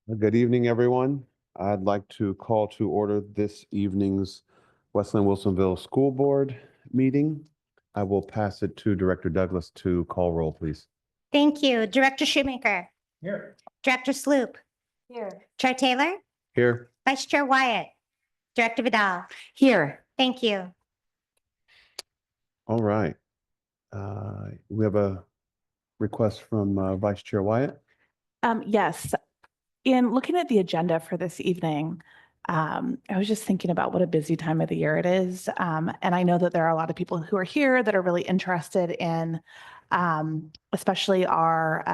Good evening, everyone. I'd like to call to order this evening's West Linn-Wilsonville School Board meeting. I will pass it to Director Douglas to call roll, please. Thank you. Director Shoemaker. Here. Director Sloop. Here. Chair Taylor. Here. Vice Chair Wyatt. Director Vidal. Here. Thank you. All right. We have a request from Vice Chair Wyatt. Yes. In looking at the agenda for this evening, I was just thinking about what a busy time of the year it is. And I know that there are a lot of people who are here that are really interested in especially our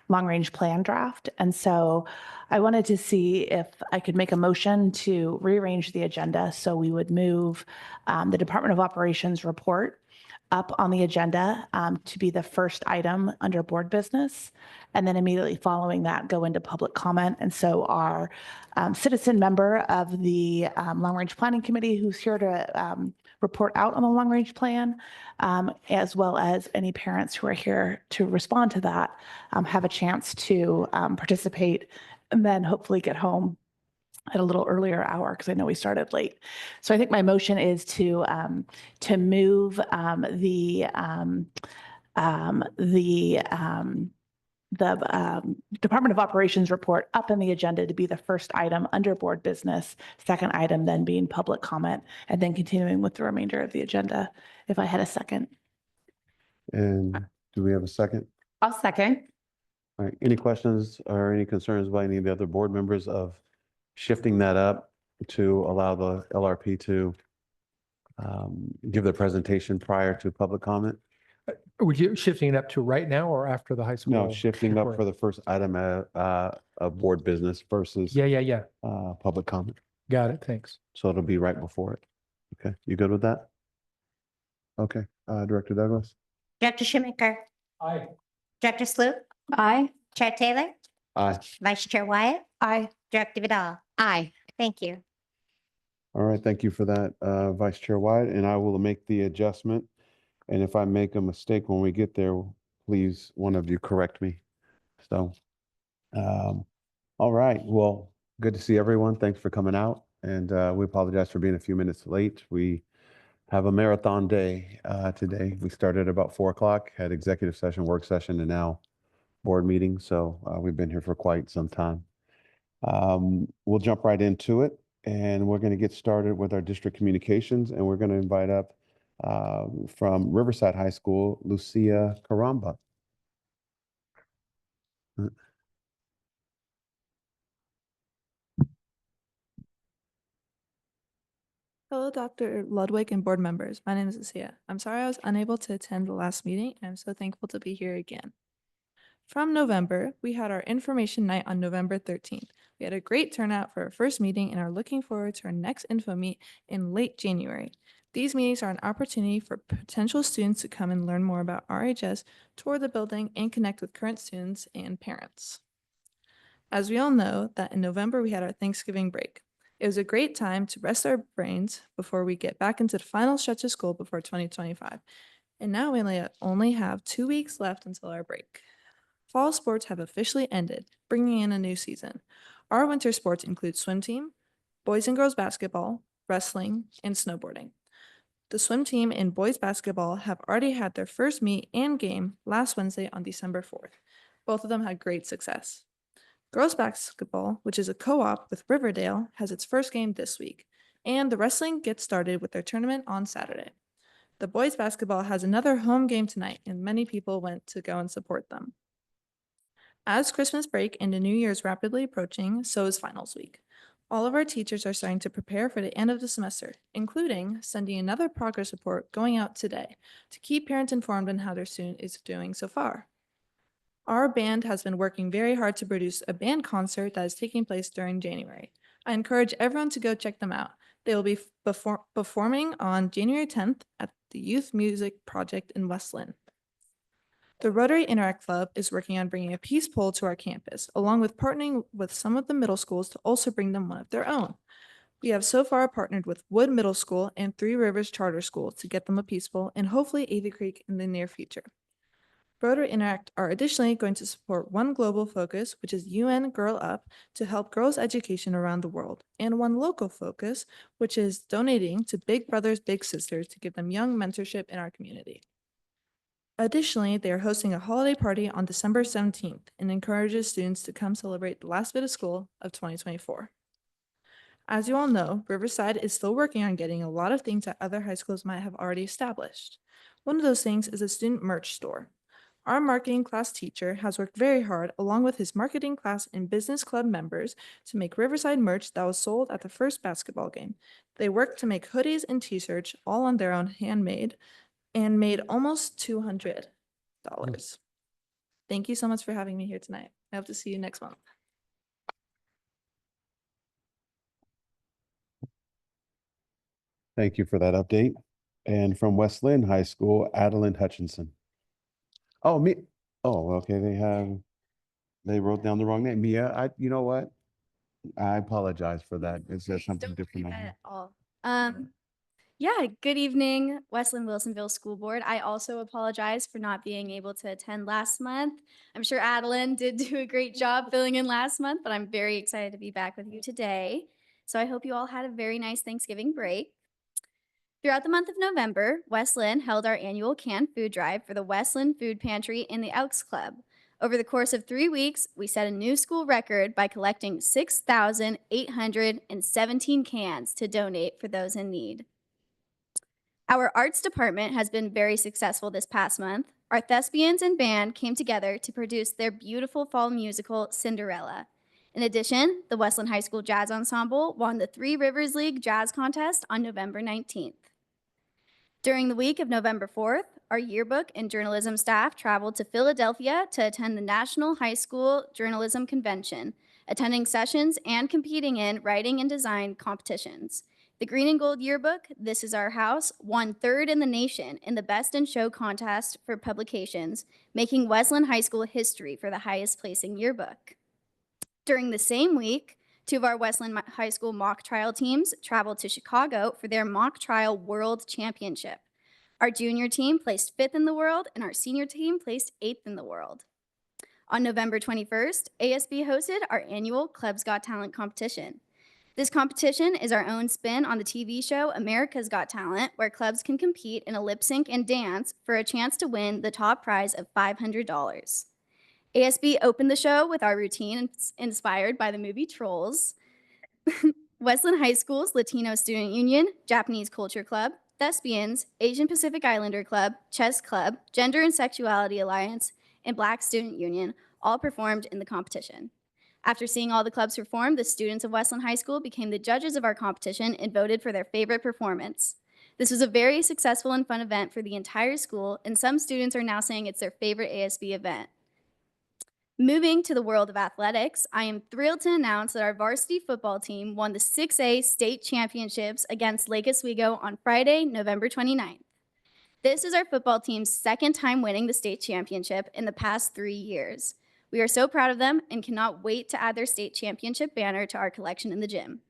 long-range plan draft. And so I wanted to see if I could make a motion to rearrange the agenda so we would move the Department of Operations report up on the agenda to be the first item under board business. And then immediately following that, go into public comment. And so our citizen member of the Long Range Planning Committee who's here to report out on the long range plan, as well as any parents who are here to respond to that, have a chance to participate and then hopefully get home at a little earlier hour because I know we started late. So I think my motion is to move the Department of Operations report up in the agenda to be the first item under board business, second item then being public comment, and then continuing with the remainder of the agenda. If I had a second. And do we have a second? I'll second. All right. Any questions or any concerns by any of the other board members of shifting that up to allow the LRP to give their presentation prior to public comment? Would you shifting it up to right now or after the high school? No, shifting up report? for the first item of board business versus Yeah. public comment. Got it. Thanks. So it'll be right before it. Okay, you good with that? Okay, Director Douglas? Director Shoemaker. Aye. Director Sloop. Aye. Chair Taylor. Aye. Vice Chair Wyatt. Aye. Director Vidal. Aye. Thank you. All right, thank you for that, Vice Chair White, and I will make the adjustment. And if I make a mistake when we get there, please, one of you correct me. So, all right, well, good to see everyone. Thanks for coming out. And we apologize for being a few minutes late. We have a marathon day today. We started at about 4 o'clock, had executive session, work session, and now board meeting. So we've been here for quite some time. We'll jump right into it, and we're going to get started with our district communications, and we're going to invite up from Riverside High School, Lucia Caramba. Hello, Dr. Ludwig and board members. My name is Lucia. I'm sorry I was unable to attend the last meeting, and I'm so thankful to be here again. From November, we had our information night on November 13th. We had a great turnout for our first meeting and are looking forward to our next info meet in late January. These meetings are an opportunity for potential students to come and learn more about RHS, tour the building, and connect with current students and parents. As we all know, that in November we had our Thanksgiving break. It was a great time to rest our brains before we get back into the final stretch of school before 2025. And now we only have 2 weeks left until our break. Fall sports have officially ended, bringing in a new season. Our winter sports include swim team, boys and girls basketball, wrestling, and snowboarding. The swim team and boys basketball have already had their first meet and game last Wednesday on December 4th. Both of them had great success. Girls basketball, which is a co-op with Riverdale, has its first game this week, and the wrestling gets started with their tournament on Saturday. The boys basketball has another home game tonight, and many people went to go and support them. As Christmas break and the New Year's rapidly approaching, so is finals week. All of our teachers are starting to prepare for the end of the semester, including sending another progress report going out today to keep parents informed on how their student is doing so far. Our band has been working very hard to produce a band concert that is taking place during January. I encourage everyone to go check them out. They will be performing on January 10th at the Youth Music Project in West Linn. The Rotary Interact Club is working on bringing a peace pole to our campus, along with partnering with some of the middle schools to also bring them one of their own. We have so far partnered with Wood Middle School and Three Rivers Charter School to get them a peace pole and hopefully Ava Creek in the near future. Broader Interact are additionally going to support one global focus, which is UN Girl Up, to help girls' education around the world, and one local focus, which is donating to Big Brothers Big Sisters to give them young mentorship in our community. Additionally, they are hosting a holiday party on December 17th and encourages students to come celebrate the last bit of school of 2024. As you all know, Riverside is still working on getting a lot of things that other high schools might have already established. One of those things is a student merch store. Our marketing class teacher has worked very hard along with his marketing class and business club members to make Riverside merch that was sold at the first basketball game. They worked to make hoodies and t-shirts all on their own, handmade, and made almost $200. Thank you so much for having me here tonight. I hope to see you next month. Thank you for that update. And from West Linn High School, Adeline Hutchinson. Oh, me. Oh, okay. They wrote down the wrong name. Mia, you know what? I apologize for that. Is there something Don't different? worry on about here? it at all. Yeah, good evening, Linn-Wilsonville School Board. I also apologize for not being able to attend last month. I'm sure Adeline did do a great job filling in last month, but I'm very excited to be back with you today. So I hope you all had a very nice Thanksgiving break. Throughout the month of November, West Linn held our annual canned food drive for the West Linn Food Pantry and the Elks Club. Over the course of 3 weeks, we set a new school record by collecting 6,817 cans to donate for those in need. Our arts department has been very successful this past month. Our thespians and band came together to produce their beautiful fall musical, Cinderella. In addition, the West Linn High School Jazz Ensemble won the Three Rivers League Jazz Contest on November 19th. During the week of November 4th, our yearbook and journalism staff traveled to Philadelphia to attend the National High School Journalism Convention, attending sessions and competing in writing and design competitions. The Green and Gold yearbook, This Is Our House, won 3rd in the nation in the Best in Show contest for publications, making West Linn High School history for the highest placing yearbook. During the same week, 2 of our West Linn High School mock trial teams traveled to Chicago for their mock trial world championship. Our junior team placed 5th in the world, and our senior team placed 8th in the world. On November 21st, ASB hosted our annual Club's Got Talent competition. This competition is our own spin on the TV show America's Got Talent, where clubs can compete in a lip sync and dance for a chance to win the top prize of $500. ASB opened the show with our routine inspired by the movie Trolls. West Linn High School's Latino Student Union, Japanese Culture Club, Thespians, Asian Pacific Islander Club, Chess Club, Gender and Sexuality Alliance, and Black Student Union all performed in the competition. After seeing all the clubs perform, the students of West Linn High School became the judges of our competition and voted for their favorite performance. This was a very successful and fun event for the entire school, and some students are now saying it's their favorite ASB event. Moving to the world of athletics, I am thrilled to announce that our varsity football team won the 6A state championships against Lake Oswego on Friday, November 29th. This is our football team's 2nd time winning the state championship in the past 3 years. We are so proud of them and cannot wait to add their state championship banner to our collection in the gym.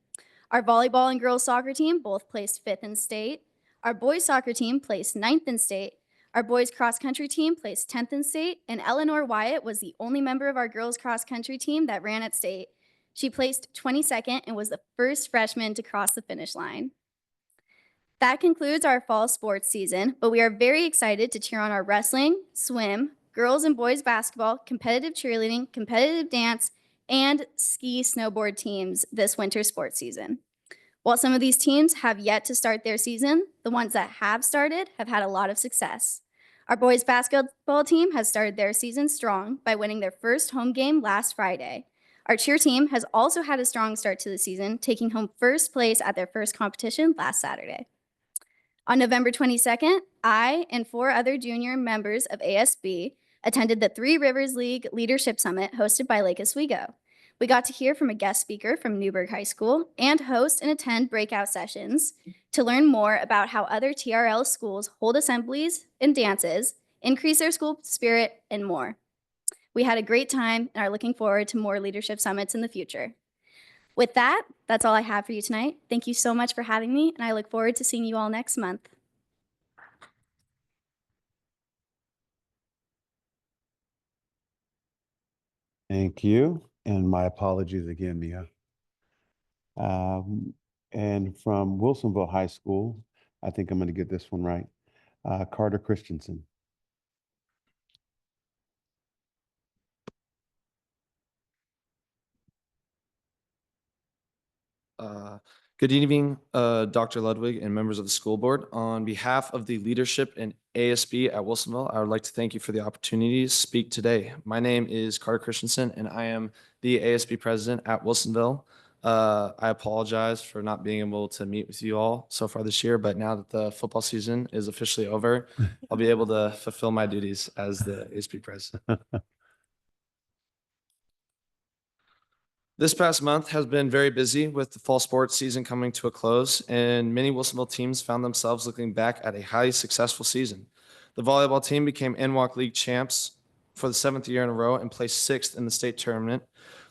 Our volleyball and girls soccer team both placed 5th in state. Our boys soccer team placed 9th in state. Our boys cross country team placed 10th in state, and Eleanor Wyatt was the only member of our girls cross country team that ran at state. She placed 22nd and was the first freshman to cross the finish line. That concludes our fall sports season, but we are very excited to cheer on our wrestling, swim, girls and boys basketball, competitive cheerleading, competitive dance, and ski snowboard teams this winter sports season. While some of these teams have yet to start their season, the ones that have started have had a lot of success. Our boys basketball team has started their season strong by winning their first home game last Friday. Our cheer team has also had a strong start to the season, taking home first place at their first competition last Saturday. On November 22nd, I and 4 other junior members of ASB attended the Three Rivers League Leadership Summit hosted by Lake Oswego. We got to hear from a guest speaker from Newburgh High School and host and attend breakout sessions to learn more about how other TRL schools hold assemblies and dances, increase their school spirit, and more. We had a great time and are looking forward to more leadership summits in the future. With that, that's all I have for you tonight. Thank you so much for having me, and I look forward to seeing you all next month. Thank you. And my apologies again, Mia. And from Wilsonville High School, I think I'm going to get this one right. Carter Christensen. Good evening, Dr. Ludwig and members of the school board. On behalf of the leadership in ASB at Wilsonville, I would like to thank you for the opportunity to speak today. My name is Carter Christensen, and I am the ASB president at Wilsonville. I apologize for not being able to meet with you all so far this year, but now that the football season is officially over, I'll be able to fulfill my duties as the ASB president. This past month has been very busy with the fall sports season coming to a close, and many Wilsonville teams found themselves looking back at a highly successful season. The volleyball team became NWAC League champs for the 7th year in a row and placed 6th in the state tournament.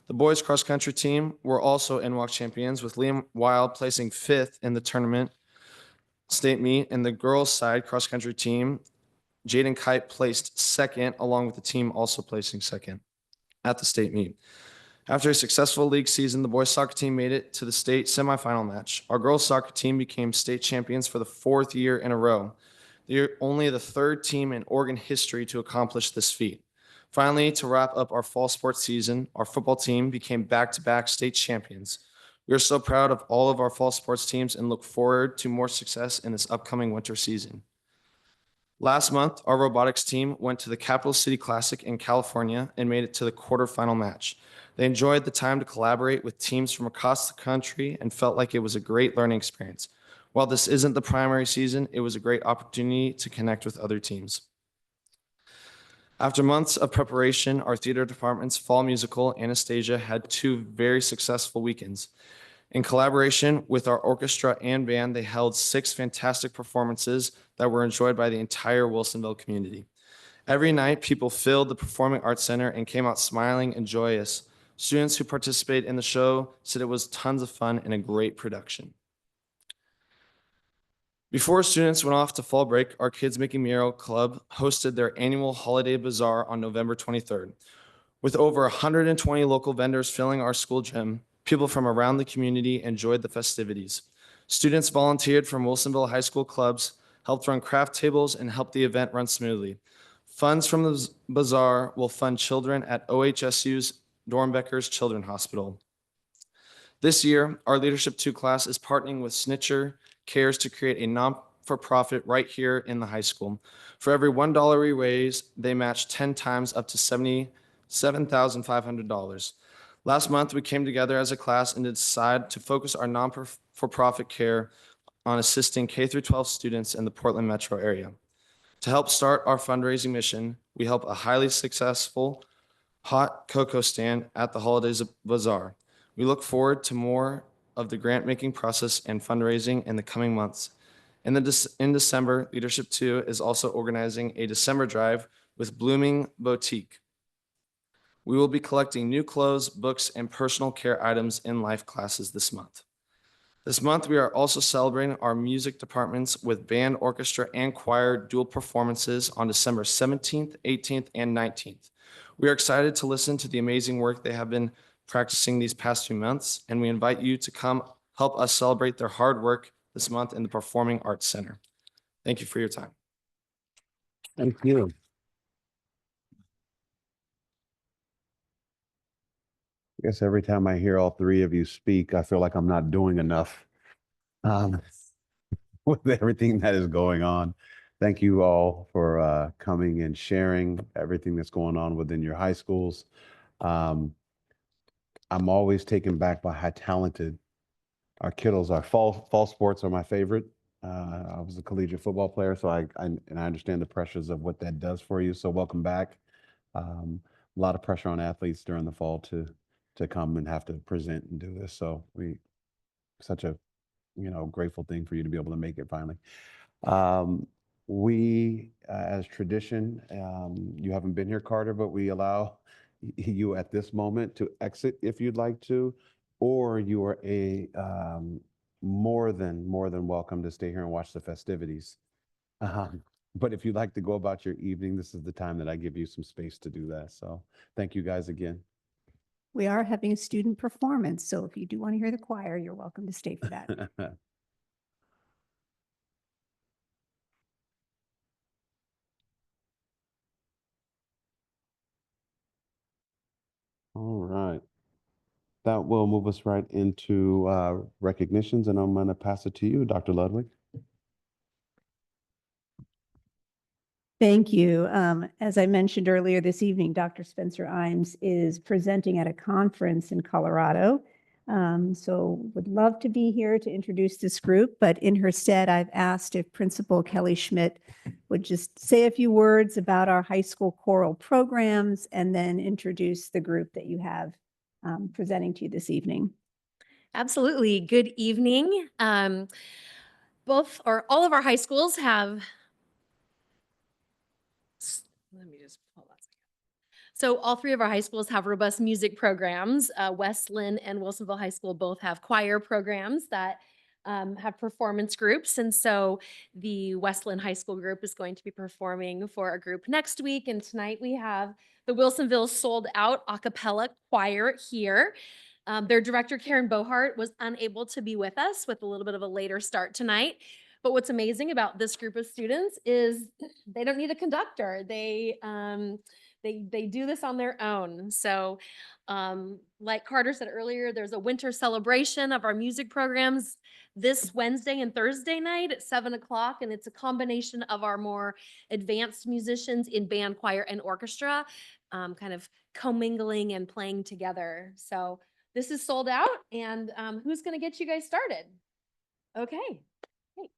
The boys cross country team were also NWAC champions, with Liam Wild placing 5th in the tournament state meet, and the girls side cross country team, Jaden Kite placed 2nd, along with the team also placing 2nd at the state meet. After a successful league season, the boys soccer team made it to the state semifinal match. Our girls soccer team became state champions for the 4th year in a row. They're only the 3rd team in Oregon history to accomplish this feat. Finally, to wrap up our fall sports season, our football team became back-to-back state champions. We are so proud of all of our fall sports teams and look forward to more success in this upcoming winter season. Last month, our robotics team went to the Capital City Classic in California and made it to the quarterfinal match. They enjoyed the time to collaborate with teams from across the country and felt like it was a great learning experience. While this isn't the primary season, it was a great opportunity to connect with other teams. After months of preparation, our theater department's fall musical, Anastasia, had 2 very successful weekends. In collaboration with our orchestra and band, they held 6 fantastic performances that were enjoyed by the entire Wilsonville community. Every night, people filled the Performing Arts Center and came out smiling and joyous. Students who participated in the show said it was tons of fun and a great production. Before students went off to fall break, our Kids Making Mural Club hosted their annual holiday bazaar on November 23rd. With over 120 local vendors filling our school gym, people from around the community enjoyed the festivities. Students volunteered from Wilsonville High School clubs, helped run craft tables, and helped the event run smoothly. Funds from the bazaar will fund children at OHSU's Dornbecker's Children's Hospital. This year, our Leadership 2 class is partnering with Snitcher Cares to create a non-for-profit right here in the high school. For every $1 we raise, they match 10 times up to $77,500. Last month, we came together as a class and decided to focus our non-for-profit care on assisting K-12 students in the Portland metro area. To help start our fundraising mission, we help a highly successful hot cocoa stand at the Holidays Bazaar. We look forward to more of the grant-making process and fundraising in the coming months. In December, Leadership 2 is also organizing a December drive with Blooming Boutique. We will be collecting new clothes, books, and personal care items in life classes this month. This month, we are also celebrating our music departments with band, orchestra, and choir dual performances on December 17th, 18th, and 19th. We are excited to listen to the amazing work they have been practicing these past few months, and we invite you to come help us celebrate their hard work this month in the Performing Arts Center. Thank you for your time. Thank you. I guess every time I hear all 3 of you speak, I feel like I'm not doing enough with everything that is going on. Thank you all for coming and sharing everything that's going on within your high schools. I'm always taken back by how talented our kiddos are. Fall sports are my favorite. I was a collegiate football player, so I understand the pressures of what that does for you. So welcome back. A lot of pressure on athletes during the fall to come and have to present and do this. So such a grateful thing for you to be able to make it finally. We, as tradition, you haven't been here, Carter, but we allow you at this moment to exit if you'd like to, or you are more than welcome to stay here and watch the festivities. But if you'd like to go about your evening, this is the time that I give you some space to do that. So thank you guys again. We are having a student performance, so if you do want to hear the choir, you're welcome to stay for that. All right. That will move us right into recognitions, and I'm going to pass it to you, Dr. Ludwig. Thank you. As I mentioned earlier this evening, Dr. Spencer Imes is presenting at a conference in Colorado. So would love to be here to introduce this group, but in her stead, I've asked if Principal Kelly Schmidt would just say a few words about our high school choral programs and then introduce the group that you have presenting to you this evening. Absolutely. Good evening. Both or all of our high schools have. Let me just pull that. So all three of our high schools have robust music programs. West Linn and Wilsonville High School both have choir programs that have performance groups. And so the West Linn High School group is going to be performing for a group next week. And tonight we have the Wilsonville Sold Out a cappella choir here. Their director, Karen Bohart, was unable to be with us with a little bit of a later start tonight. But what's amazing about this group of students is they don't need a conductor. They do this on their own. So like Carter said earlier, there's a winter celebration of our music programs this Wednesday and Thursday night at 7:00. And it's a combination of our more advanced musicians in band, choir, and orchestra, kind of commingling and playing together. So this is sold out. And who's going to get you guys started? Okay, great.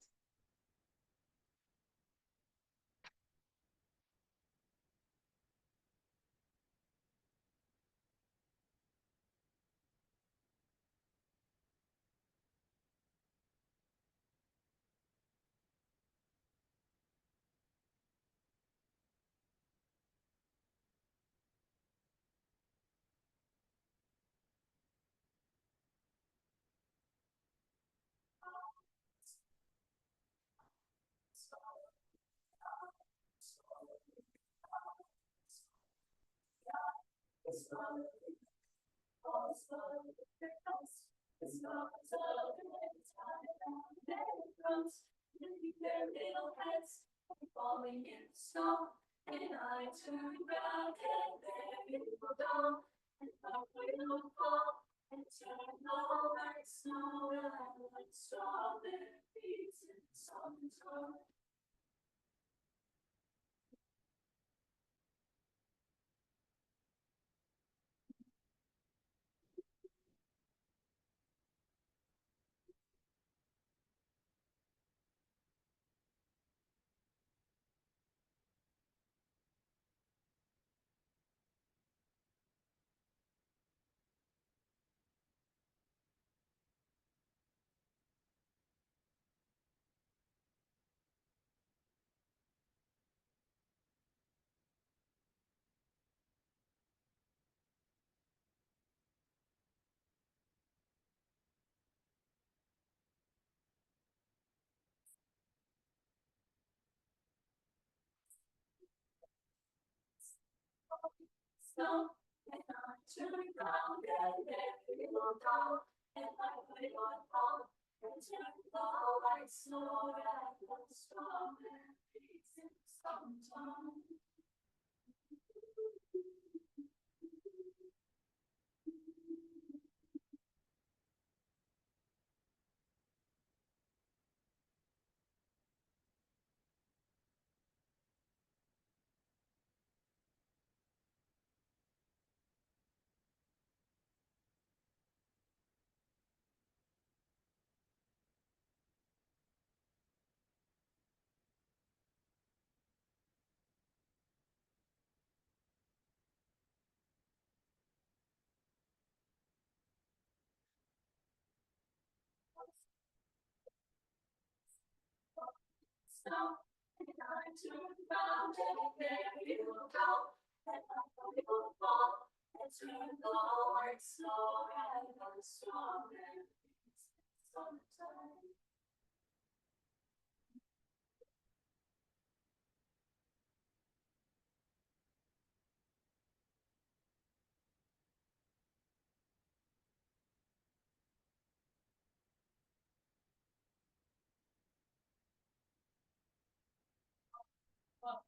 Down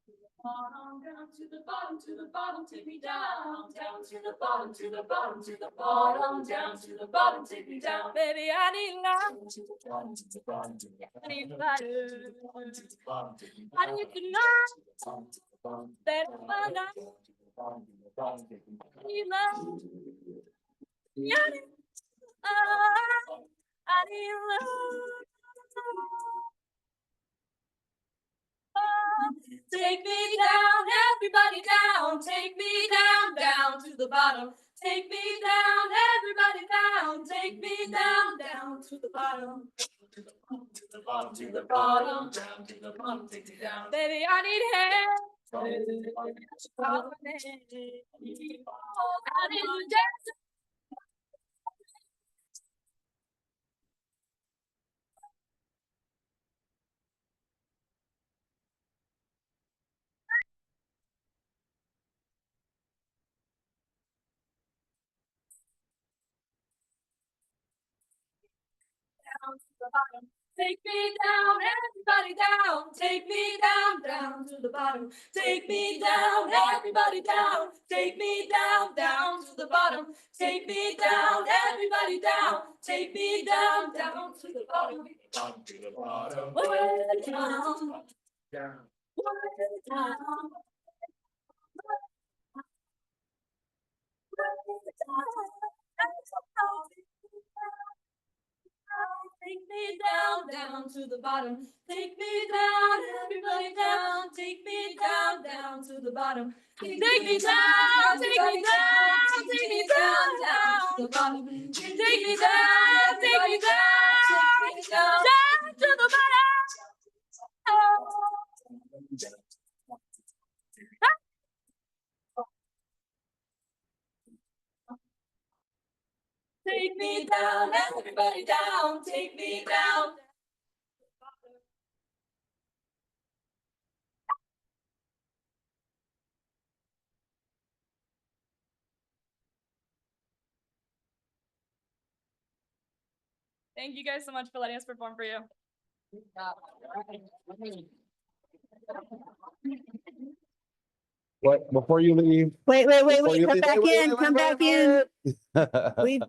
to the bottom, take me down, down to the bottom, to the bottom, to the bottom, down to the bottom, take me down, baby, I need love. I need love. I need to know that I need love. Yeah, I need love. Take me down, everybody down. Take me down, down to the bottom. Take me down, everybody down. Take me down, down to the bottom. To the bottom, to the bottom, to the bottom, down to the bottom, take me down. Baby, I need help. I need to dance. Down to the bottom. Take me down, everybody down. Take me down, down to the bottom. Take me down, everybody down. Take me down, down to the bottom. Take me down, everybody down. Take me down, down to the bottom. Down to the bottom. Way down. Down. Way down. Take me down, down to the bottom. Take me down, everybody down. Take me down, down to the bottom. Take me down, take me down, take me down, down to the bottom. Take me down, take me down, down to the bottom. Take me down, everybody down. Take me down. Thank you guys so much for letting us perform for you. What, before you leave? Wait, Before you come leave- back wait, in, wait, come wait, back in, wait.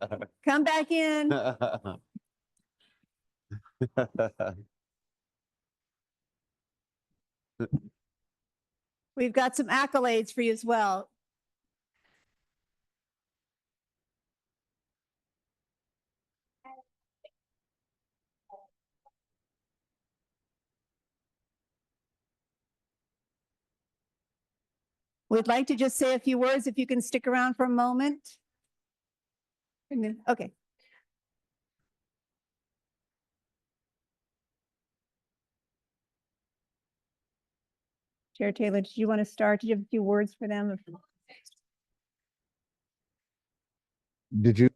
come back in. We've got some accolades for you as well. We'd like to just say a few words if you can stick around for a moment. Okay. Chair Taylor, did you want to start? Did you have a few words for them? Did you?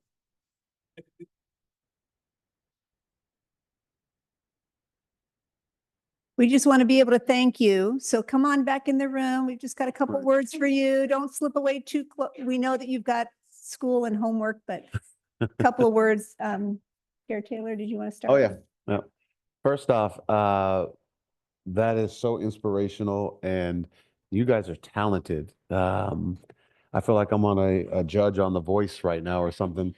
We just want to be able to thank you. So come on back in the room. We've just got a couple words for you. Don't slip away too close. We know that you've got school and homework, but a couple of words. Chair Taylor, did you want to start? Oh, yeah. Yeah. First off, that is so inspirational and you guys are talented. I feel like I'm on a judge on The Voice right now or something.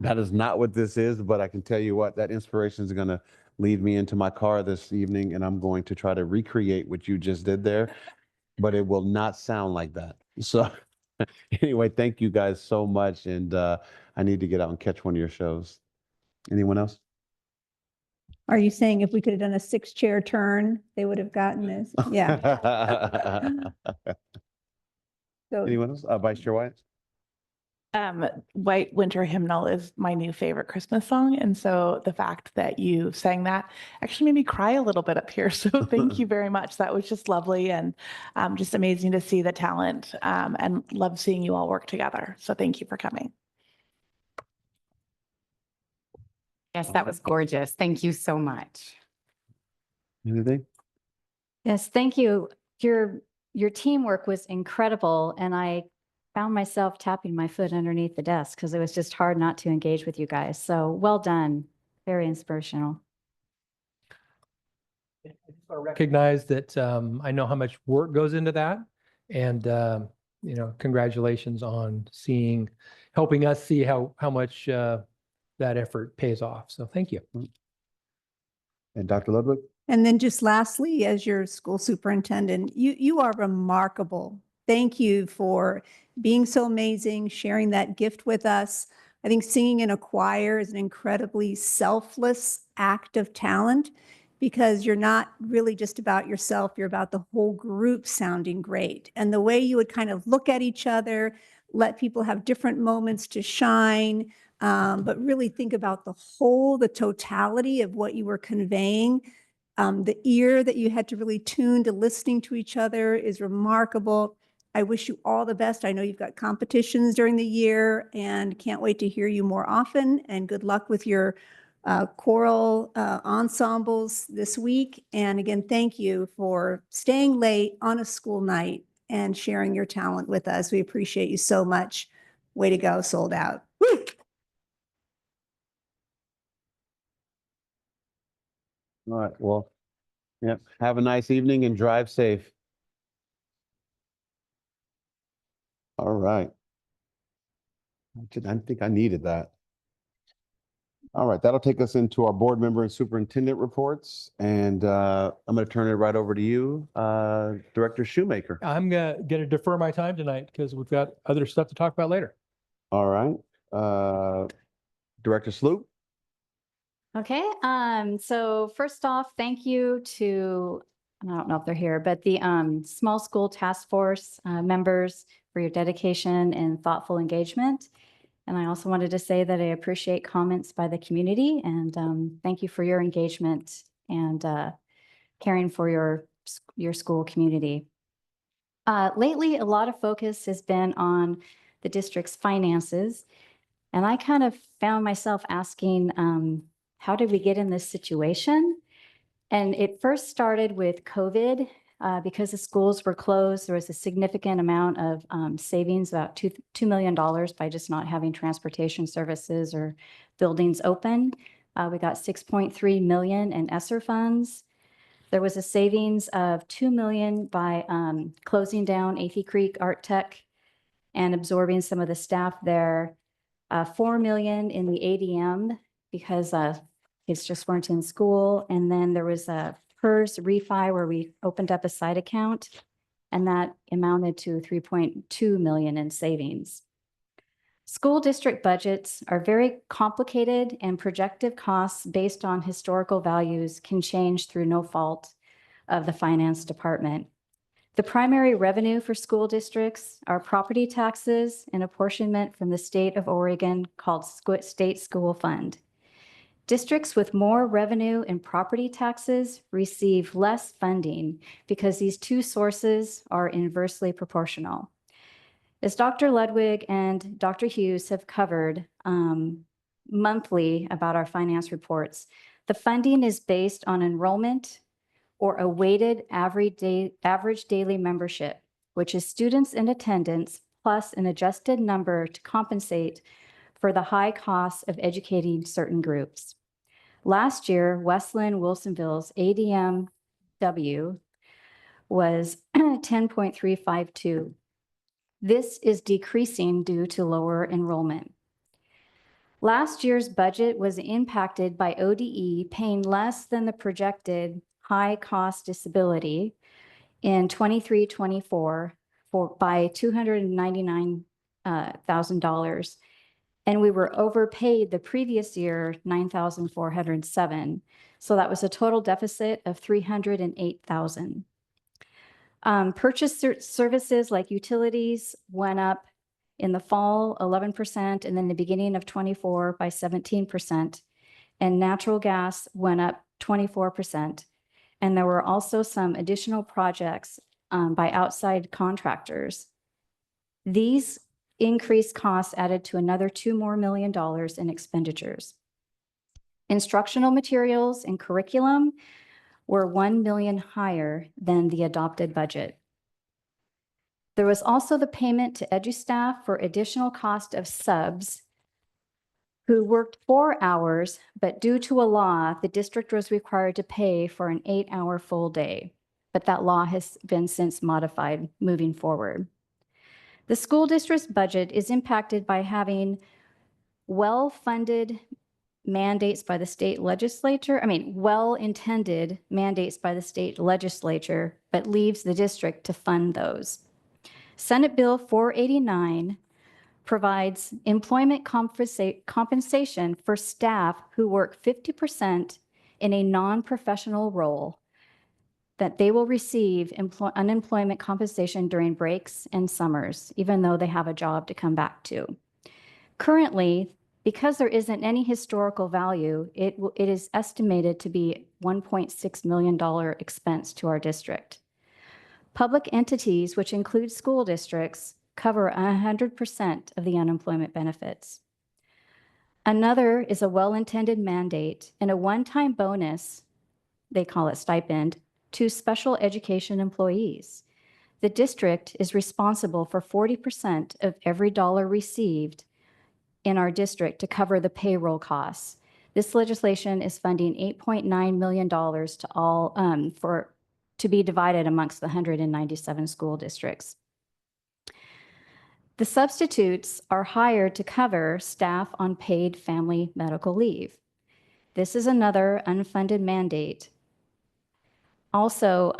That is not what this is, but I can tell you what, that inspiration is going to lead me into my car this evening and I'm going to try to recreate what you just did there, but it will not sound like that. So anyway, thank you guys so much. And I need to get out and catch one of your shows. Anyone else? Are you saying if we could have done a 6-chair turn, they would have gotten this? Yeah. So Anyone else? Vice Chair White? White Winter Hymnal is my new favorite Christmas song. And so the fact that you sang that actually made me cry a little bit up here. So thank you very much. That was just lovely and just amazing to see the talent and love seeing you all work together. So thank you for coming. Yes, that was gorgeous. Thank you so much. Anything? Yes, thank you. Your teamwork was incredible, and I found myself tapping my foot underneath the desk because it was just hard not to engage with you guys. So well done. Very inspirational. I just want to recognize that I know how much work goes into that. And, congratulations on helping us see how much that effort pays off. So thank you. And Dr. Ludwig? And then just lastly, as your school superintendent, you are remarkable. Thank you for being so amazing, sharing that gift with us. I think singing in a choir is an incredibly selfless act of talent because you're not really just about yourself, you're about the whole group sounding great. And the way you would kind of look at each other, let people have different moments to shine, but really think about the totality of what you were conveying. The ear that you had to really tune to listening to each other is remarkable. I wish you all the best. I know you've got competitions during the year and can't wait to hear you more often. And good luck with your choral ensembles this week. And again, thank you for staying late on a school night and sharing your talent with us. We appreciate you so much. Way to go, sold out. Woo! All right, well, yeah, have a nice evening and drive safe. All right. I didn't think I needed that. All right, that'll take us into our board member and superintendent reports. And I'm going to turn it right over to you, Director Shoemaker. I'm going to defer my time tonight because we've got other stuff to talk about later. All right. Director Sloop. Okay, so first off, thank you to, I don't know if they're here, but the Small School Task Force members for your dedication and thoughtful engagement. And I also wanted to say that I appreciate comments by the community and thank you for your engagement and caring for your school community. Lately, a lot of focus has been on the district's finances. And I kind of found myself asking, how did we get in this situation? And it first started with COVID. Because the schools were closed, there was a significant amount of savings, about $2 million by just not having transportation services or buildings open. We got $6.3 million in ESSER funds. There was a savings of $2 million by closing down Athey Creek Art Tech and absorbing some of the staff there. $4 million in the ADM because kids just weren't in school. And then there was a PERS refi where we opened up a side account and that amounted to $3.2 million in savings. School district budgets are very complicated and projected costs based on historical values can change through no fault of the finance department. The primary revenue for school districts are property taxes and apportionment from the state of Oregon called State School Fund. Districts with more revenue in property taxes receive less funding because these two sources are inversely proportional. As Dr. Ludwig and Dr. Hughes have covered monthly about our finance reports, the funding is based on enrollment or a weighted average daily membership, which is students in attendance plus an adjusted number to compensate for the high costs of educating certain groups. Last year, West Linn-Wilsonville's ADMW was 10.352. This is decreasing due to lower enrollment. Last year's budget was impacted by ODE paying less than the projected high cost disability in 23-24 by $299,000. And we were overpaid the previous year, $9,407. So that was a total deficit of $308,000. Purchase services like utilities went up in the fall 11% and then the beginning of 24 by 17%. And natural gas went up 24%. And there were also some additional projects by outside contractors. These increased costs added to another $2 million in expenditures. Instructional materials and curriculum were $1 million higher than the adopted budget. There was also the payment to EduStaff for additional cost of subs who worked 4 hours, but due to a law, the district was required to pay for an 8-hour full day. But that law has been since modified moving forward. The school district's budget is impacted by having well-intended mandates by the state legislature, but leaves the district to fund those. Senate Bill 489 provides employment compensation for staff who work 50% in a non-professional role, that they will receive unemployment compensation during breaks and summers, even though they have a job to come back to. Currently, because there isn't any historical value, it is estimated to be $1.6 million expense to our district. Public entities, which include school districts, cover 100% of the unemployment benefits. Another is a well-intended mandate and a one-time bonus, they call it stipend, to special education employees. The district is responsible for 40% of every dollar received in our district to cover the payroll costs. This legislation is funding $8.9 million to be divided amongst the 197 school districts. The substitutes are hired to cover staff on paid family medical leave. This is another unfunded mandate. Also,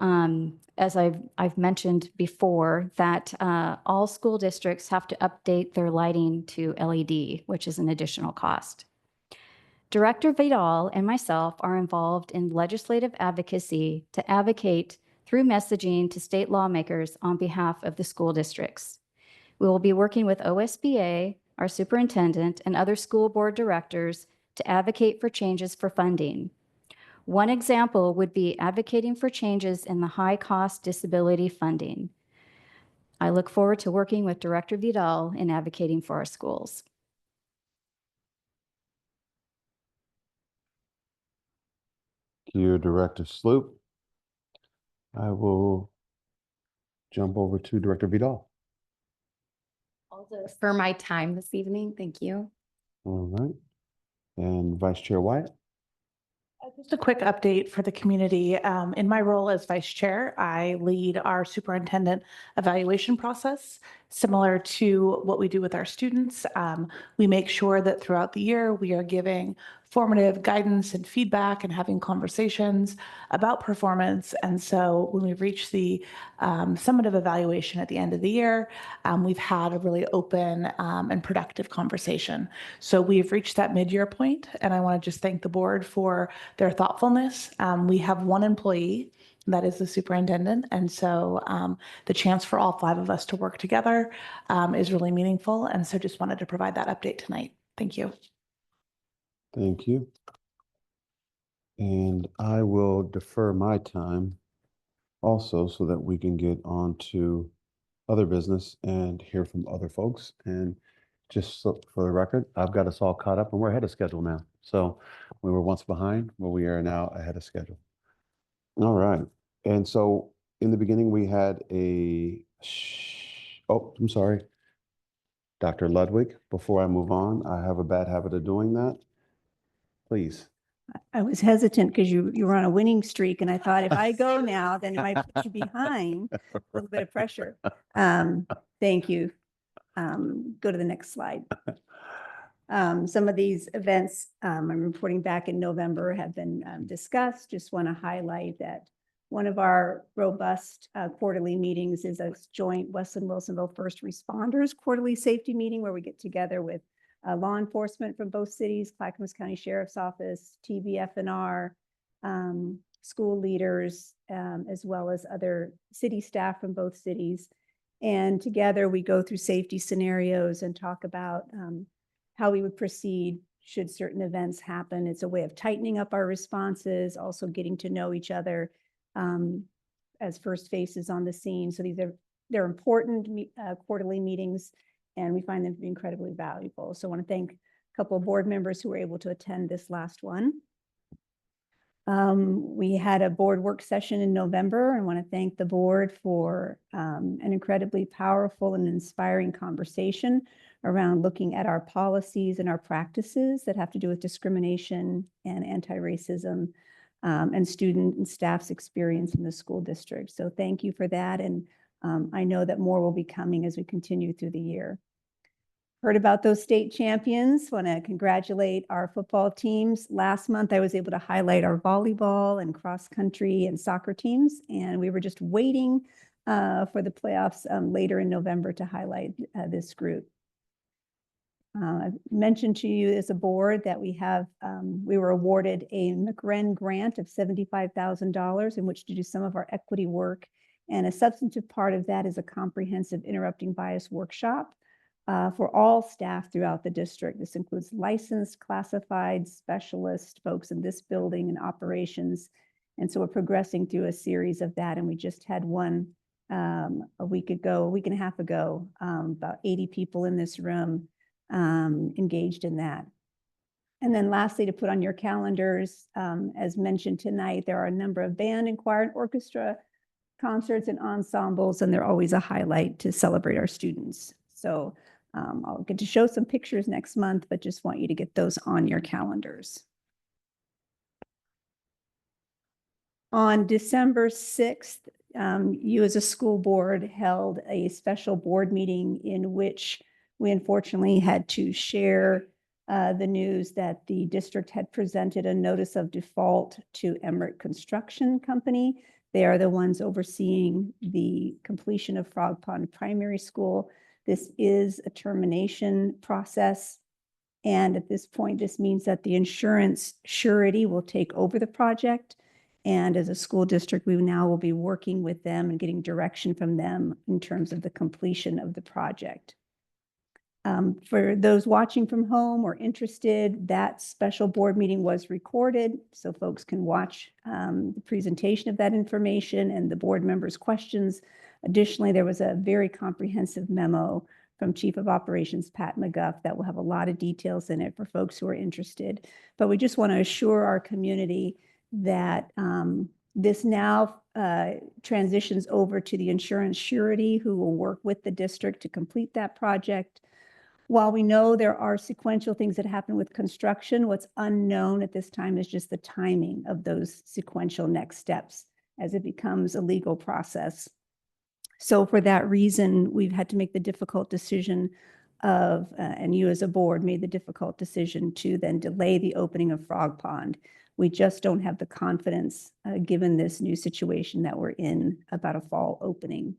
as I've mentioned before, that all school districts have to update their lighting to LED, which is an additional cost. Director Vidal and myself are involved in legislative advocacy to advocate through messaging to state lawmakers on behalf of the school districts. We will be working with OSBA, our superintendent, and other school board directors to advocate for changes for funding. One example would be advocating for changes in the high-cost disability funding. I look forward to working with Director Vidal in advocating for our schools. Thank you, Director Sloop. I will jump over to Director Vidal. For my time this evening, thank you. All right. And Vice Chair Wyatt. Just a quick update for the community. In my role as vice chair, I lead our superintendent evaluation process. Similar to what we do with our students, we make sure that throughout the year we are giving formative guidance and feedback and having conversations about performance. And so when we reach the summative evaluation at the end of the year, we've had a really open and productive conversation. So we've reached that mid-year point, and I want to just thank the board for their thoughtfulness. We have one employee, that is the superintendent. And so the chance for all 5 of us to work together is really meaningful. And so just wanted to provide that update tonight. Thank you. Thank you. And I will defer my time also so that we can get on to other business and hear from other folks. And just so for the record, I've got us all caught up and we're ahead of schedule now. So we were once behind, but we are now ahead of schedule. All right. And so in the beginning, we had I'm sorry. Dr. Ludwig, before I move on, I have a bad habit of doing that. Please. I was hesitant because you were on a winning streak, and I thought if I go now, then it might put you behind. A little bit of pressure. Thank you. Go to the next slide. Some of these events I'm reporting back in November have been discussed. Just want to highlight that one of our robust quarterly meetings is a joint Linn-Wilsonville First Responders Quarterly Safety Meeting, where we get together with law enforcement from both cities, Clackamas County Sheriff's Office, TBFNR, school leaders, as well as other city staff from both cities. And together we go through safety scenarios and talk about how we would proceed should certain events happen. It's a way of tightening up our responses, also getting to know each other as first faces on the scene. So they're important quarterly meetings, and we find them to be incredibly valuable. So I want to thank a couple of board members who were able to attend this last one. We had a board work session in November. I want to thank the board for an incredibly powerful and inspiring conversation around looking at our policies and our practices that have to do with discrimination and anti-racism, and student and staff's experience in the school district. So thank you for that. And I know that more will be coming as we continue through the year. Heard about those state champions. Want to congratulate our football teams. Last month, I was able to highlight our volleyball and cross country and soccer teams, and we were just waiting for the playoffs later in November to highlight this group. I mentioned to you as a board that we were awarded a McRen grant of $75,000 in which to do some of our equity work. And a substantive part of that is a comprehensive interrupting bias workshop for all staff throughout the district. This includes licensed, classified, specialist folks in this building and operations. And so we're progressing through a series of that. And we just had one a week and a half ago, about 80 people in this room engaged in that. And then lastly, to put on your calendars, as mentioned tonight, there are a number of band and choir and orchestra concerts and ensembles, and they're always a highlight to celebrate our students. So I'll get to show some pictures next month, but just want you to get those on your calendars. On December 6th, you as a school board held a special board meeting in which we unfortunately had to share the news that the district had presented a notice of default to Emmerich Construction Company. They are the ones overseeing the completion of Frog Pond Primary School. This is a termination process. And at this point, this means that the insurance surety will take over the project. And as a school district, we now will be working with them and getting direction from them in terms of the completion of the project. For those watching from home or interested, that special board meeting was recorded, so folks can watch the presentation of that information and the board members' questions. Additionally, there was a very comprehensive memo from Chief of Operations Pat McGuff that will have a lot of details in it for folks who are interested. But we just want to assure our community that this now transitions over to the insurance surety who will work with the district to complete that project. While we know there are sequential things that happen with construction, what's unknown at this time is just the timing of those sequential next steps as it becomes a legal process. So for that reason, we've had to make the difficult decision of, and you as a board made the difficult decision to then delay the opening of Frog Pond. We just don't have the confidence, given this new situation that we're in, about a fall opening.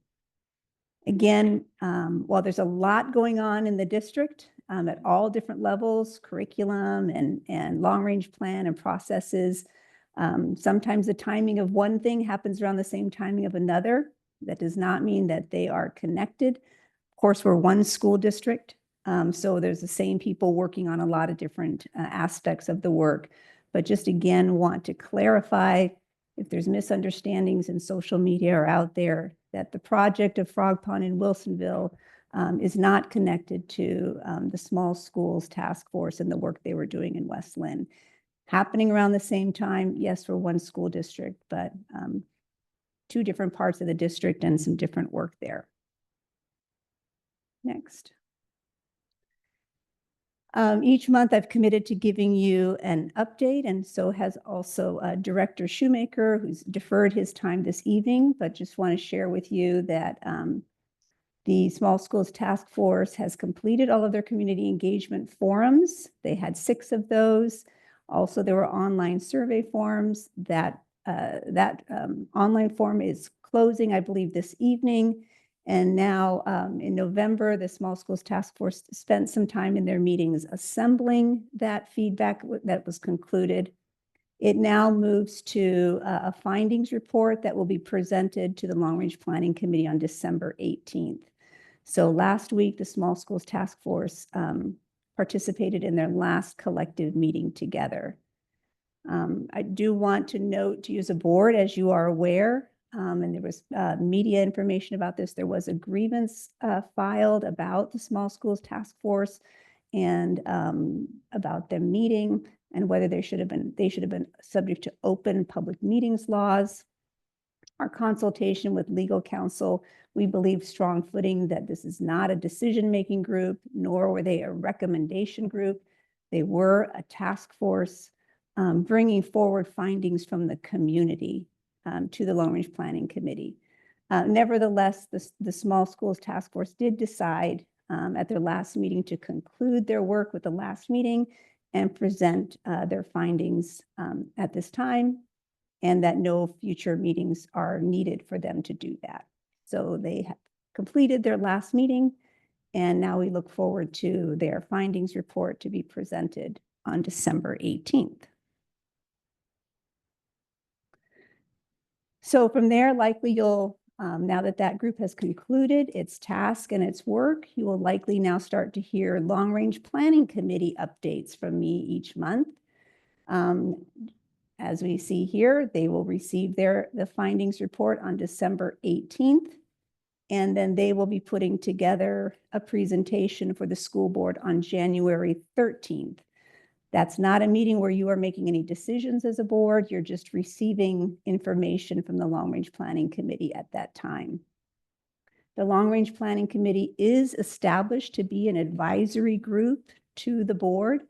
Again, while there's a lot going on in the district at all different levels, curriculum and long-range plan and processes, sometimes the timing of one thing happens around the same timing of another. That does not mean that they are connected. Of course, we're one school district, so there's the same people working on a lot of different aspects of the work. But just again, want to clarify if there's misunderstandings in social media or out there, that the project of Frog Pond in Wilsonville is not connected to the small schools task force and the work they were doing in West Linn. Happening around the same time, yes, we're one school district, but two different parts of the district and some different work there. Next. Each month I've committed to giving you an update, and so has also Director Shoemaker, who's deferred his time this evening, but just want to share with you that the Small Schools Task Force has completed all of their community engagement forums. They had 6 of those. Also, there were online survey forms. That online form is closing, I believe, this evening. And now in November, the Small Schools Task Force spent some time in their meetings assembling that feedback that was concluded. It now moves to a findings report that will be presented to the Long Range Planning Committee on December 18th. So last week, the Small Schools Task Force participated in their last collective meeting together. I do want to note to you as a board, as you are aware, and there was media information about this. There was a grievance filed about the Small Schools Task Force and about them meeting and whether they should have been subject to open public meetings laws. Our consultation with legal counsel, we believe strong footing that this is not a decision-making group, nor were they a recommendation group. They were a task force bringing forward findings from the community to the Long Range Planning Committee. Nevertheless, the Small Schools Task Force did decide at their last meeting to conclude their work with the last meeting and present their findings at this time, and that no future meetings are needed for them to do that. So they have completed their last meeting, and now we look forward to their findings report to be presented on December 18th. So from there, likely you'll, now that that group has concluded its task and its work, you will likely now start to hear Long Range Planning Committee updates from me each month. As we see here, they will receive the findings report on December 18th, and then they will be putting together a presentation for the school board on January 13th. That's not a meeting where you are making any decisions as a board. You're just receiving information from the Long Range Planning Committee at that time. The Long Range Planning Committee is established to be an advisory group to the board.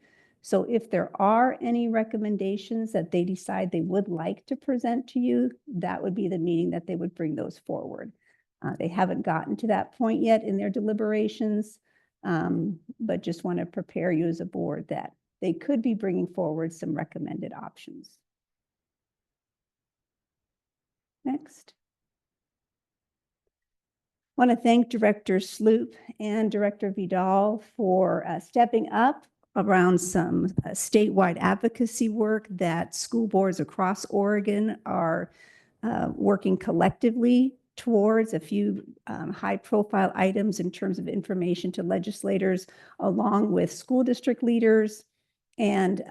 So if there are any recommendations that they decide they would like to present to you, that would be the meeting that they would bring those forward. They haven't gotten to that point yet in their deliberations, but just want to prepare you as a board that they could be bringing forward some recommended options. Next. I want to thank Director Sloop and Director Vidal for stepping up around some statewide advocacy work that school boards across Oregon are working collectively towards. A few high-profile items in terms of information to legislators, along with school district leaders and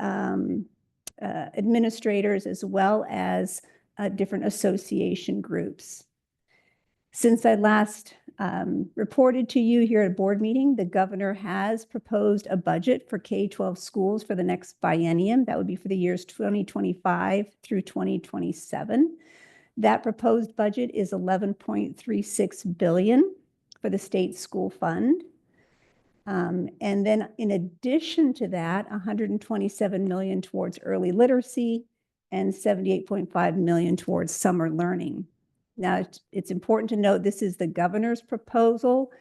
administrators, as well as different association groups. Since I last reported to you here at a board meeting, the governor has proposed a budget for K-12 schools for the next biennium. That would be for the years 2025 through 2027. That proposed budget is $11.36 billion for the state school fund. And then in addition to that, $127 million towards early literacy and $78.5 million towards summer learning. Now, it's important to note this is the governor's proposal.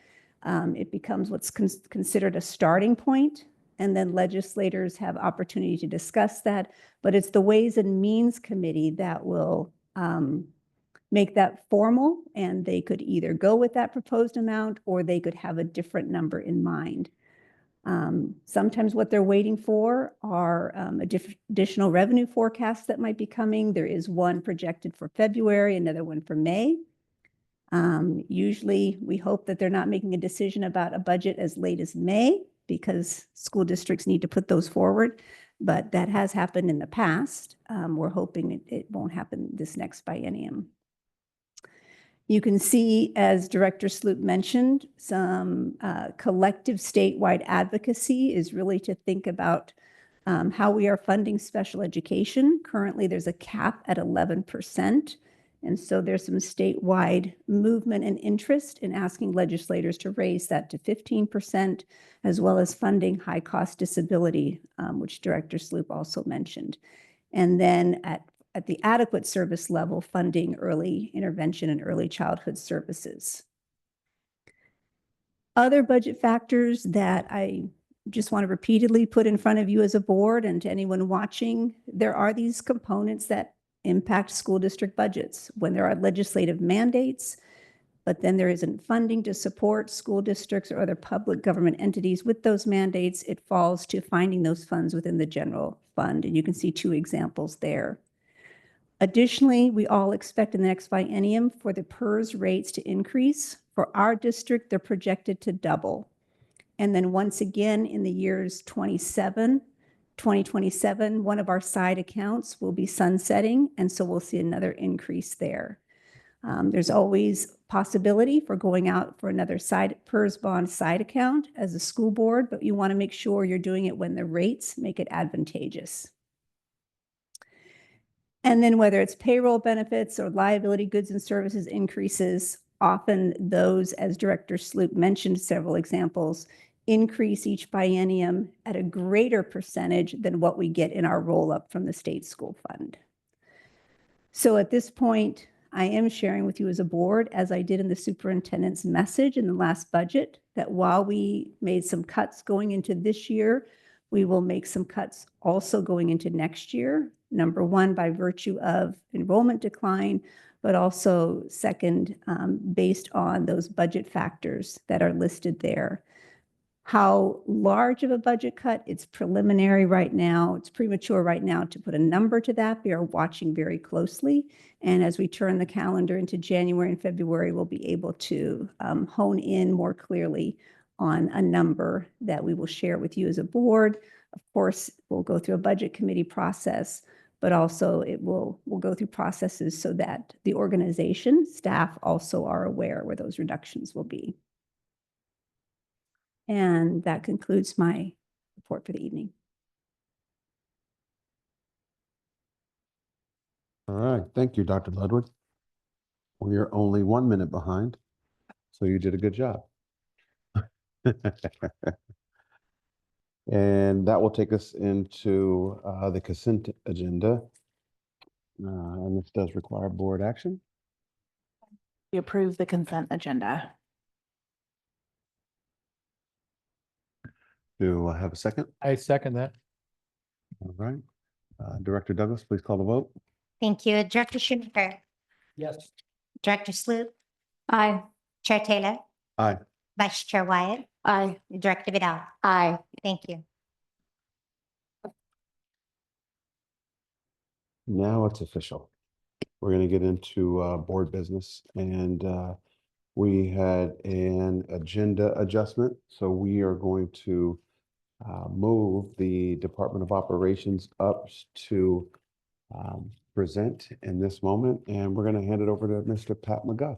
It becomes what's considered a starting point, and then legislators have opportunity to discuss that. But it's the Ways and Means Committee that will make that formal, and they could either go with that proposed amount or they could have a different number in mind. Sometimes what they're waiting for are additional revenue forecasts that might be coming. There is one projected for February, another one for May. Usually we hope that they're not making a decision about a budget as late as May because school districts need to put those forward, but that has happened in the past. We're hoping it won't happen this next biennium. You can see, as Director Sloop mentioned, some collective statewide advocacy is really to think about how we are funding special education. Currently, there's a cap at 11%. And so there's some statewide movement and interest in asking legislators to raise that to 15%, as well as funding high-cost disability, which Director Sloop also mentioned. And then at the adequate service level, funding early intervention and early childhood services. Other budget factors that I just want to repeatedly put in front of you as a board and to anyone watching, there are these components that impact school district budgets when there are legislative mandates, but then there isn't funding to support school districts or other public government entities with those mandates. It falls to finding those funds within the general fund. And you can see two examples there. Additionally, we all expect in the next biennium for the PERS rates to increase. For our district, they're projected to double. And then once again, in the years 2027, one of our side accounts will be sunsetting, and so we'll see another increase there. There's always possibility for going out for another PERS bond side account as a school board, but you want to make sure you're doing it when the rates make it advantageous. And then whether it's payroll benefits or liability goods and services increases, often those, as Director Sloop mentioned several examples, increase each biennium at a greater percentage than what we get in our roll-up from the state school fund. So at this point, I am sharing with you as a board, as I did in the superintendent's message in the last budget, that while we made some cuts going into this year, we will make some cuts also going into next year. Number one, by virtue of enrollment decline, but also second, based on those budget factors that are listed there. How large of a budget cut? It's preliminary right now. It's premature right now to put a number to that. We are watching very closely. And as we turn the calendar into January and February, we'll be able to hone in more clearly on a number that we will share with you as a board. Of course, we'll go through a budget committee process, but also we'll go through processes so that the organization, staff also are aware where those reductions will be. And that concludes my report for the evening. All right, thank you, Dr. Ludwig. We are only 1 minute behind, so you did a good job. And that will take us into the consent agenda. And this does require board action. We approve the consent agenda. Do I have a second? I second that. All right. Director Douglas, please call the vote. Thank you. Director Shoemaker, Yes. Director Sloop, Aye. Chair Taylor, Aye. Vice Chair Wyatt, Aye. Director Vidal. Aye. Thank you. Now it's official. We're going to get into board business, and we had an agenda adjustment. So we are going to move the Department of Operations up to present in this moment, and we're going to hand it over to Mr. Pat McGuff.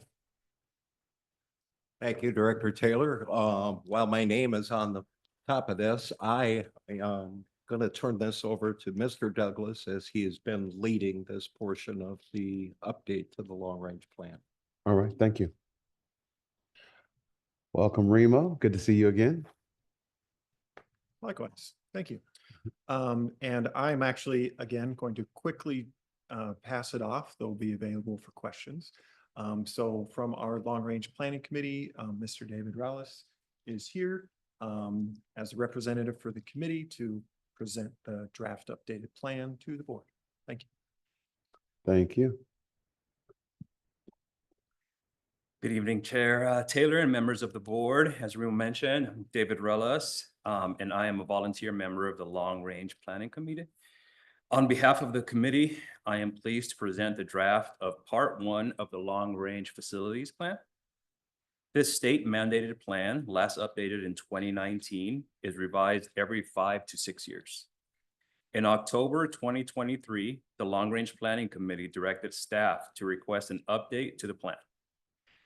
Thank you, Director Taylor. While my name is on the top of this, I am going to turn this over to Mr. Douglas, as he has been leading this portion of the update to the long-range plan. All right, thank you. Welcome, Remo. Good to see you again. Likewise, thank you. And I'm actually, again, going to quickly pass it off. They'll be available for questions. So from our long-range planning committee, Mr. David Rallis is here as a representative for the committee to present the draft updated plan to the board. Thank you. Thank you. Good evening, Chair Taylor and members of the board. As Remo mentioned, I'm David Rellas, and I am a volunteer member of the Long Range Planning Committee. On behalf of the committee, I am pleased to present the draft of Part 1 of the Long Range Facilities Plan. This state mandated plan, last updated in 2019, is revised every 5 to 6 years. In October 2023, the Long Range Planning Committee directed staff to request an update to the plan.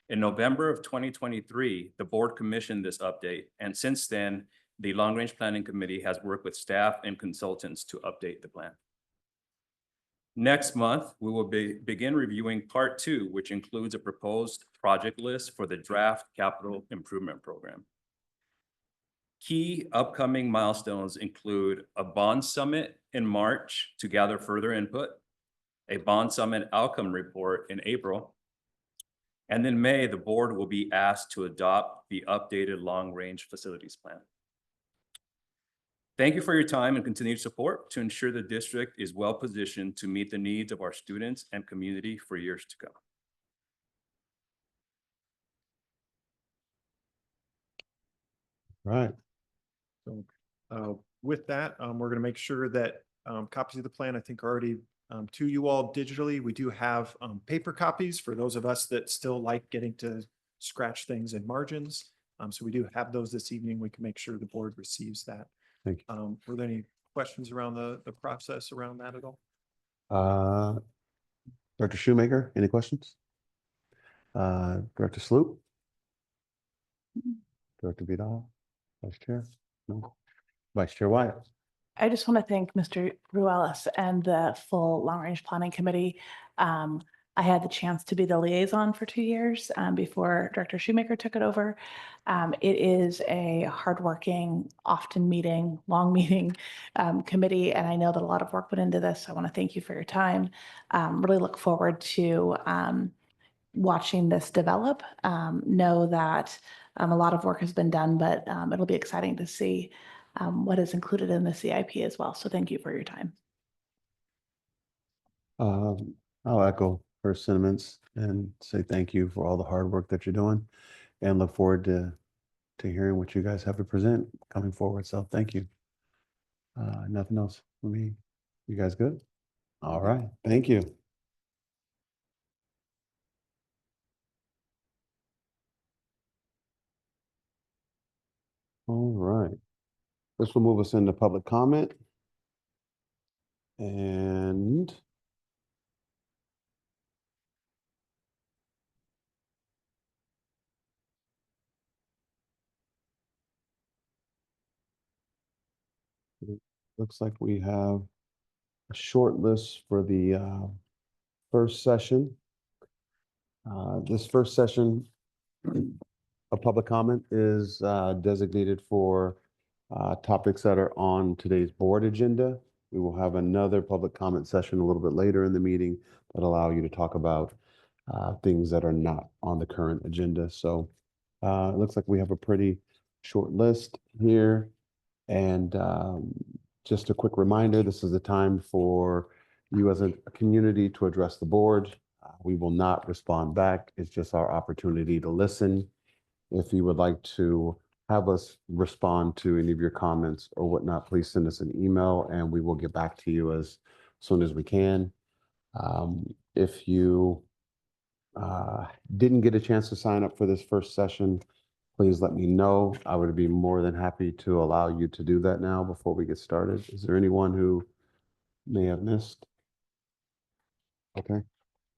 In November of 2023, the board commissioned this update, and since then, the Long Range Planning Committee has worked with staff and consultants to update the plan. Next month, we will begin reviewing Part 2, which includes a proposed project list for the draft capital improvement program. Key upcoming milestones include a bond summit in March to gather further input, a bond summit outcome report in April, and in May, the board will be asked to adopt the updated long-range facilities plan. Thank you for your time and continued support to ensure the district is well-positioned to meet the needs of our students and community for years to come. Right. So with that, we're going to make sure that copies of the plan, I think, are already to you all digitally. We do have paper copies for those of us that still like getting to scratch things in margins. So we do have those this evening. We can make sure the board receives that. Thank you. Were there any questions around the process around that at all? Dr. Shoemaker, any questions? Director Sloop? Director Vidal? Vice Chair? No. Vice Chair Wyatt? I just want to thank Mr. Ruelas and the full Long Range Planning Committee. I had the chance to be the liaison for 2 years before Director Shoemaker took it over. It is a hardworking, often meeting, long meeting committee, and I know that a lot of work went into this. I want to thank you for your time. Really look forward to watching this develop. Know that a lot of work has been done, but it'll be exciting to see what is included in the CIP as well. So thank you for your time. I'll echo her sentiments and say thank you for all the hard work that you're doing and look forward to hearing what you guys have to present coming forward. So thank you. Nothing else for me. You guys good? All right. Thank you. All right. This will move us into public comment. And it looks like we have a short list for the first session. This first session of public comment is designated for topics that are on today's board agenda. We will have another public comment session a little bit later in the meeting that allow you to talk about things that are not on the current agenda. So it looks like we have a pretty short list here. And just a quick reminder, this is the time for you as a community to address the board. We will not respond back. It's just our opportunity to listen. If you would like to have us respond to any of your comments or whatnot, please send us an email and we will get back to you as soon as we can. If you didn't get a chance to sign up for this first session, please let me know. I would be more than happy to allow you to do that now before we get started. Is there anyone who may have missed? Okay,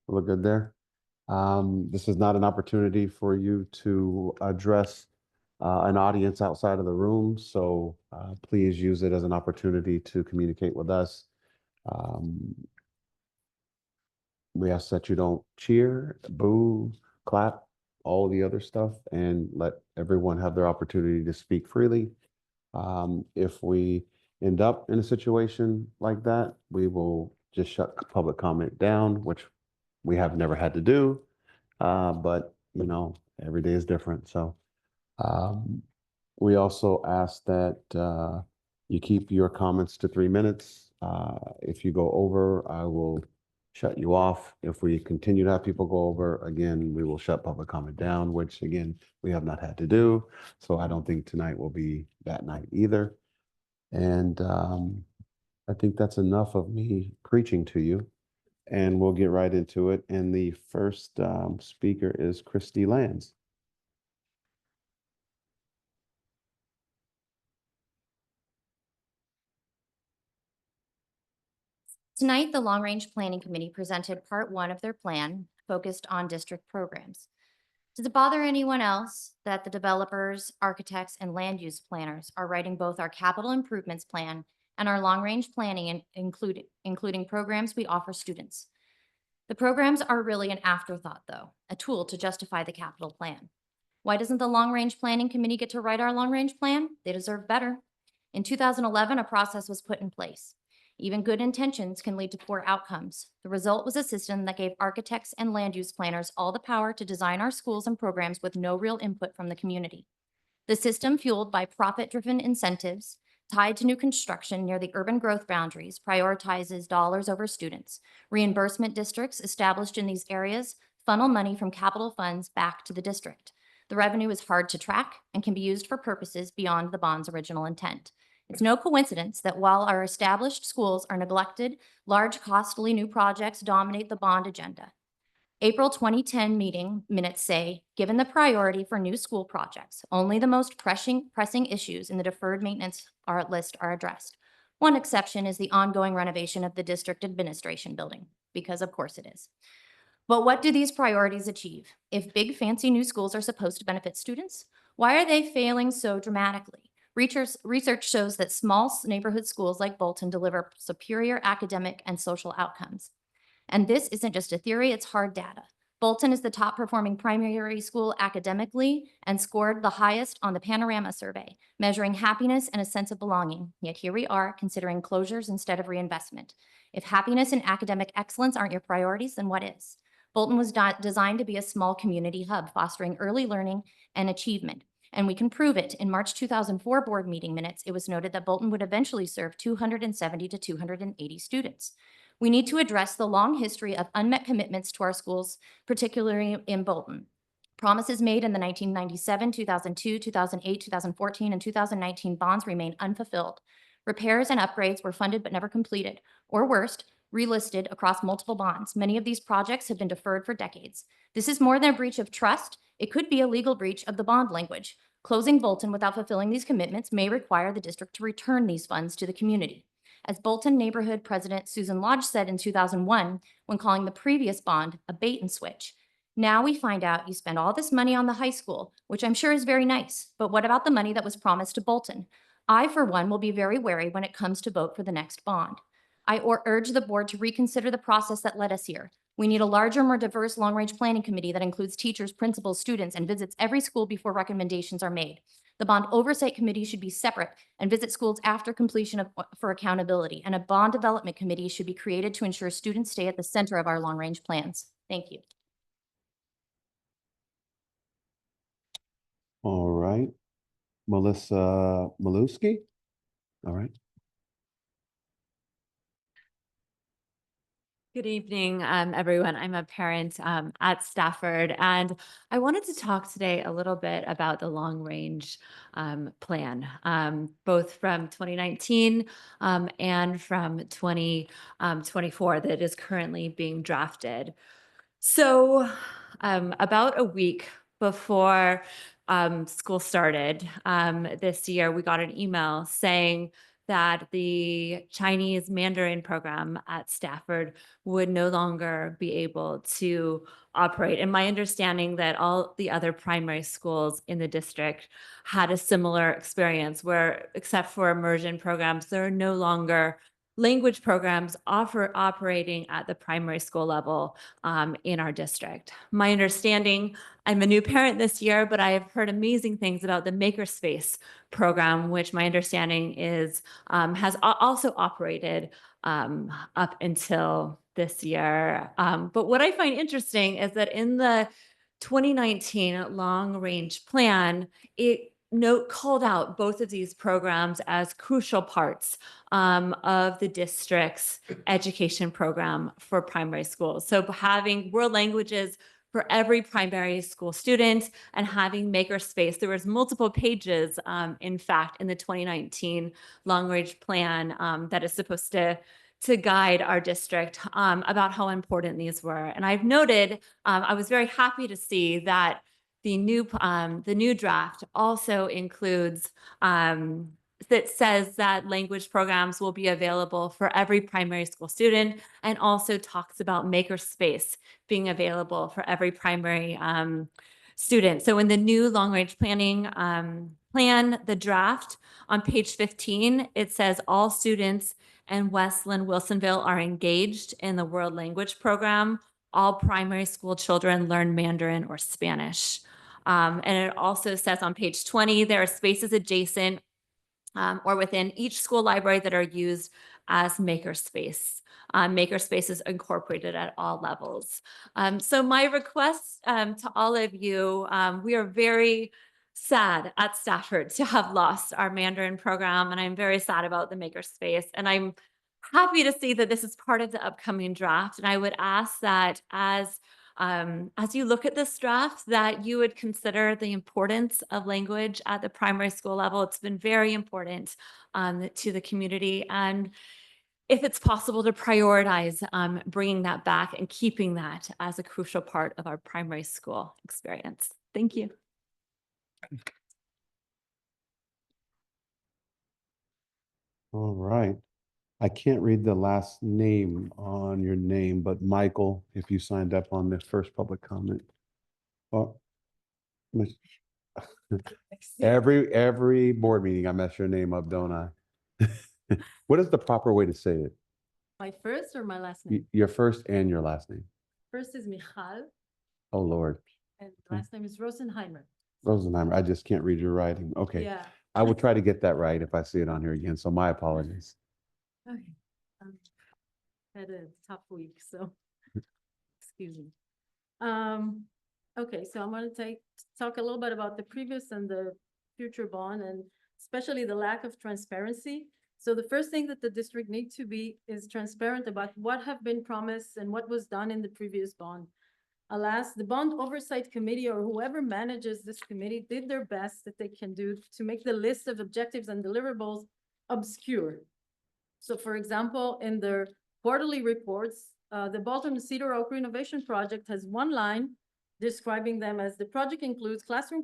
we're good there. This is not an opportunity for you to address an audience outside of the room, so please use it as an opportunity to communicate with us. We ask that you don't cheer, boo, clap, all the other stuff, and let everyone have their opportunity to speak freely. If we end up in a situation like that, we will just shut public comment down, which we have never had to do. But you know, every day is different. So we also ask that you keep your comments to 3 minutes. If you go over, I will shut you off. If we continue to have people go over, again, we will shut public comment down, which again, we have not had to do. So I don't think tonight will be that night either. And I think that's enough of me preaching to you. And we'll get right into it. And the first speaker is Christy Lands. Tonight, the Long Range Planning Committee presented part 1 of their plan focused on district programs. Does it bother anyone else that the developers, architects, and land use planners are writing both our capital improvements plan and our long-range planning, including programs we offer students? The programs are really an afterthought, though, a tool to justify the capital plan. Why doesn't the Long Range Planning Committee get to write our long-range plan? They deserve better. In 2011, a process was put in place. Even good intentions can lead to poor outcomes. The result was a system that gave architects and land use planners all the power to design our schools and programs with no real input from the community. The system, fueled by profit-driven incentives tied to new construction near the urban growth boundaries, prioritizes dollars over students. Reimbursement districts established in these areas funnel money from capital funds back to the district. The revenue is hard to track and can be used for purposes beyond the bond's original intent. It's no coincidence that while our established schools are neglected, large, costly new projects dominate the bond agenda. April 2010 meeting minutes say, given the priority for new school projects, only the most pressing issues in the deferred maintenance list are addressed. One exception is the ongoing renovation of the district administration building, because of course it is. But what do these priorities achieve? If big fancy new schools are supposed to benefit students, why are they failing so dramatically? Research shows that small neighborhood schools like Bolton deliver superior academic and social outcomes. And this isn't just a theory, it's hard data. Bolton is the top performing primary school academically and scored the highest on the Panorama survey, measuring happiness and a sense of belonging. Yet here we are considering closures instead of reinvestment. If happiness and academic excellence aren't your priorities, then what is? Bolton was designed to be a small community hub, fostering early learning and achievement. And we can prove it. In March 2004 board meeting minutes, it was noted that Bolton would eventually serve 270 to 280 students. We need to address the long history of unmet commitments to our schools, particularly in Bolton. Promises made in the 1997, 2002, 2008, 2014, and 2019 bonds remain unfulfilled. Repairs and upgrades were funded but never completed, or worst, relisted across multiple bonds. Many of these projects have been deferred for decades. This is more than a breach of trust. It could be a legal breach of the bond language. Closing Bolton without fulfilling these commitments may require the district to return these funds to the community. As Bolton Neighborhood President Susan Lodge said in 2001, when calling the previous bond a bait and switch, now we find out you spend all this money on the high school, which I'm sure is very nice, but what about the money that was promised to Bolton? I, for one, will be very wary when it comes to vote for the next bond. I urge the board to reconsider the process that led us here. We need a larger, more diverse long-range planning committee that includes teachers, principals, students, and visits every school before recommendations are made. The bond oversight committee should be separate and visit schools after completion for accountability. And a bond development committee should be created to ensure students stay at the center of our long-range plans. Thank you. All right. Melissa Maluski? All right. Good evening, everyone. I'm a parent at Stafford, and I wanted to talk today a little bit about the long-range plan, both from 2019 and from 2024 that is currently being drafted. So about a week before school started this year, we got an email saying that the Chinese Mandarin program at Stafford would no longer be able to operate. And my understanding that all the other primary schools in the district had a similar experience where, except for immersion programs, there are no longer language programs operating at the primary school level in our district. My understanding, I'm a new parent this year, but I have heard amazing things about the Makerspace program, which my understanding is has also operated up until this year. But what I find interesting is that in the 2019 long-range plan, it called out both of these programs as crucial parts of the district's education program for primary schools. So having world languages for every primary school student and having Makerspace. There was multiple pages, in fact, in the 2019 long-range plan that is supposed to guide our district about how important these were. And I've noted, I was very happy to see that the new draft also includes that says that language programs will be available for every primary school student, and also talks about Makerspace being available for every primary student. So in the new long-range planning plan, the draft on page 15, it says all students in West Linn-Wilsonville are engaged in the world language program. All primary school children learn Mandarin or Spanish. And it also says on page 20, there are spaces adjacent or within each school library that are used as Makerspace. Makerspace is incorporated at all levels. So my request to all of you, we are very sad at Stafford to have lost our Mandarin program, and I'm very sad about the Makerspace. And I'm happy to see that this is part of the upcoming draft. And I would ask that as you look at this draft, that you would consider the importance of language at the primary school level. It's been very important to the community. And if it's possible to prioritize bringing that back and keeping that as a crucial part of our primary school experience. Thank you. All right. I can't read the last name on your name, but Michael, if you signed up on the first public comment. Oh, Every board meeting, I mess your name up, don't I? What is the proper way to say it? My first or my last name? Your first and your last name. First is Michal Oh, Lord. and last name is Rosenheimer. Rosenheimer, I just can't read your writing. Okay. Yeah. I will try to get that right if I see it on here again. So my apologies. Okay. Had a tough week, so excuse me. Okay, so I'm gonna talk a little bit about the previous and the future bond, and especially the lack of transparency. So the first thing that the district needs to be is transparent about what have been promised and what was done in the previous bond. Alas, the Bond Oversight Committee or whoever manages this committee did their best that they can do to make the list of objectives and deliverables obscure. So for example, in their quarterly reports, the Bolton Cedar Oak Renovation Project has one line describing them as the project includes classroom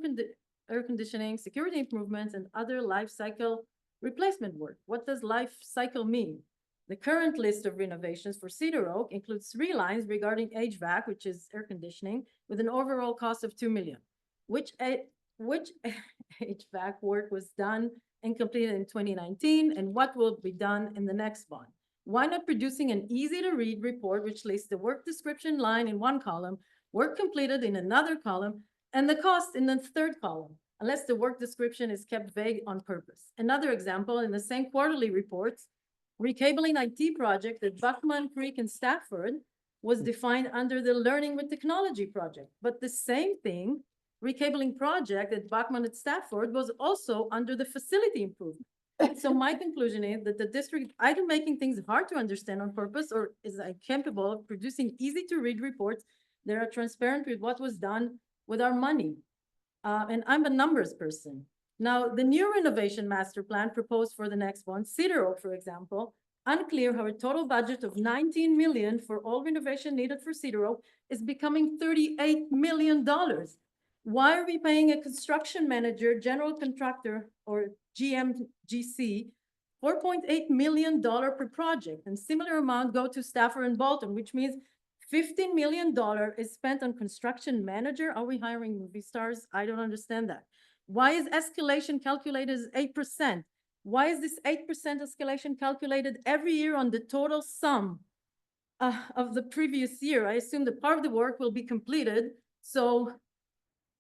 air conditioning, security improvements, and other life cycle replacement work. What does life cycle mean? The current list of renovations for Cedar Oak includes 3 lines regarding HVAC, which is air conditioning, with an overall cost of $2 million. Which HVAC work was done and completed in 2019, and what will be done in the next bond? Why not producing an easy-to-read report which lists the work description line in one column, work completed in another column, and the cost in the third column, unless the work description is kept vague on purpose? Another example, in the same quarterly reports, recabling IT project at Buckman Creek in Stafford was defined under the Learning with Technology project, but the same thing, recabling project at Buckman at Stafford, was also under the facility improvement. So my conclusion is that the district either making things hard to understand on purpose or is incapable of producing easy to read reports that are transparent with what was done with our money. And I'm a numbers person. Now, the new renovation master plan proposed for the next one, Cedar Oak, for example, unclear how a total budget of $19 million for all renovation needed for Cedar Oak is becoming $38 million. Why are we paying a construction manager, general contractor, or GMGC, $4.8 million per project, and similar amount go to Stafford and Bolton, which means $15 million is spent on construction manager? Are we hiring movie stars? I don't understand that. Why is escalation calculated as 8%? Why is this 8% escalation calculated every year on the total sum of the previous year? I assume that part of the work will be completed. So,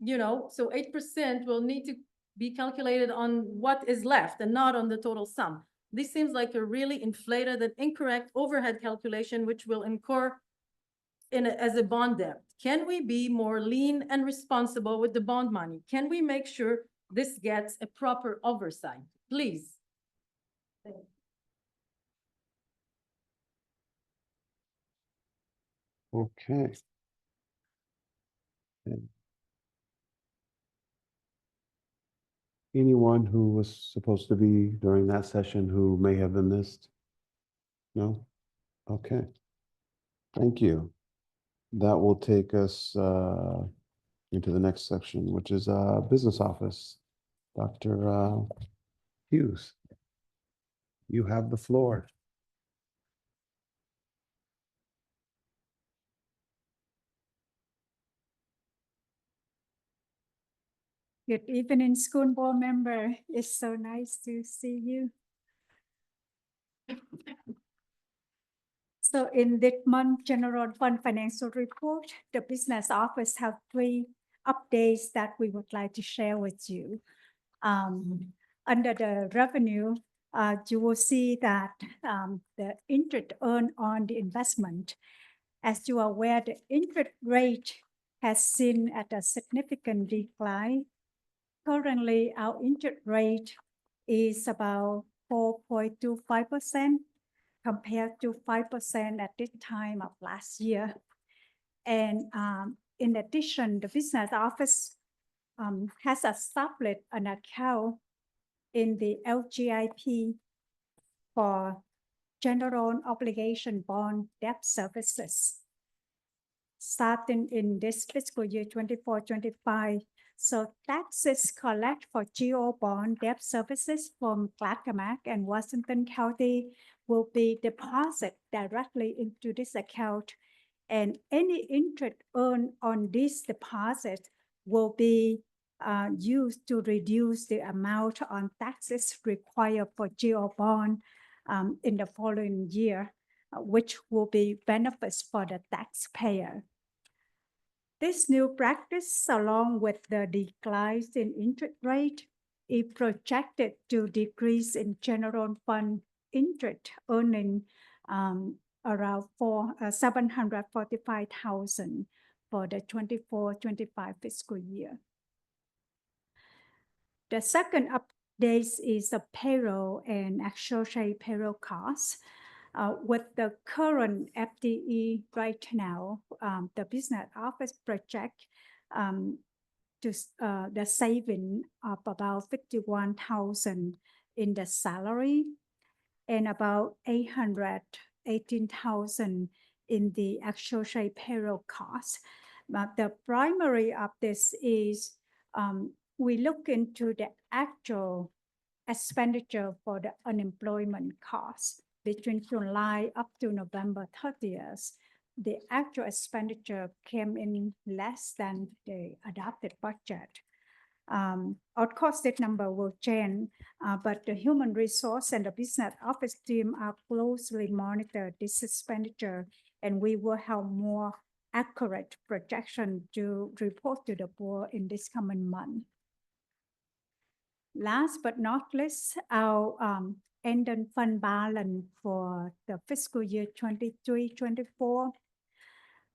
so 8% will need to be calculated on what is left and not on the total sum. This seems like a really inflated and incorrect overhead calculation, which will incur as a bond debt. Can we be more lean and responsible with the bond money? Can we make sure this gets a proper oversight? Please. Okay. Anyone who was supposed to be during that session who may have been missed? No? Okay. Thank you. That will take us into the next section, which is business office. Dr. Hughes, you have the floor. Good evening, school board member. It's so nice to see you. So in this month general fund financial report, the business office have 3 updates that we would like to share with you. Under the revenue, you will see that the interest earned on the investment. As you are aware, the interest rate has seen at a significant decline. Currently, our interest rate is about 4.25% compared to 5% at this time of last year. And in addition, the business office has established an account in the LGIP for general obligation bond debt services. Starting in this fiscal year 24-25, so taxes collect for GO bond debt services from Clackamas and Washington County will be deposited directly into this account, and any interest earned on this deposit will be used to reduce the amount on taxes required for GO bond in the following year, which will be benefits for the taxpayer. This new practice, along with the declines in interest rate, is projected to decrease in general fund interest earning around 745,000 for the 24-25 fiscal year. The second update is the payroll and associated payroll costs. With the current FTE right now, the business office project the saving of about 51,000 in the salary and about 818,000 in the associated payroll costs. But the primary of this is we look into the actual expenditure for the unemployment costs between July up to November 30th. The actual expenditure came in less than the adopted budget. Of course, that number will change, but the human resource and the business office team are closely monitor this expenditure, and we will have more accurate projection to report to the board in this coming month. Last but not least, our ending fund balance for the fiscal year 23-24.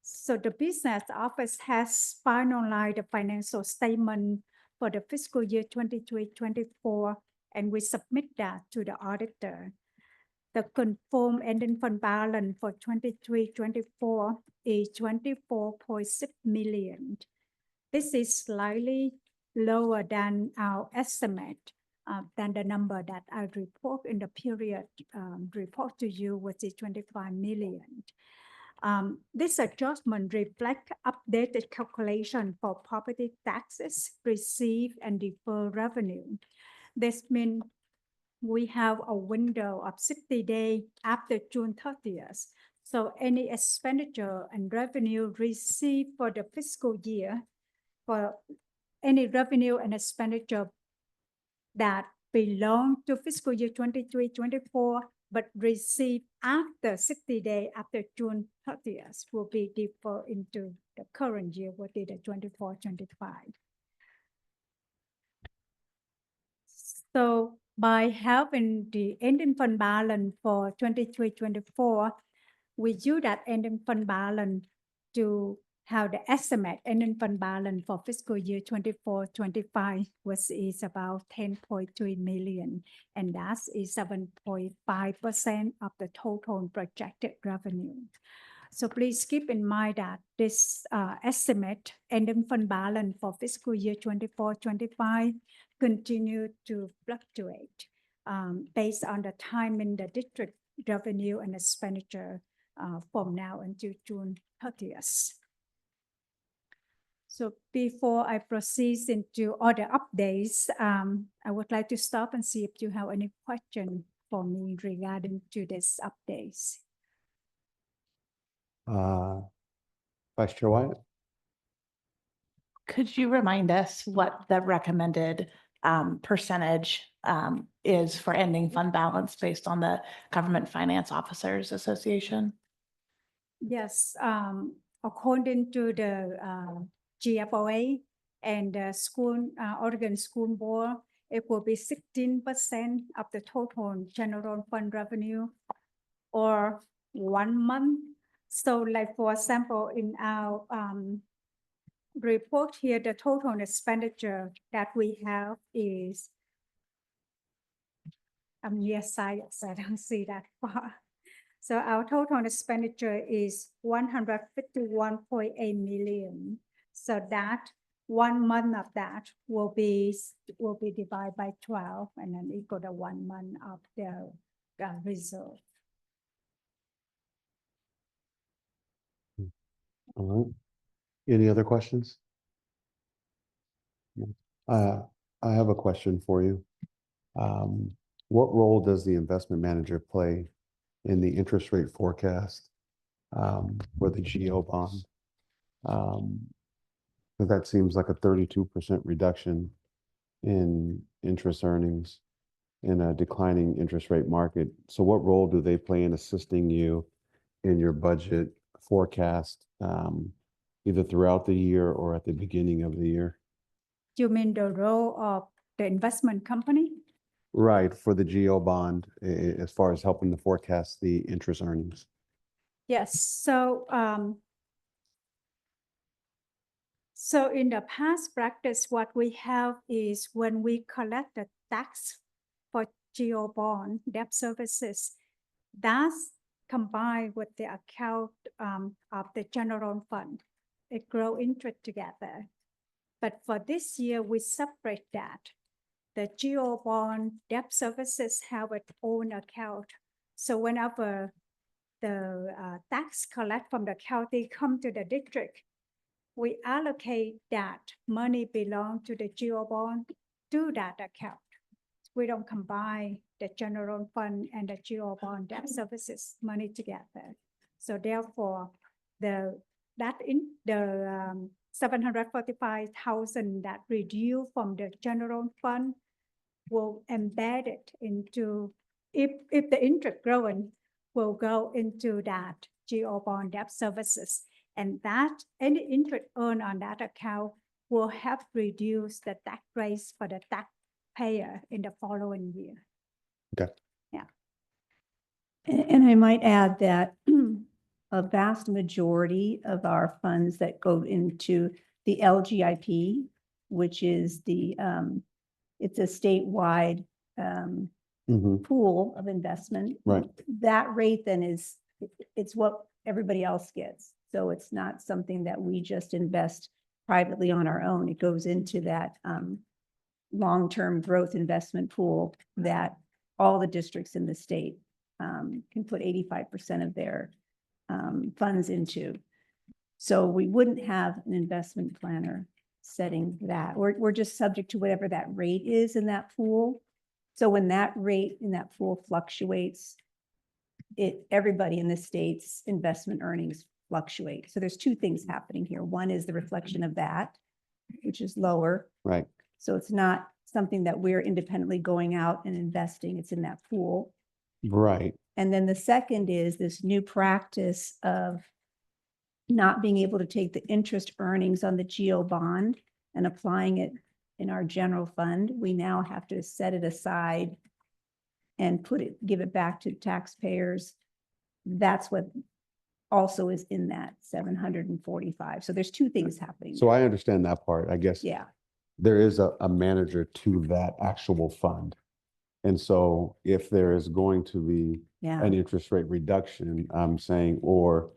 So the business office has finalized the financial statement for the fiscal year 23-24, and we submit that to the auditor. The confirmed ending fund balance for 23-24 is 24.6 million. This is slightly lower than our estimate, than the number that I report in the period report to you, which is 25 million. This adjustment reflects updated calculation for property taxes received and deferred revenue. This means we have a window of 60 days after June 30th. So any expenditure and revenue received for the fiscal year, for any revenue and expenditure that belong to fiscal year 23-24, but received after 60 days after June 30th will be deferred into the current year, which is the 24-25. So by having the ending fund balance for 23-24, we use that ending fund balance to have the estimate ending fund balance for fiscal year 24-25, which is about 10.3 million, and that is 7.5% of the total projected revenue. So please keep in mind that this estimate ending fund balance for fiscal year 24-25 continue to fluctuate based on the timing the district revenue and expenditure from now until June 30th. So before I proceed into other updates, I would like to stop and see if you have any question for me regarding to this updates. Vice Chair Wyatt? Could you remind us what the recommended percentage is for ending fund balance based on the Government Finance Officers Association? Yes, according to the GFOA and the school, Oregon School Board, it will be 16% of the total general fund revenue or 1 month. So like for example, in our report here, the total expenditure that we have is, yes, I don't see that far. So our total expenditure is 151.8 million. So that 1 month of that will be divided by 12, and then equal to 1 month of the reserve. All right. Any other questions? I have a question for you. What role does the investment manager play in the interest rate forecast for the GO bond? 'Cause that seems like a 32% reduction in interest earnings in a declining interest rate market. So what role do they play in assisting you in your budget forecast, either throughout the year or at the beginning of the year? You mean the role of the investment company? Right, for the GO bond, as far as helping to forecast the interest earnings. Yes, so in the past practice, what we have is when we collect the tax for GO bond debt services, that's combined with the account of the general fund. It grow interest together. But for this year, we separate that. The GO bond debt services have its own account. So whenever the tax collect from the county come to the district, we allocate that money belong to the GO bond to that account. We don't combine the general fund and the GO bond debt services money together. So therefore, the 745,000 that reduced from the general fund will embed it into, if the interest growing, will go into that GO bond debt services. And that any interest earned on that account will help reduce the tax rates for the taxpayer in the following year. Okay. Yeah. And I might add that a vast majority of our funds that go into the LGIP, which is the, it's a statewide pool of investment. Right. That rate then it's what everybody else gets. So it's not something that we just invest privately on our own. It goes into that long-term growth investment pool that all the districts in the state can put 85% of their funds into. So we wouldn't have an investment planner setting that. We're just subject to whatever that rate is in that pool. So when that rate in that pool fluctuates, everybody in the state's investment earnings fluctuate. So there's two things happening here. One is the reflection of that, which is lower. Right. So it's not something that we're independently going out and investing. It's in that pool. Right. And then the second is this new practice of not being able to take the interest earnings on the GO bond and applying it in our general fund. We now have to set it aside and give it back to taxpayers. That's what also is in that 745. So there's two things happening. So I understand that part, I guess. Yeah. There is a manager to that actual fund. And so if there is going to be an interest rate reduction, I'm saying, or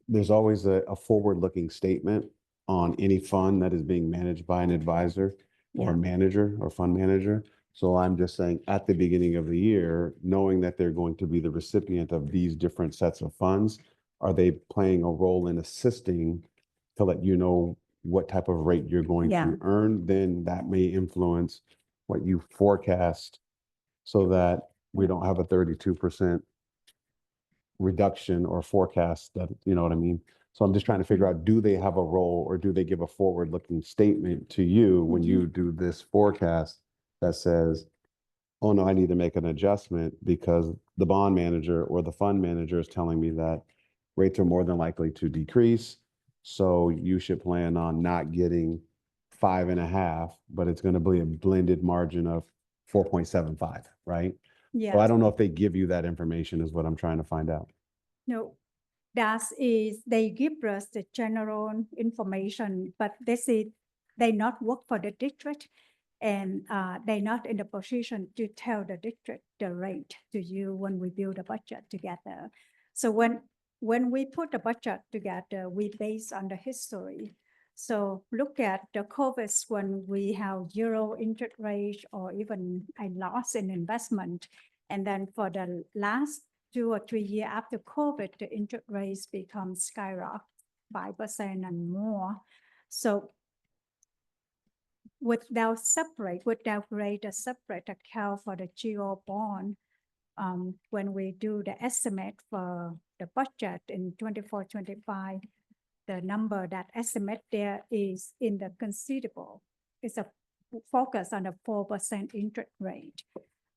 there's always a forward-looking statement on any fund that is being managed by an advisor or manager or fund manager. So I'm just saying at the beginning of the year, knowing that they're going to be the recipient of these different sets of funds, are they playing a role in assisting to let you know what type of rate you're going to earn? Then that may influence what you forecast so that we don't have a 32% reduction or forecast that, you know what I mean? So I'm just trying to figure out, do they have a role or do they give a forward-looking statement to you when you do this forecast that says, oh no, I need to make an adjustment because the bond manager or the fund manager is telling me that rates are more than likely to decrease. So you should plan on not getting 5.5, but it's going to be a blended margin of 4.75, right? Yes. So I don't know if they give you that information is what I'm trying to find out. No, that is, they give us the general information, but they not work for the district and they're not in the position to tell the district the rate to you when we build a budget together. So when we put the budget together, we base on the history. So look at the COVID when we have 0 interest rate or even a loss in investment. And then for the last 2 or 3 years after COVID, the interest rates become skyrocket, 5% and more. So without create a separate account for the GO bond, when we do the estimate for the budget in 24-25, the number that estimate there is in the considerable. It's a focus on a 4% interest rate.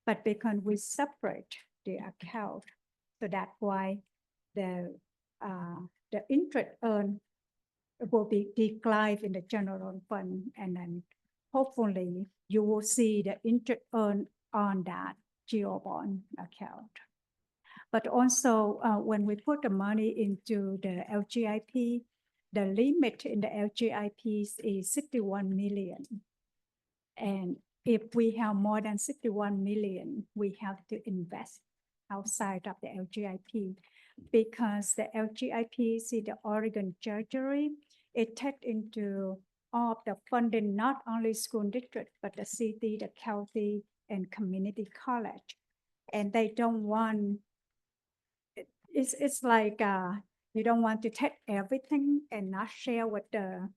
But because we separate the account, so that's why the interest earned will be declined in the general fund, and then hopefully you will see the interest earned on that GO bond account. But also when we put the money into the LGIP, the limit in the LGIPs is 61 million. And if we have more than 61 million, we have to invest outside of the LGIP, because the LGIP, see the Oregon Treasury, it takes into all of the funding, not only school district, but the city, the county, and community college. And they don't want, it's like you don't want to take everything and not share with the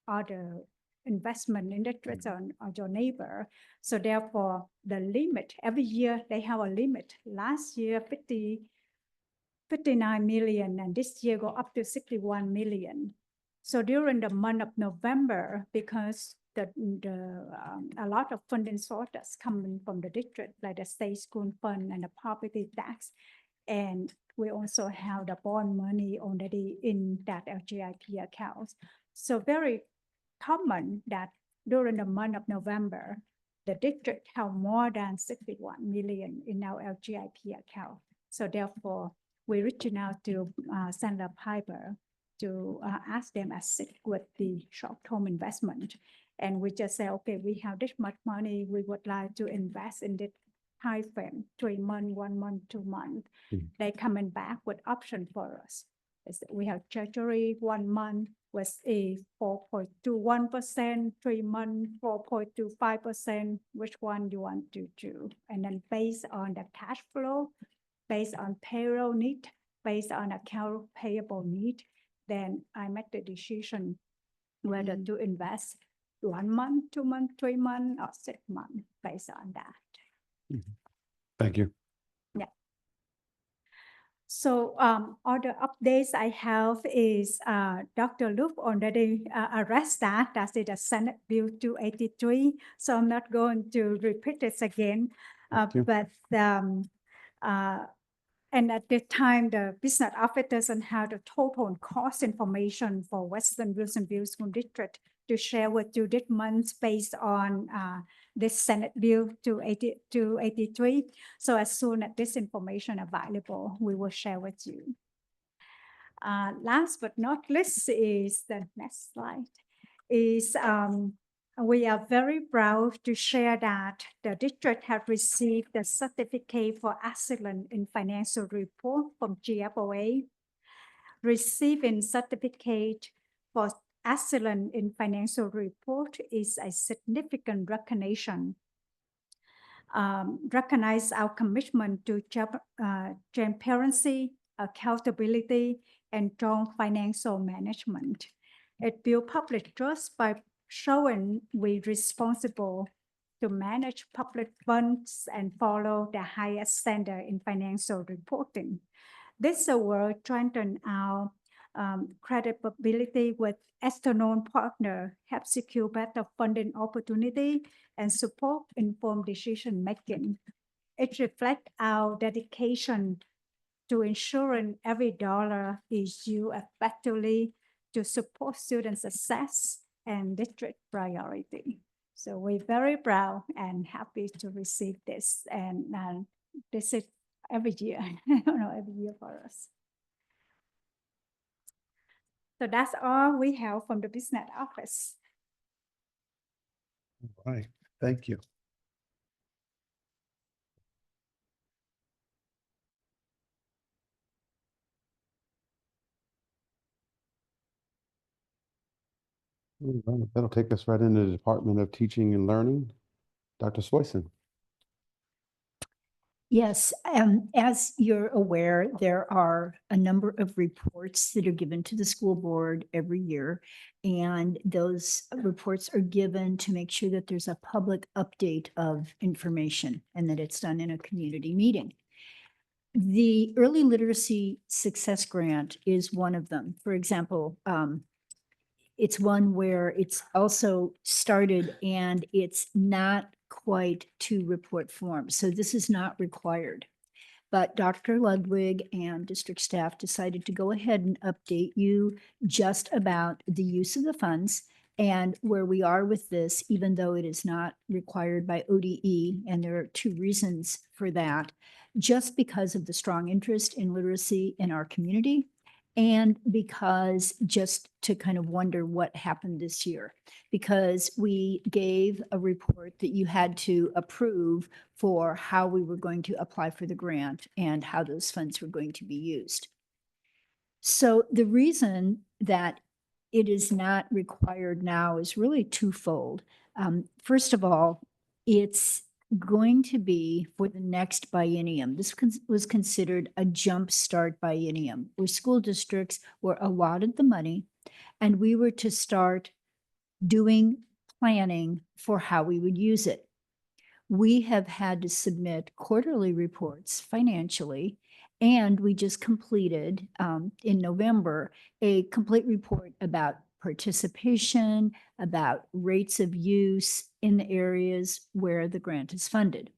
other investment industries on your neighbor. So therefore, the limit, every year they have a limit. Last year, 59 million, and this year go up to 61 million. So during the month of November, because a lot of funding sources coming from the district, like the state school fund and the property tax, and we also have the bond money already in that LGIP account. So very common that during the month of November, the district have more than 61 million in our LGIP account. So therefore, we're reaching out to Sandra Piper to ask them assist with the short-term investment. And we just say, okay, we have this much money, we would like to invest in this time frame, 3 months, 1 month, 2 months. They coming back with option for us. We have Treasury 1 month with a 4.21%, 3 months 4.25%, which one you want to do. And then based on the cash flow, based on payroll need, based on account payable need, then I make the decision whether to invest 1 month, 2 months, 3 months, or 6 months based on that. Thank you. Yeah. So other updates I have is Dr. Luke already addressed that. That's the Senate Bill 283. So I'm not going to repeat this again. And at this time, the business office doesn't have the total cost information for Western Wilsonville School District to share with you this month based on this Senate Bill 283. So as soon as this information available, we will share with you. Last but not least is the next slide. Is we are very proud to share that the district have received the certificate for excellence in financial report from GFOA. Receiving certificate for excellence in financial report is a significant recognition. Recognize our commitment to transparency, accountability, and strong financial management. It builds public trust by showing we're responsible to manage public funds and follow the highest standard in financial reporting. This will strengthen our credibility with external partner, help secure better funding opportunity, and support informed decision making. It reflects our dedication to ensuring every dollar is used effectively to support student success and district priority. So we're very proud and happy to receive this. And this is every year, every year for us. So that's all we have from the business office. All right, thank you. All right, that'll take us right into the Department of Teaching and Learning. Dr. Swayson. Yes, as you're aware, there are a number of reports that are given to the school board every year. And those reports are given to make sure that there's a public update of information and that it's done in a community meeting. The Early Literacy Success Grant is one of them. For example, it's one where it's also started and it's not quite to report form. So this is not required. But Dr. Ludwig and district staff decided to go ahead and update you just about the use of the funds and where we are with this, even though it is not required by ODE. And there are two reasons for that, just because of the strong interest in literacy in our community and because just to kind of wonder what happened this year, because we gave a report that you had to approve for how we were going to apply for the grant and how those funds were going to be used. So the reason that it is not required now is really twofold. First of all, it's going to be for the next biennium. This was considered a jumpstart biennium, where school districts were allotted the money and we were to start doing planning for how we would use it. We have had to submit quarterly reports financially, and we just completed in November a complete report about participation, about rates of use in the areas where the grant is funded.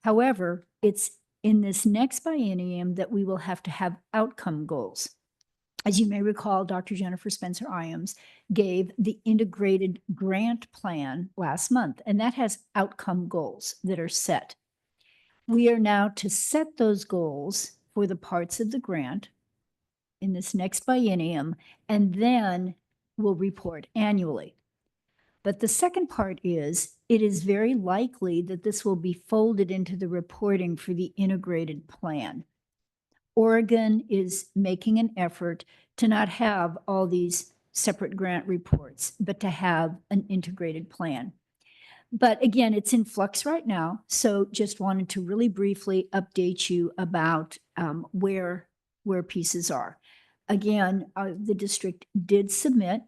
However, it's in this next biennium that we will have to have outcome goals. As you may recall, Dr. Jennifer Spencer Iams gave the integrated grant plan last month, and that has outcome goals that are set. We are now to set those goals for the parts of the grant in this next biennium, and then we'll report annually. But the second part is, it is very likely that this will be folded into the reporting for the integrated plan. Oregon is making an effort to not have all these separate grant reports, but to have an integrated plan. But again, it's in flux right now. So just wanted to really briefly update you about where pieces are. Again, the district did submit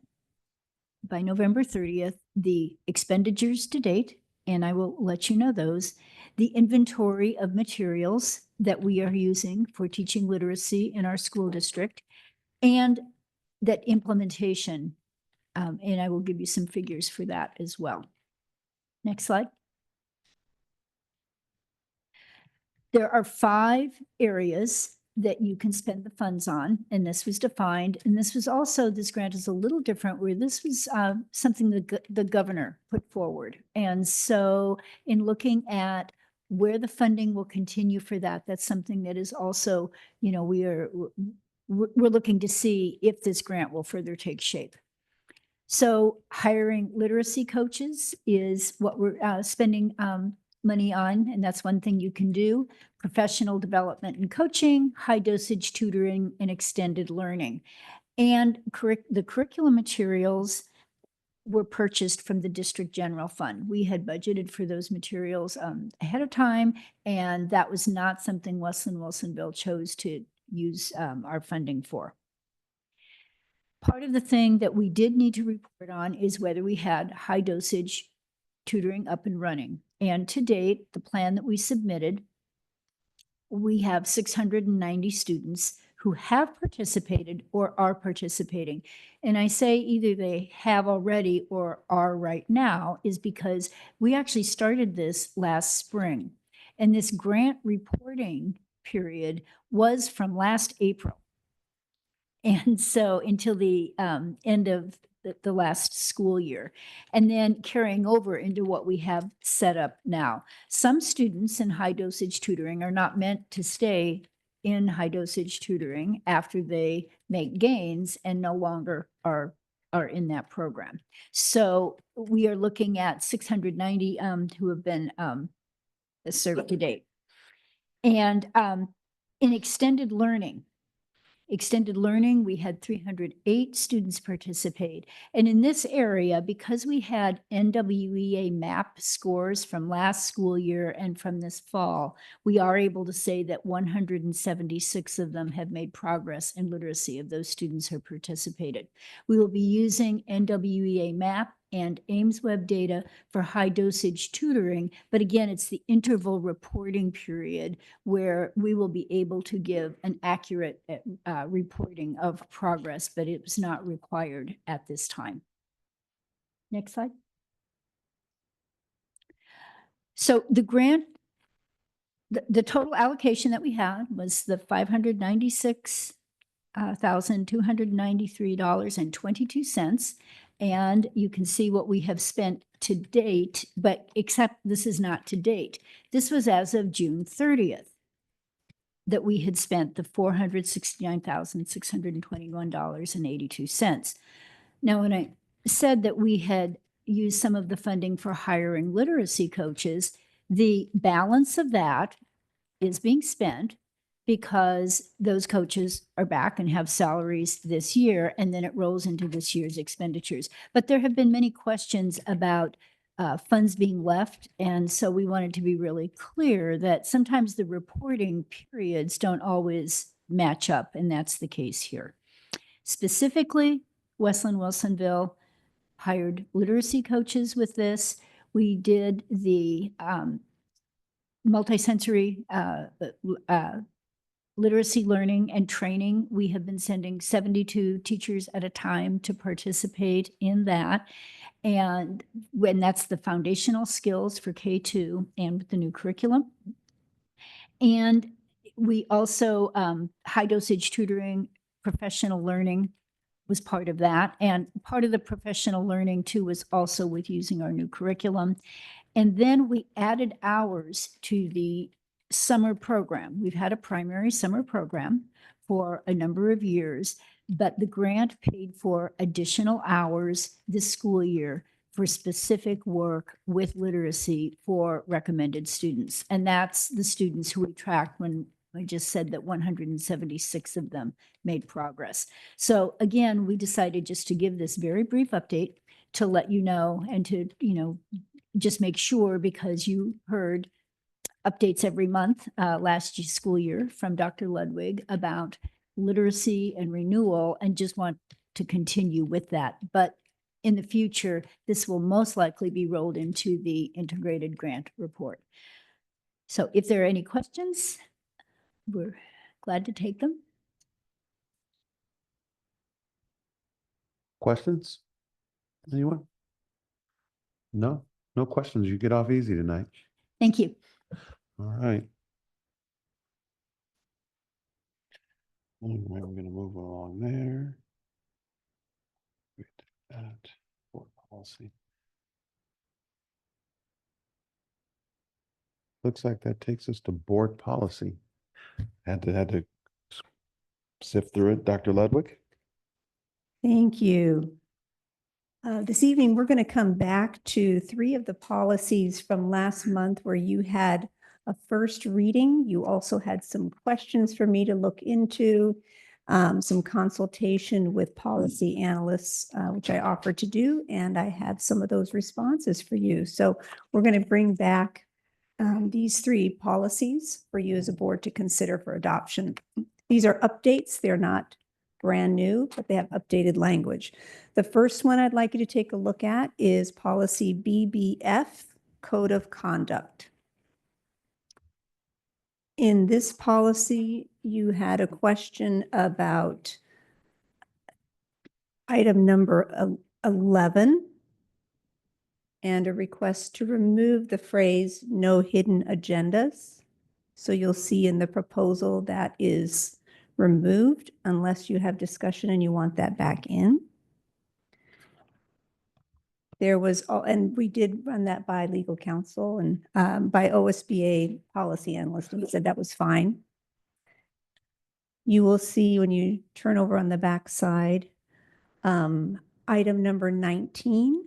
by November 30th, the expenditures to date, and I will let you know those, the inventory of materials that we are using for teaching literacy in our school district, and that implementation, and I will give you some figures for that as well. Next slide. There are 5 areas that you can spend the funds on, and this was defined. And this was also, this grant is a little different, where this was something the governor put forward. And so in looking at where the funding will continue for that, that's something that is also, you know, we're looking to see if this grant will further take shape. So hiring literacy coaches is what we're spending money on, and that's one thing you can do. Professional development and coaching, high dosage tutoring, and extended learning. And the curriculum materials were purchased from the district general fund. We had budgeted for those materials ahead of time, and that was not something Linn-Wilsonville chose to use our funding for. Part of the thing that we did need to report on is whether we had high dosage tutoring up and running. And to date, the plan that we submitted, we have 690 students who have participated or are participating. And I say either they have already or are right now is because we actually started this last spring. And this grant reporting period was from last April. And so until the end of the last school year, and then carrying over into what we have set up now. Some students in high dosage tutoring are not meant to stay in high dosage tutoring after they make gains and no longer are in that program. So we are looking at 690 who have been served to date. And in extended learning, we had 308 students participate. And in this area, because we had NWEA MAP scores from last school year and from this fall, we are able to say that 176 of them have made progress in literacy of those students who participated. We will be using NWEA MAP and Ames Web data for high dosage tutoring. But again, it's the interval reporting period where we will be able to give an accurate reporting of progress, but it was not required at this time. Next slide. So the grant, the total allocation that we had was the $596,293.22. And you can see what we have spent to date, but except this is not to date. This was as of June 30th that we had spent the $469,621.82. Now, when I said that we had used some of the funding for hiring literacy coaches, the balance of that is being spent because those coaches are back and have salaries this year, and then it rolls into this year's expenditures. But there have been many questions about funds being left, and so we wanted to be really clear that sometimes the reporting periods don't always match up, and that's the case here. Specifically, Linn-Wilsonville hired literacy coaches with this. We did the multisensory literacy learning and training. We have been sending 72 teachers at a time to participate in that. And when that's the foundational skills for K2 and with the new curriculum. And we also, high dosage tutoring, professional learning was part of that. And part of the professional learning too was also with using our new curriculum. And then we added hours to the summer program. We've had a primary summer program for a number of years, but the grant paid for additional hours this school year for specific work with literacy for recommended students. And that's the students who we tracked when I just said that 176 of them made progress. So again, we decided just to give this very brief update to let you know and to, just make sure, because you heard updates every month last school year from Dr. Ludwig about literacy and renewal, and just want to continue with that. But in the future, this will most likely be rolled into the integrated grant report. So if there are any questions, we're glad to take them. Questions? Anyone? No? No questions. You get off easy tonight. Thank you. All right. All right, we're gonna move along there. That board policy. Looks like that takes us to board policy. Had to sift through it. Dr. Ludwig? Thank you. This evening, we're going to come back to 3 of the policies from last month where you had a first reading. You also had some questions for me to look into, some consultation with policy analysts, which I offered to do, and I have some of those responses for you. So we're going to bring back these 3 policies for you as a board to consider for adoption. These are updates. They're not brand new, but they have updated language. The first one I'd like you to take a look at is policy BBF, Code of Conduct. In this policy, you had a question about item number 11 and a request to remove the phrase "no hidden agendas." So you'll see in the proposal that is removed unless you have discussion and you want that back in. There was, and we did run that by legal counsel and by OSBA policy analyst, and he said that was fine. You will see when you turn over on the back side, item number 19,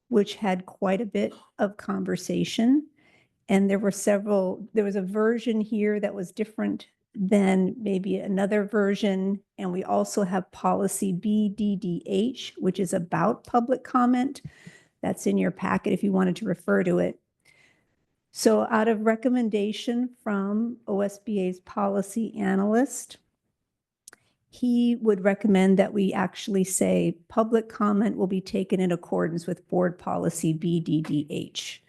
which had quite a bit of conversation. And there was a version here that was different than maybe another version. And we also have policy BDDH, which is about public comment. That's in your packet if you wanted to refer to it. So out of recommendation from OSBA's policy analyst, he would recommend that we actually say public comment will be taken in accordance with board policy BDDH,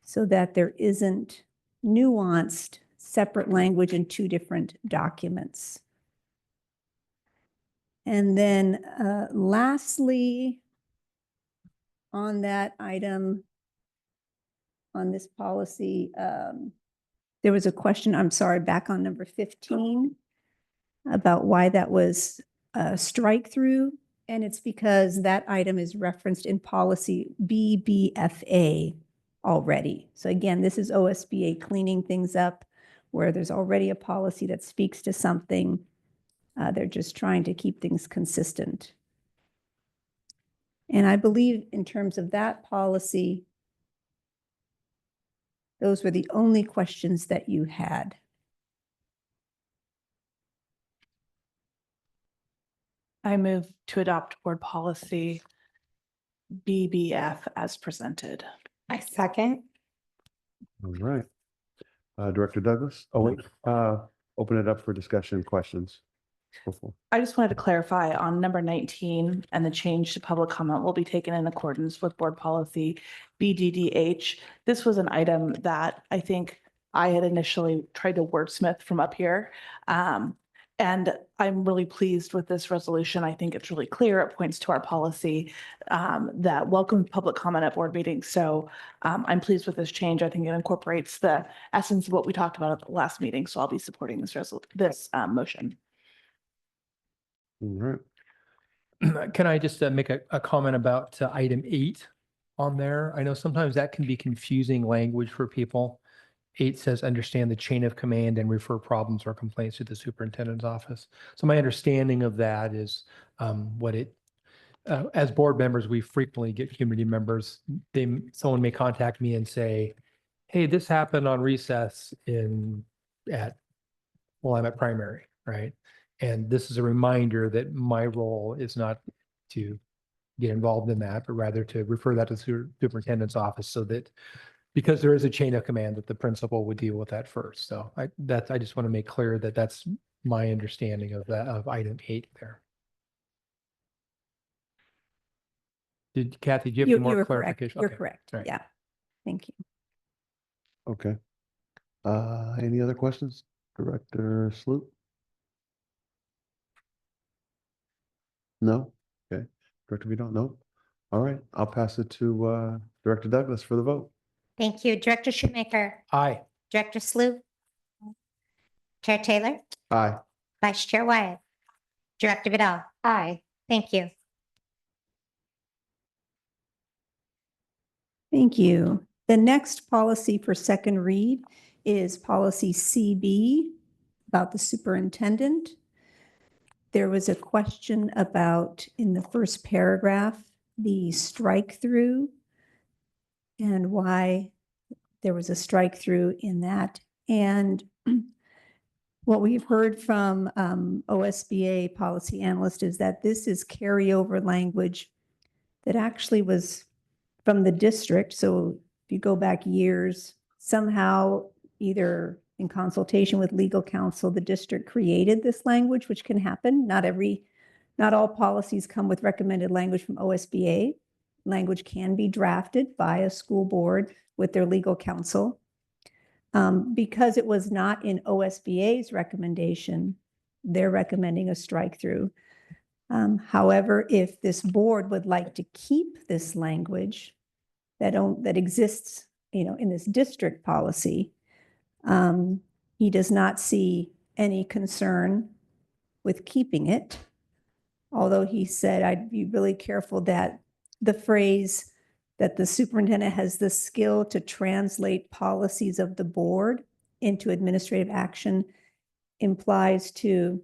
so that there isn't nuanced separate language in two different documents. And then lastly, on that item, on this policy, there was a question, I'm sorry, back on number 15, about why that was a strike through. And it's because that item is referenced in policy BBFA already. So again, this is OSBA cleaning things up where there's already a policy that speaks to something. They're just trying to keep things consistent. And I believe in terms of that policy, those were the only questions that you had. I move to adopt board policy BBF as presented. I second. All right. Director Douglas? Oh, wait, open it up for discussion and questions. Before. I just wanted to clarify on number 19 and the change to public comment will be taken in accordance with board policy BDDH. This was an item that I think I had initially tried to wordsmith from up here. And I'm really pleased with this resolution. I think it's really clear. It points to our policy that welcomes public comment at board meetings. So I'm pleased with this change. I think it incorporates the essence of what we talked about at the last meeting. So I'll be supporting this motion. All right. Can I just make a comment about item 8 on there? I know sometimes that can be confusing language for people. 8 says, understand the chain of command and refer problems or complaints to the superintendent's office. So my understanding of that is as board members, we frequently get community members. Someone may contact me and say, hey, this happened on recess I'm at primary, right? And this is a reminder that my role is not to get involved in that, but rather to refer that to the superintendent's office so that, because there is a chain of command, that the principal would deal with that first. So I just want to make clear that that's my understanding of that, of item 8 there. Kathy, do you have any more clarification? You're Okay. correct. Right. Yeah. Thank you. Okay. Any other questions? Director Sloop? No? Okay. Director Vidal? No? All right. I'll pass it to Director Douglas for the vote. Thank you. Director Shoemaker, Aye. Director Sloop, Chair Taylor, Aye. Vice Chair Wyatt, Director Vidal. Aye. Thank you. Thank you. The next policy for second read is policy CB about the superintendent. There was a question about, in the first paragraph, the strike through and why there was a strike through in that. And what we've heard from OSBA policy analyst is that this is carryover language that actually was from the district. So if you go back years, somehow either in consultation with legal counsel, the district created this language, which can happen. Not all policies come with recommended language from OSBA. Language can be drafted by a school board with their legal counsel. Because it was not in OSBA's recommendation, they're recommending a strike through. However, if this board would like to keep this language that exists, in this district policy, he does not see any concern with keeping it. Although he said, I'd be really careful that the phrase that the superintendent has the skill to translate policies of the board into administrative action implies to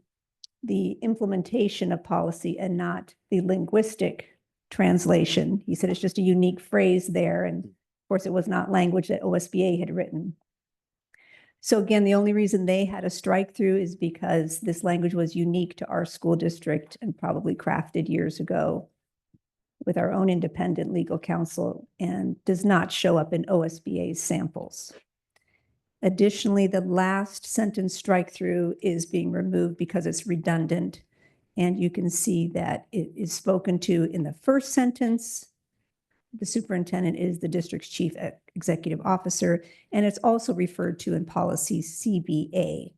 the implementation of policy and not the linguistic translation. He said it's just a unique phrase there. And of course, it was not language that OSBA had written. So again, the only reason they had a strike through is because this language was unique to our school district and probably crafted years ago with our own independent legal counsel and does not show up in OSBA's samples. Additionally, the last sentence strike through is being removed because it's redundant. And you can see that it is spoken to in the first sentence. The superintendent is the district's chief executive officer, and it's also referred to in policy CBA.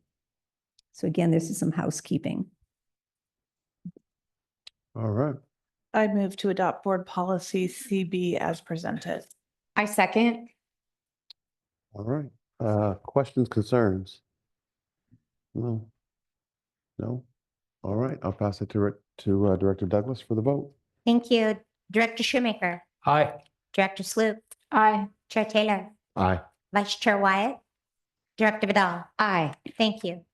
So again, this is some housekeeping. All right. I move to adopt board policy CB as presented. I second. All right. Questions, concerns? No. No? All right, I'll pass it to Director Douglas for the vote. Thank you. Director Shoemaker, Aye. Director Sloop, Aye. Chair Taylor, Aye. Vice Chair Wyatt, Director Vidal. Aye. Thank you.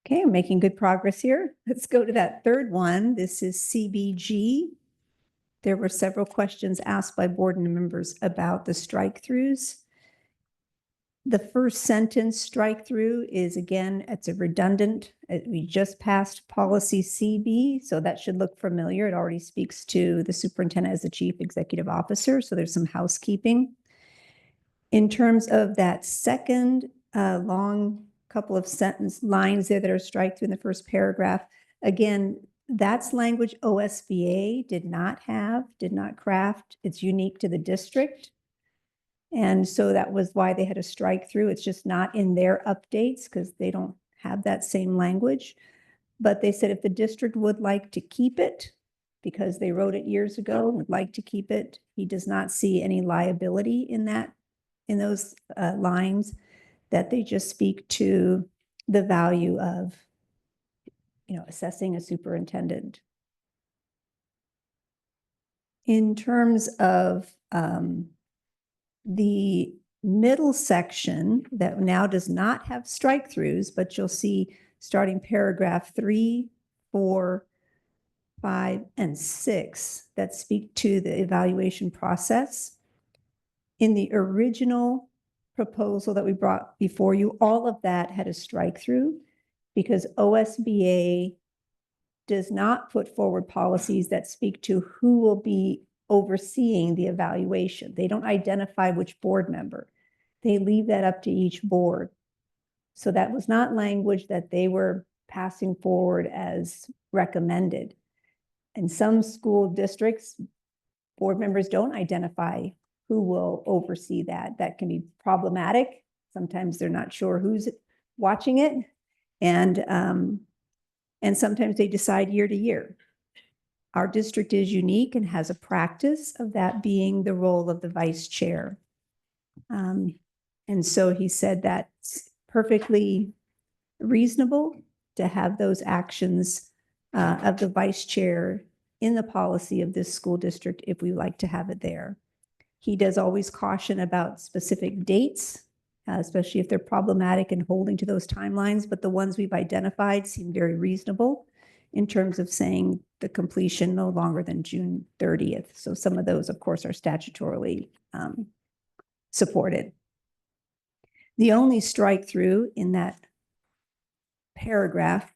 Okay, we're making good progress here. Let's go to that third one. This is CBG. There were several questions asked by board members about the strike-throughs. The first sentence strike-through is, again, it's a redundant. We just passed policy CB, so that should look familiar. It already speaks to the superintendent as the chief executive officer, so there's some housekeeping. In terms of that second long couple of sentence lines there that are strike-through in the first paragraph, again, that's language OSBA did not craft. It's unique to the district. And so that was why they had a strike through. It's just not in their updates because they don't have that same language. But they said if the district would like to keep it, because they wrote it years ago, would like to keep it, he does not see any liability in those lines, that they just speak to the value of, assessing a superintendent. In terms of the middle section that now does not have strike-throughs, but you'll see starting paragraph 3, 4, 5, and 6 that speak to the evaluation process. In the original proposal that we brought before you, all of that had a strike-through because OSBA does not put forward policies that speak to who will be overseeing the evaluation. They don't identify which board member. They leave that up to each board. So that was not language that they were passing forward as recommended. In some school districts, board members don't identify who will oversee that. That can be problematic. Sometimes they're not sure who's watching it. And sometimes they decide year to year. Our district is unique and has a practice of that being the role of the vice chair. And so he said that's perfectly reasonable to have those actions of the vice chair in the policy of this school district if we like to have it there. He does always caution about specific dates, especially if they're problematic and holding to those timelines, but the ones we've identified seem very reasonable in terms of saying the completion no longer than June 30th. So some of those, of course, are statutorily supported. The only strike through in that paragraph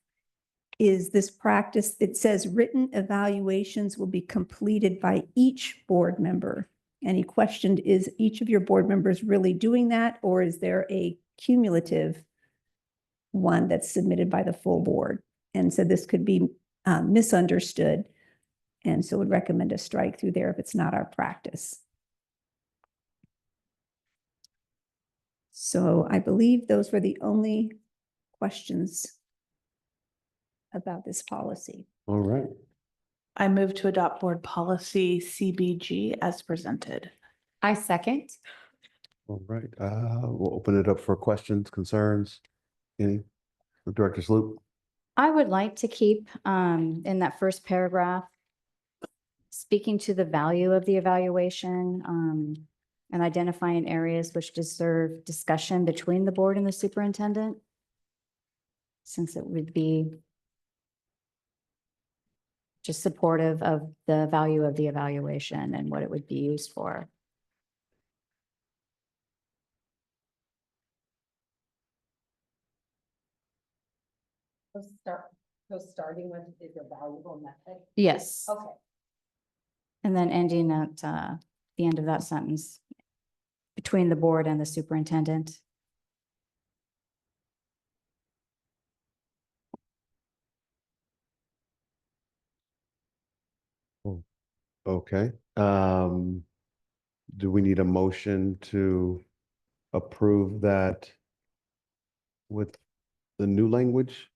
is this practice. It says written evaluations will be completed by each board member. And he questioned, is each of your board members really doing that? Or is there a cumulative one that's submitted by the full board? And so this could be misunderstood. And so would recommend a strike through there if it's not our practice. So I believe those were the only questions about this policy. All right. I move to adopt board policy CBG as presented. I second. All right. We'll open it up for questions, concerns. Any? Director Sloop? I would like to keep in that first paragraph, speaking to the value of the evaluation and identifying areas which deserve discussion between the board and the superintendent, since it would be just supportive of the value of the evaluation and what it would be used for. So starting with is a valuable method? Yes. Okay. And then ending at the end of that sentence, between the board and the superintendent. Okay. Do we need a motion to approve that with the new language?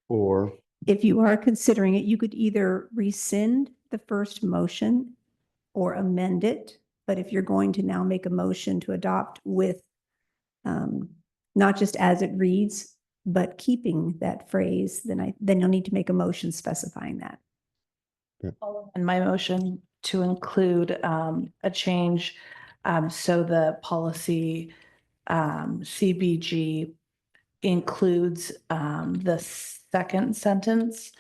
Or, If you are considering it, you could either rescind the first motion or amend it. But if you're going to now make a motion to adopt with not just as it reads, but keeping that phrase, then you'll need to make a motion specifying that. And my motion to include a change. So the policy CBG includes the second sentence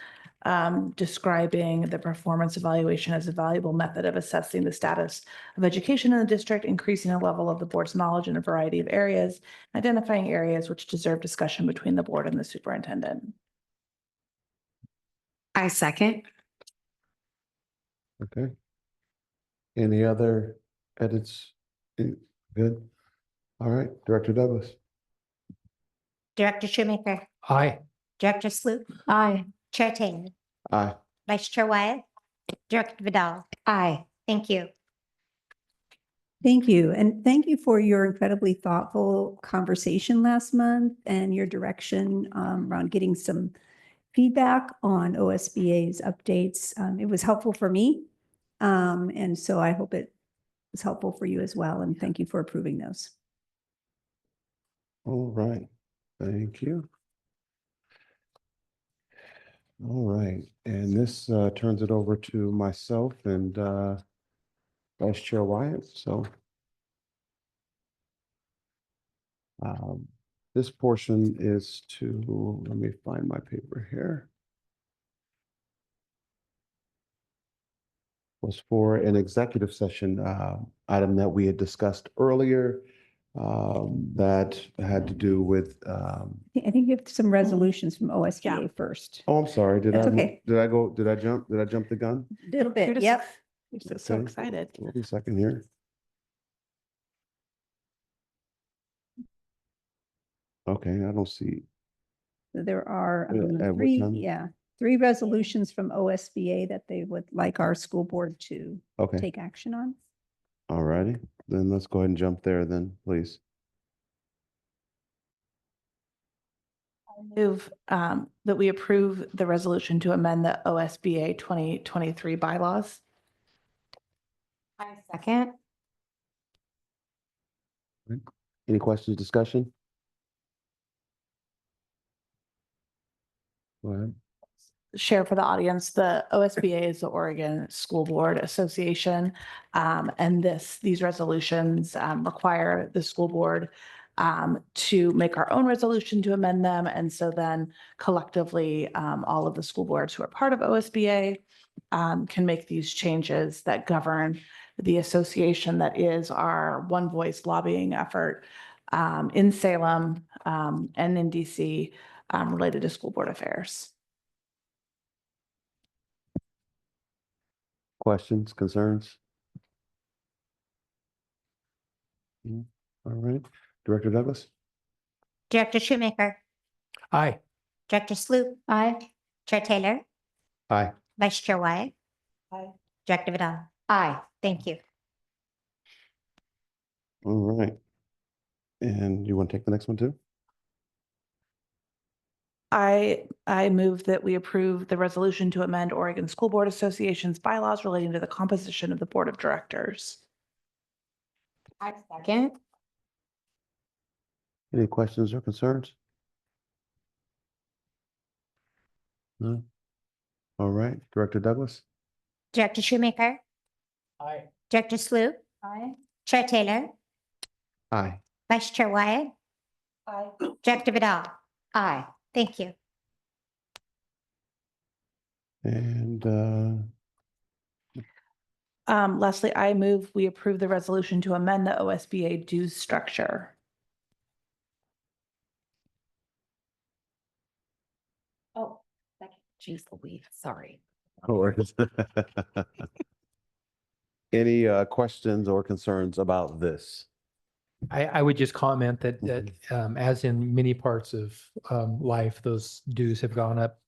describing the performance evaluation as a valuable method of assessing the status of education in the district, increasing the level of the board's knowledge in a variety of areas, identifying areas which deserve discussion between the board and the superintendent. I second. okay. Any other edits? Good. All right, Director Douglas. Director Shoemaker, Aye. Director Sloop, Aye. Chair Taylor, Aye. Vice Chair Wyatt, Director Vidal. Aye. Thank you. Thank you. And thank you for your incredibly thoughtful conversation last month and your direction around getting some feedback on OSBA's updates. It was helpful for me. And so I hope it was helpful for you as well. And thank you for approving those. All right, thank you. All right, and this turns it over to myself and Vice Chair Wyatt, so. This portion is to, let me find my paper here. Was for an executive session item that we had discussed earlier that had to do with, I think you have some resolutions from OSBA first. oh, I'm sorry, did That's I, okay. did I jump the gun? A little You're bit, just- yep. You're just so Okay. excited. Wait a second here. Okay, I don't see. There are At what three, time? three resolutions from OSBA that they would like our school board to Okay, take action on. all righty, then let's go ahead and jump there then, please. Move that we approve the resolution to amend the OSBA 2023 bylaws. I second. Any questions, discussion? Go ahead. Share for the audience, the OSBA is the Oregon School Board Association. And these resolutions require the school board to make our own resolution to amend them. And so then collectively, all of the school boards who are part of OSBA can make these changes that govern the association that is our one voice lobbying effort in Salem and in DC related to school board affairs. Questions, concerns? All right, Director Douglas? Director Shoemaker, Aye. Director Sloop. Aye. Chair Taylor, Aye. Vice Chair Wyatt. Aye. Director Vidal. Aye. Thank you. All right. And you want to take the next one too? I move that we approve the resolution to amend Oregon School Board Association's bylaws relating to the composition of the board of directors. I second. Any questions or concerns? No? All right, Director Douglas? Director Shoemaker, Aye. Director Sloop. Aye. Chair Taylor, Aye. Vice Chair Wyatt. Aye. Director Vidal. Aye. Thank you. And Lastly, I move we approve the resolution to amend the OSBA dues structure. Oh, geez Louise, sorry. no worries. Any questions or concerns about this? I would just comment that as in many parts of life, those dues have gone up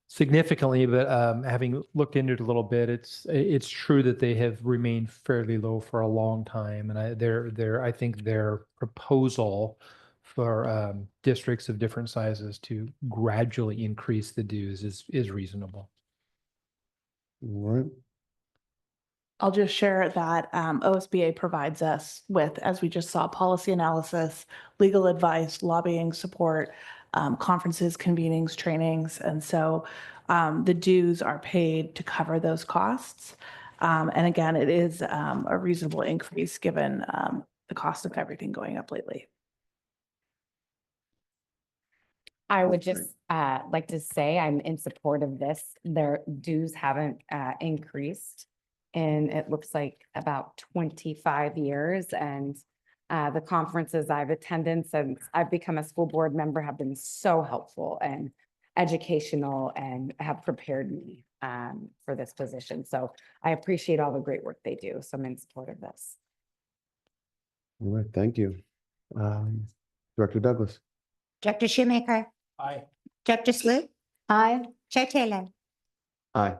significantly, but having looked into it a little bit, it's true that they have remained fairly low for a long time. And I think their proposal for districts of different sizes to gradually increase the dues is reasonable. All right. I'll just share that OSBA provides us with, as we just saw, policy analysis, legal advice, lobbying support, conferences, convenings, trainings. And so the dues are paid to cover those costs. And again, it is a reasonable increase given the cost of everything going up lately. I would just like to say I'm in support of this. Their dues haven't increased in, it looks like, about 25 years. And the conferences I've attended since I've become a school board member have been so helpful and educational and have prepared me for this position. So I appreciate all the great work they do. So I'm in support of this. All right, thank you. Director Douglas. Director Shoemaker, Aye. Director Sloop, Aye. Chair Taylor, Aye.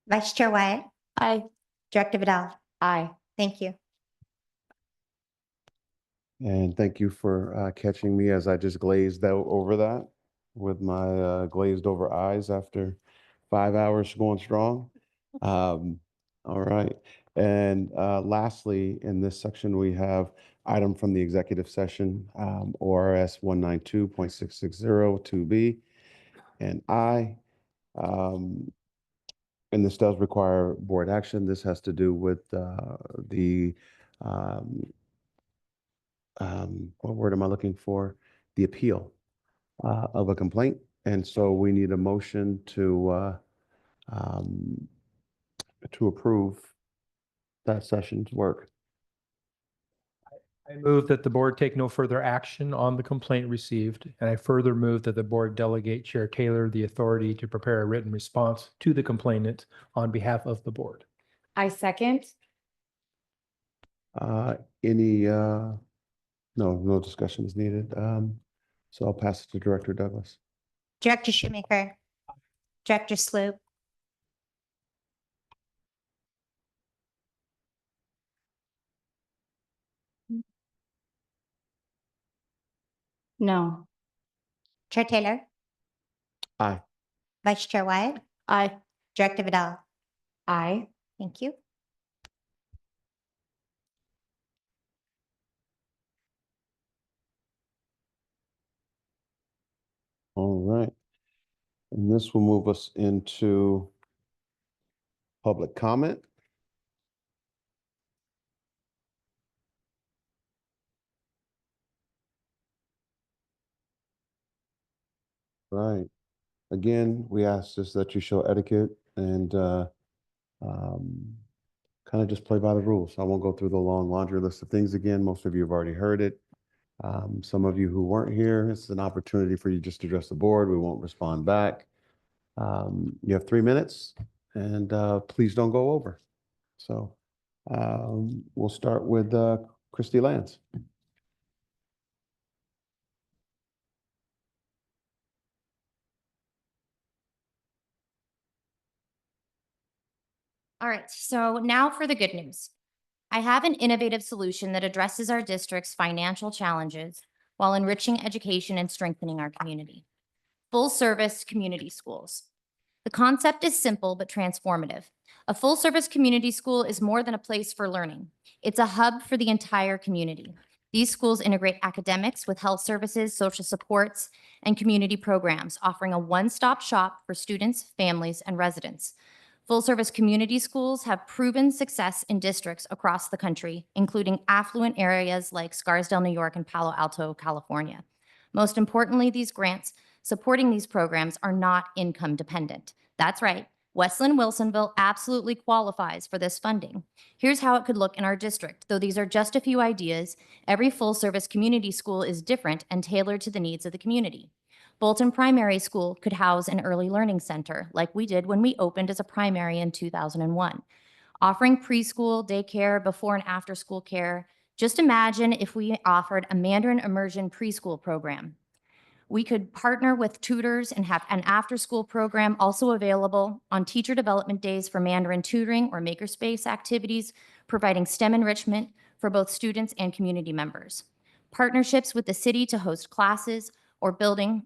Vice Chair Wyatt, Aye. Director Vidal. Aye. Thank you. And thank you for catching me as I just glazed out over that with my glazed over eyes after 5 hours going strong. All right. And lastly, in this section, we have item from the executive session, ORS 192.660 and I. And this does require board action. This has to do with the what word am I looking for? The appeal of a complaint. And so we need a motion to approve that session's work. I move that the board take no further action on the complaint received, and I further move that the board delegate Chair Taylor the authority to prepare a written response to the complainant on behalf of the board. I second. No discussion is needed. So I'll pass it to Director Douglas. Director Shoemaker, Director Sloop, No. Chair Taylor, Aye. Vice Chair Wyatt, Aye. Director Vidal. Aye. Thank you. All right. And this will move us into public comment. Right. Again, we ask just that you show etiquette and kind of just play by the rules. I won't go through the long laundry list of things again. Most of you have already heard it. Some of you who weren't here, it's an opportunity for you just to address the board. We won't respond back. You have 3 minutes and please don't go over. So we'll start with Christy Lance. All right, so now for the good news. I have an innovative solution that addresses our district's financial challenges while enriching education and strengthening our community. Full-service community schools. The concept is simple but transformative. A full-service community school is more than a place for learning. It's a hub for the entire community. These schools integrate academics with health services, social supports, and community programs, offering a one-stop shop for students, families, and residents. Full-service community schools have proven success in districts across the country, including affluent areas like Scarsdale, New York, and Palo Alto, California. Most importantly, these grants supporting these programs are not income dependent. That's right, West Linn-Wilsonville absolutely qualifies for this funding. Here's how it could look in our district. Though these are just a few ideas, every full-service community school is different and tailored to the needs of the community. Bolton Primary School could house an early learning center, like we did when we opened as a primary in 2001, offering preschool, daycare, before and after school care. Just imagine if we offered a Mandarin immersion preschool program. We could partner with tutors and have an after-school program also available on teacher development days for Mandarin tutoring or makerspace activities, providing STEM enrichment for both students and community members. Partnerships with the city to host classes or building,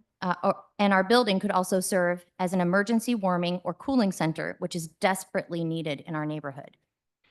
and our building could also serve as an emergency warming or cooling center, which is desperately needed in our neighborhood.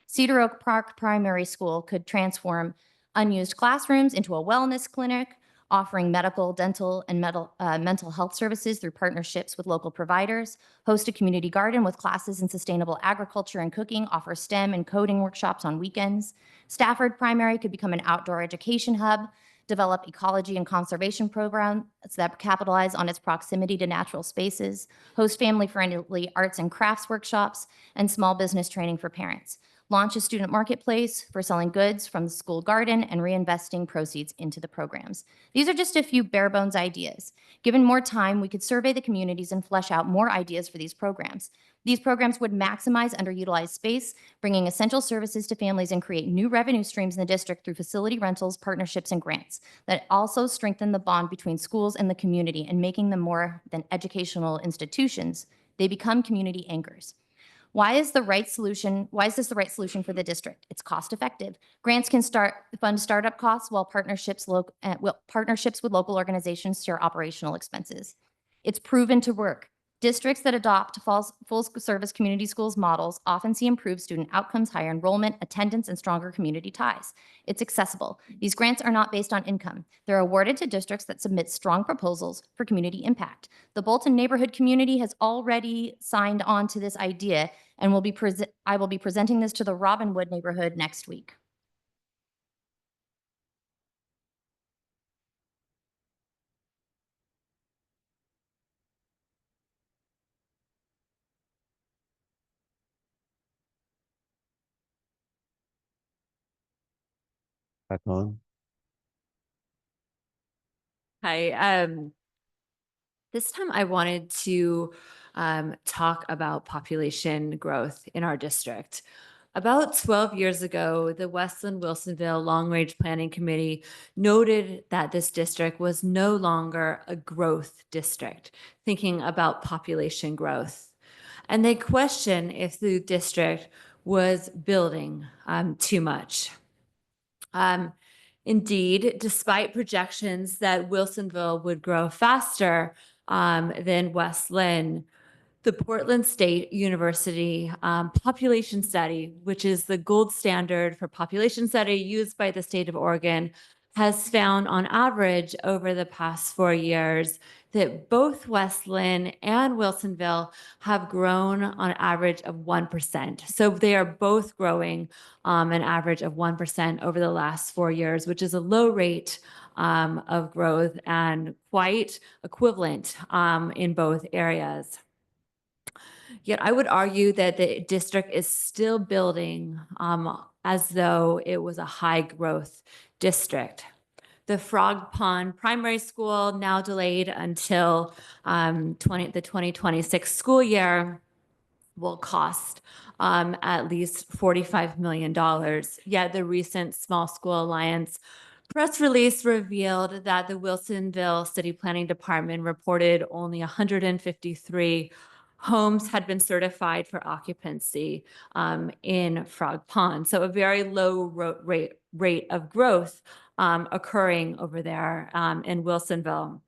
Cedar Oak Park Primary School could transform unused classrooms into a wellness clinic, offering medical, dental, and mental health services through partnerships with local providers, host a community garden with classes in sustainable agriculture and cooking, offer STEM and coding workshops on weekends. Stafford Primary could become an outdoor education hub, develop ecology and conservation programs that capitalize on its proximity to natural spaces, host family-friendly arts and crafts workshops, and small business training for parents. Launch a student marketplace for selling goods from the school garden and reinvesting proceeds into the programs. These are just a few bare bones ideas. Given more time, we could survey the communities and flesh out more ideas for these programs. These programs would maximize underutilized space, bringing essential services to families and create new revenue streams in the district through facility rentals, partnerships, and grants that also strengthen the bond between schools and the community and making them more than educational institutions. They become community anchors. Why is this the right solution for the district? It's cost effective. Grants can fund startup costs while partnerships with local organizations share operational expenses. It's proven to work. Districts that adopt full service community schools models often see improved student outcomes, higher enrollment, attendance, and stronger community ties. It's accessible. These grants are not based on income. They're awarded to districts that submit strong proposals for community impact. The Bolton neighborhood community has already signed on to this idea, and I will be presenting this to the Robinwood neighborhood next week. Back on. Hi, this time I wanted to talk about population growth in our district. About 12 years ago, the Linn-Wilsonville Long Range Planning Committee noted that this district was no longer a growth district, thinking about population growth. And they questioned if the district was building too much. Indeed, despite projections that Wilsonville would grow faster than West Linn, the Portland State University population study, which is the gold standard for population study used by the state of Oregon, has found on average over the past 4 years that both West Linn and Wilsonville have grown on average of 1%. So they are both growing an average of 1% over the last 4 years, which is a low rate of growth and quite equivalent in both areas. Yet I would argue that the district is still building as though it was a high growth district. The Frog Pond Primary School, now delayed until the 2026 school year, will cost at least $45 million. Yet the recent Small School Alliance press release revealed that the Wilsonville City Planning Department reported only 153 homes had been certified for occupancy in Frog Pond. So a very low rate of growth occurring over there in Wilsonville.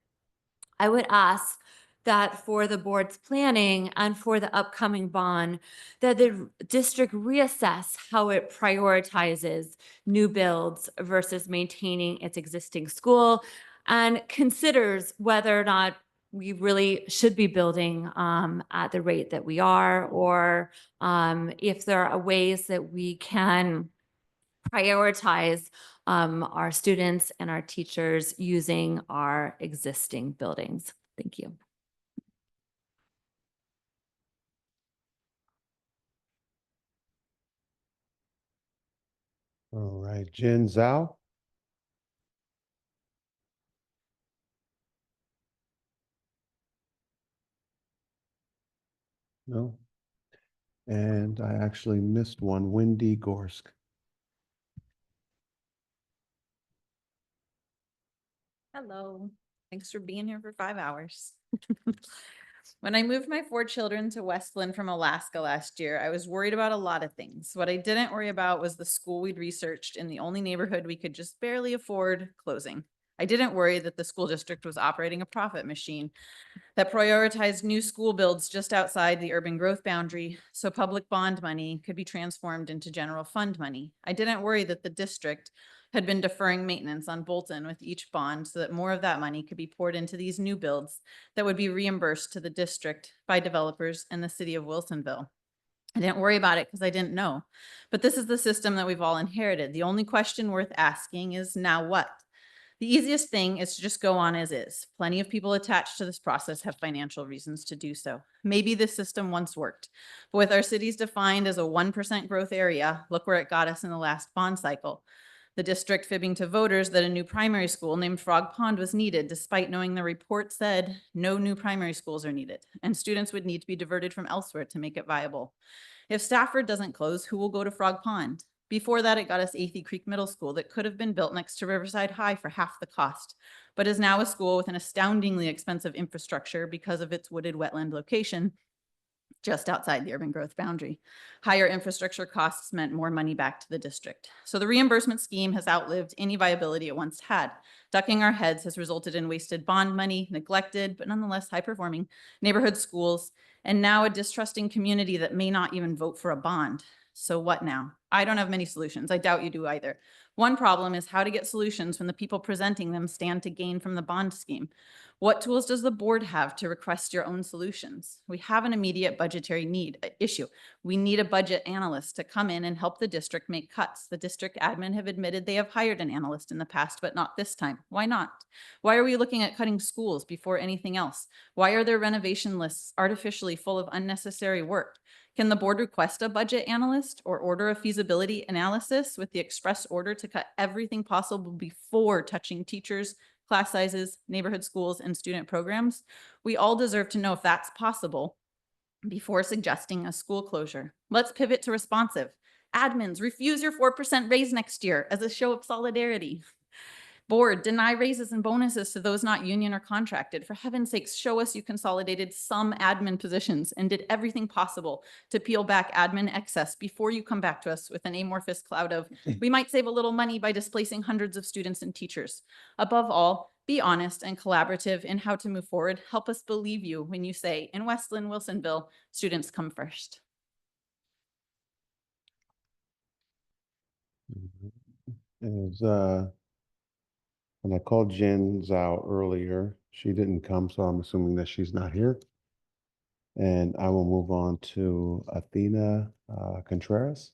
I would ask that for the board's planning and for the upcoming bond, that the district reassess how it prioritizes new builds versus maintaining its existing school and considers whether or not we really should be building at the rate that we are, or if there are ways that we can prioritize our students and our teachers using our existing buildings. Thank you. All right, Jen Zhao. No. And I actually missed one, Wendy Gorsk. Hello. Thanks for being here for 5 hours. When I moved my 4 children to West Linn from Alaska last year, I was worried about a lot of things. What I didn't worry about was the school we'd researched in the only neighborhood we could just barely afford closing. I didn't worry that the school district was operating a profit machine that prioritized new school builds just outside the urban growth boundary so public bond money could be transformed into general fund money. I didn't worry that the district had been deferring maintenance on Bolton with each bond so that more of that money could be poured into these new builds that would be reimbursed to the district by developers and the city of Wilsonville. I didn't worry about it because I didn't know. But this is the system that we've all inherited. The only question worth asking is, now what? The easiest thing is to just go on as is. Plenty of people attached to this process have financial reasons to do so. Maybe this system once worked, but with our cities defined as a 1% growth area, look where it got us in the last bond cycle. The district fibbing to voters that a new primary school named Frog Pond was needed, despite knowing the report said no new primary schools are needed, and students would need to be diverted from elsewhere to make it viable. If Stafford doesn't close, who will go to Frog Pond? Before that, it got us Athey Creek Middle School that could have been built next to Riverside High for half the cost, but is now a school with an astoundingly expensive infrastructure because of its wooded wetland location just outside the urban growth boundary. Higher infrastructure costs meant more money back to the district. So the reimbursement scheme has outlived any viability it once had. Ducking our heads has resulted in wasted bond money, neglected, but nonetheless high-performing neighborhood schools, and now a distrusting community that may not even vote for a bond. So what now? I don't have many solutions. I doubt you do either. One problem is how to get solutions when the people presenting them stand to gain from the bond scheme. What tools does the board have to request your own solutions? We have an immediate budgetary issue. We need a budget analyst to come in and help the district make cuts. The district admin have admitted they have hired an analyst in the past, but not this time. Why not? Why are we looking at cutting schools before anything else? Why are there renovation lists artificially full of unnecessary work? Can the board request a budget analyst or order a feasibility analysis with the express order to cut everything possible before touching teachers, class sizes, neighborhood schools, and student programs? We all deserve to know if that's possible before suggesting a school closure. Let's pivot to responsive. Admins, refuse your 4% raise next year as a show of solidarity. Board, deny raises and bonuses to those not union or contracted. For heaven's sakes, show us you consolidated some admin positions and did everything possible to peel back admin excess before you come back to us with an amorphous cloud of, we might save a little money by displacing hundreds of students and teachers. Above all, be honest and collaborative in how to move forward. Help us believe you when you say, in West Linn-Wilsonville, students come first. Is, when I called Jen Zhao earlier, she didn't come, so I'm assuming that she's not here. And I will move on to Athena Contreras.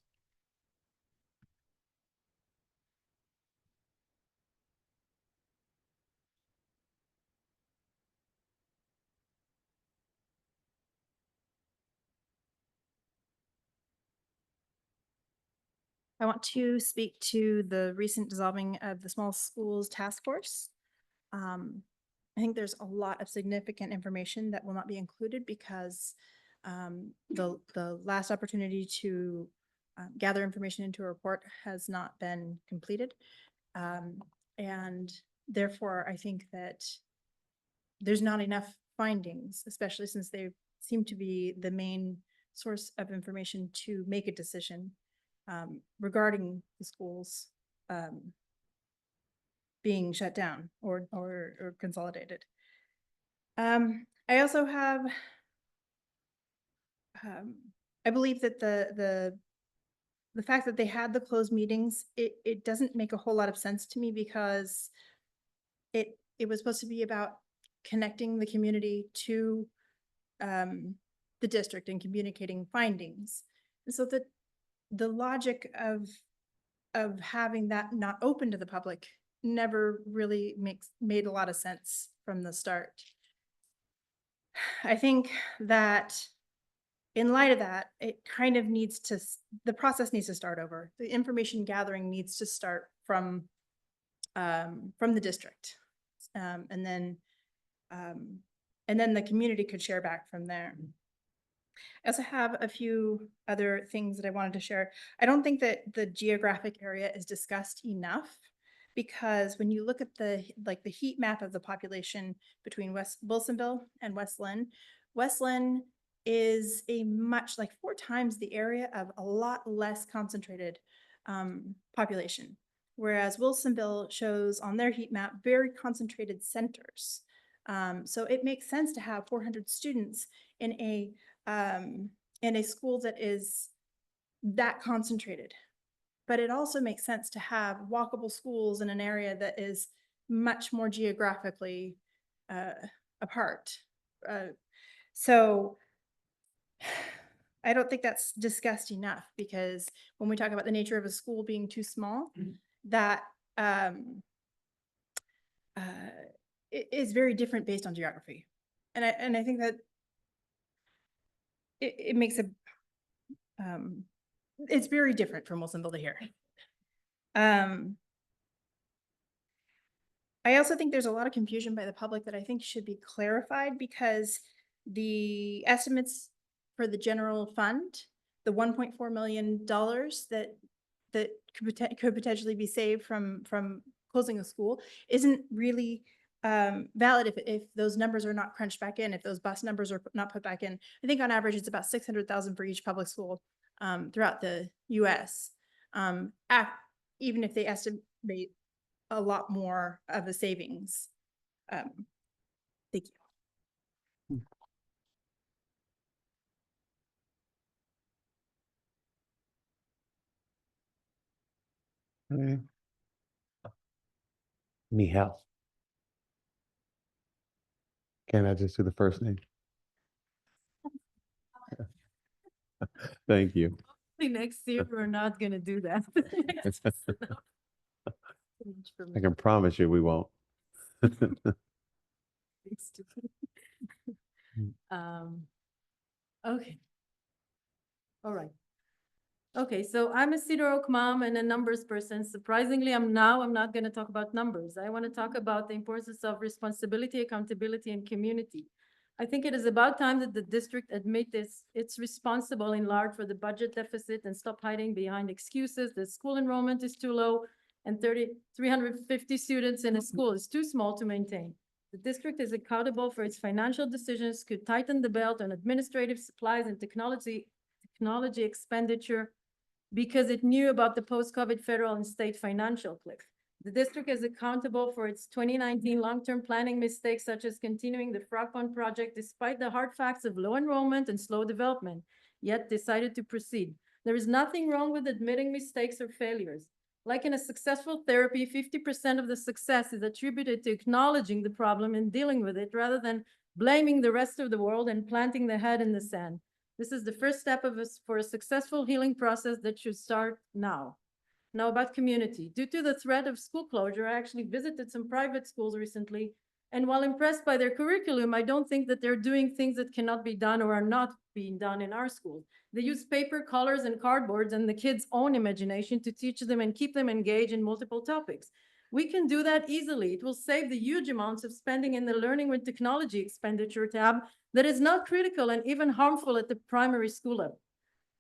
I want to speak to the recent dissolving of the Small Schools Task Force. I think there's a lot of significant information that will not be included because the last opportunity to gather information into a report has not been completed. And therefore, I think that there's not enough findings, especially since they seem to be the main source of information to make a decision regarding the schools being shut down or consolidated. I also have, I believe that the fact that they had the closed meetings, it doesn't make a whole lot of sense to me because it was supposed to be about connecting the community to the district and communicating findings. And so the logic of having that not open to the public never really made a lot of sense from the start. I think that in light of that, it kind of needs to, the process needs to start over. The information gathering needs to start from the district. And then the community could share back from there. I also have a few other things that I wanted to share. I don't think that the geographic area is discussed enough. because when you look at the heat map of the population between Wilsonville and West Linn, West Linn is a much like 4 times the area of a lot less concentrated population. Whereas Wilsonville shows on their heat map very concentrated centers. So it makes sense to have 400 students in a school that is that concentrated. But it also makes sense to have walkable schools in an area that is much more geographically apart. So I don't think that's discussed enough, because when we talk about the nature of a school being too small, that it is very different based on geography. And I think that it makes a it's very different from Wilsonville to here. I also think there's a lot of confusion by the public that I think should be clarified, because the estimates for the general fund, the $1.4 million that could potentially be saved from closing a school, isn't really valid if those numbers are not crunched back in, if those bus numbers are not put back in. I think on average it's about $600,000 for each public school throughout the US, even if they estimate a lot more of a savings. Thank you. Okay. Mihal. Can I just do the first name? Thank you. Next year, we're not gonna do that. I can promise you we won't. Okay. All right. Okay, so I'm a Cedar Oak mom and a numbers person. Surprisingly, I'm not going to talk about numbers. I want to talk about the importance of responsibility, accountability, and community. I think it is about time that the district admit it's responsible in large for the budget deficit and stop hiding behind excuses that school enrollment is too low and 350 students in a school is too small to maintain. The district is accountable for its financial decisions, could tighten the belt on administrative supplies and technology expenditure, because it knew about the post-COVID federal and state financial cliff. The district is accountable for its 2019 long-term planning mistakes, such as continuing the Frog Pond project despite the hard facts of low enrollment and slow development, yet decided to proceed. There is nothing wrong with admitting mistakes or failures. Like in a successful therapy, 50% of the success is attributed to acknowledging the problem and dealing with it, rather than blaming the rest of the world and planting the head in the sand. This is the first step for a successful healing process that should start now. Now about community. Due to the threat of school closure, I actually visited some private schools recently, and while impressed by their curriculum, I don't think that they're doing things that cannot be done or are not being done in our schools. They use paper, colors, and cardboards and the kids' own imagination to teach them and keep them engaged in multiple topics. We can do that easily. It will save the huge amounts of spending in the learning with technology expenditure tab that is not critical and even harmful at the primary school level.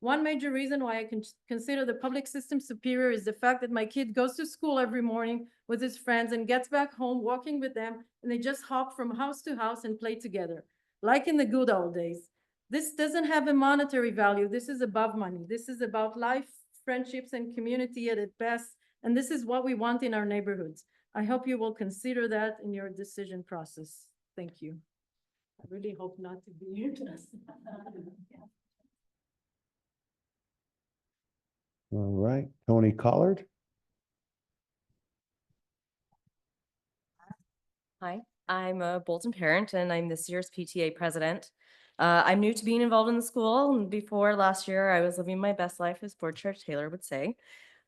One major reason why I can consider the public system superior is the fact that my kid goes to school every morning with his friends and gets back home walking with them, and they just hop from house to house and play together, like in the good old days. This doesn't have a monetary value. This is above money. This is about life, friendships, and community at its best. And this is what we want in our neighborhoods. I hope you will consider that in your decision process. Thank you. I really hope not to be here. All right, Tony Collard. Hi, I'm a Bolton parent and I'm this year's PTA president. I'm new to being involved in the school, and before last year, I was living my best life, as Board Chair Taylor would say.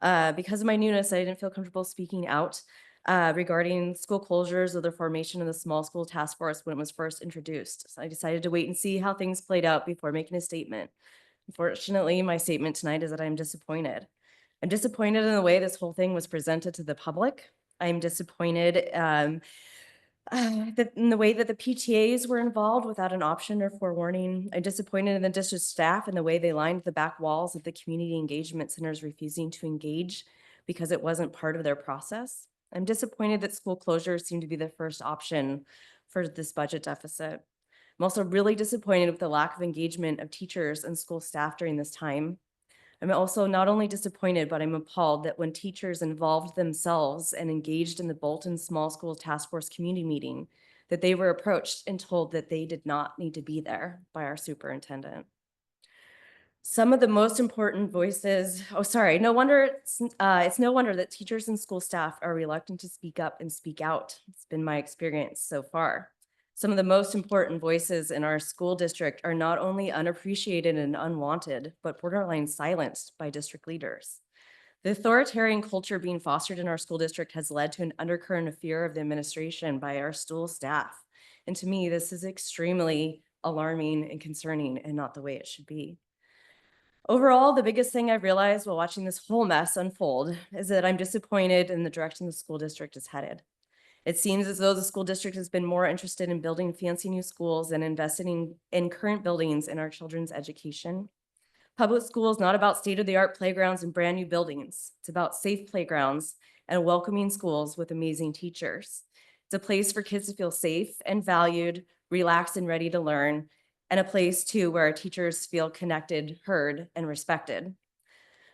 Because of my newness, I didn't feel comfortable speaking out regarding school closures or the formation of the small school task force when it was first introduced. So I decided to wait and see how things played out before making a statement. Unfortunately, my statement tonight is that I'm disappointed. I'm disappointed in the way this whole thing was presented to the public. I'm disappointed in the way that the PTAs were involved without an option or forewarning. I'm disappointed in the district staff and the way they lined the back walls of the community engagement centers, refusing to engage because it wasn't part of their process. I'm disappointed that school closures seem to be the first option for this budget deficit. I'm also really disappointed with the lack of engagement of teachers and school staff during this time. I'm also not only disappointed, but I'm appalled that when teachers involved themselves and engaged in the Bolton Small School Task Force community meeting, that they were approached and told that they did not need to be there by our superintendent. Some of the most important voices, no wonder it's no wonder that teachers and school staff are reluctant to speak up and speak out. It's been my experience so far. Some of the most important voices in our school district are not only unappreciated and unwanted, but borderline silenced by district leaders. The authoritarian culture being fostered in our school district has led to an undercurrent of fear of the administration by our school staff. And to me, this is extremely alarming and concerning and not the way it should be. Overall, the biggest thing I've realized while watching this whole mess unfold is that I'm disappointed in the direction the school district is headed. It seems as though the school district has been more interested in building fancy new schools than investing in current buildings in our children's education. Public school is not about state-of-the-art playgrounds and brand new buildings. It's about safe playgrounds and welcoming schools with amazing teachers. It's a place for kids to feel safe and valued, relaxed and ready to learn, and a place too where our teachers feel connected, heard, and respected.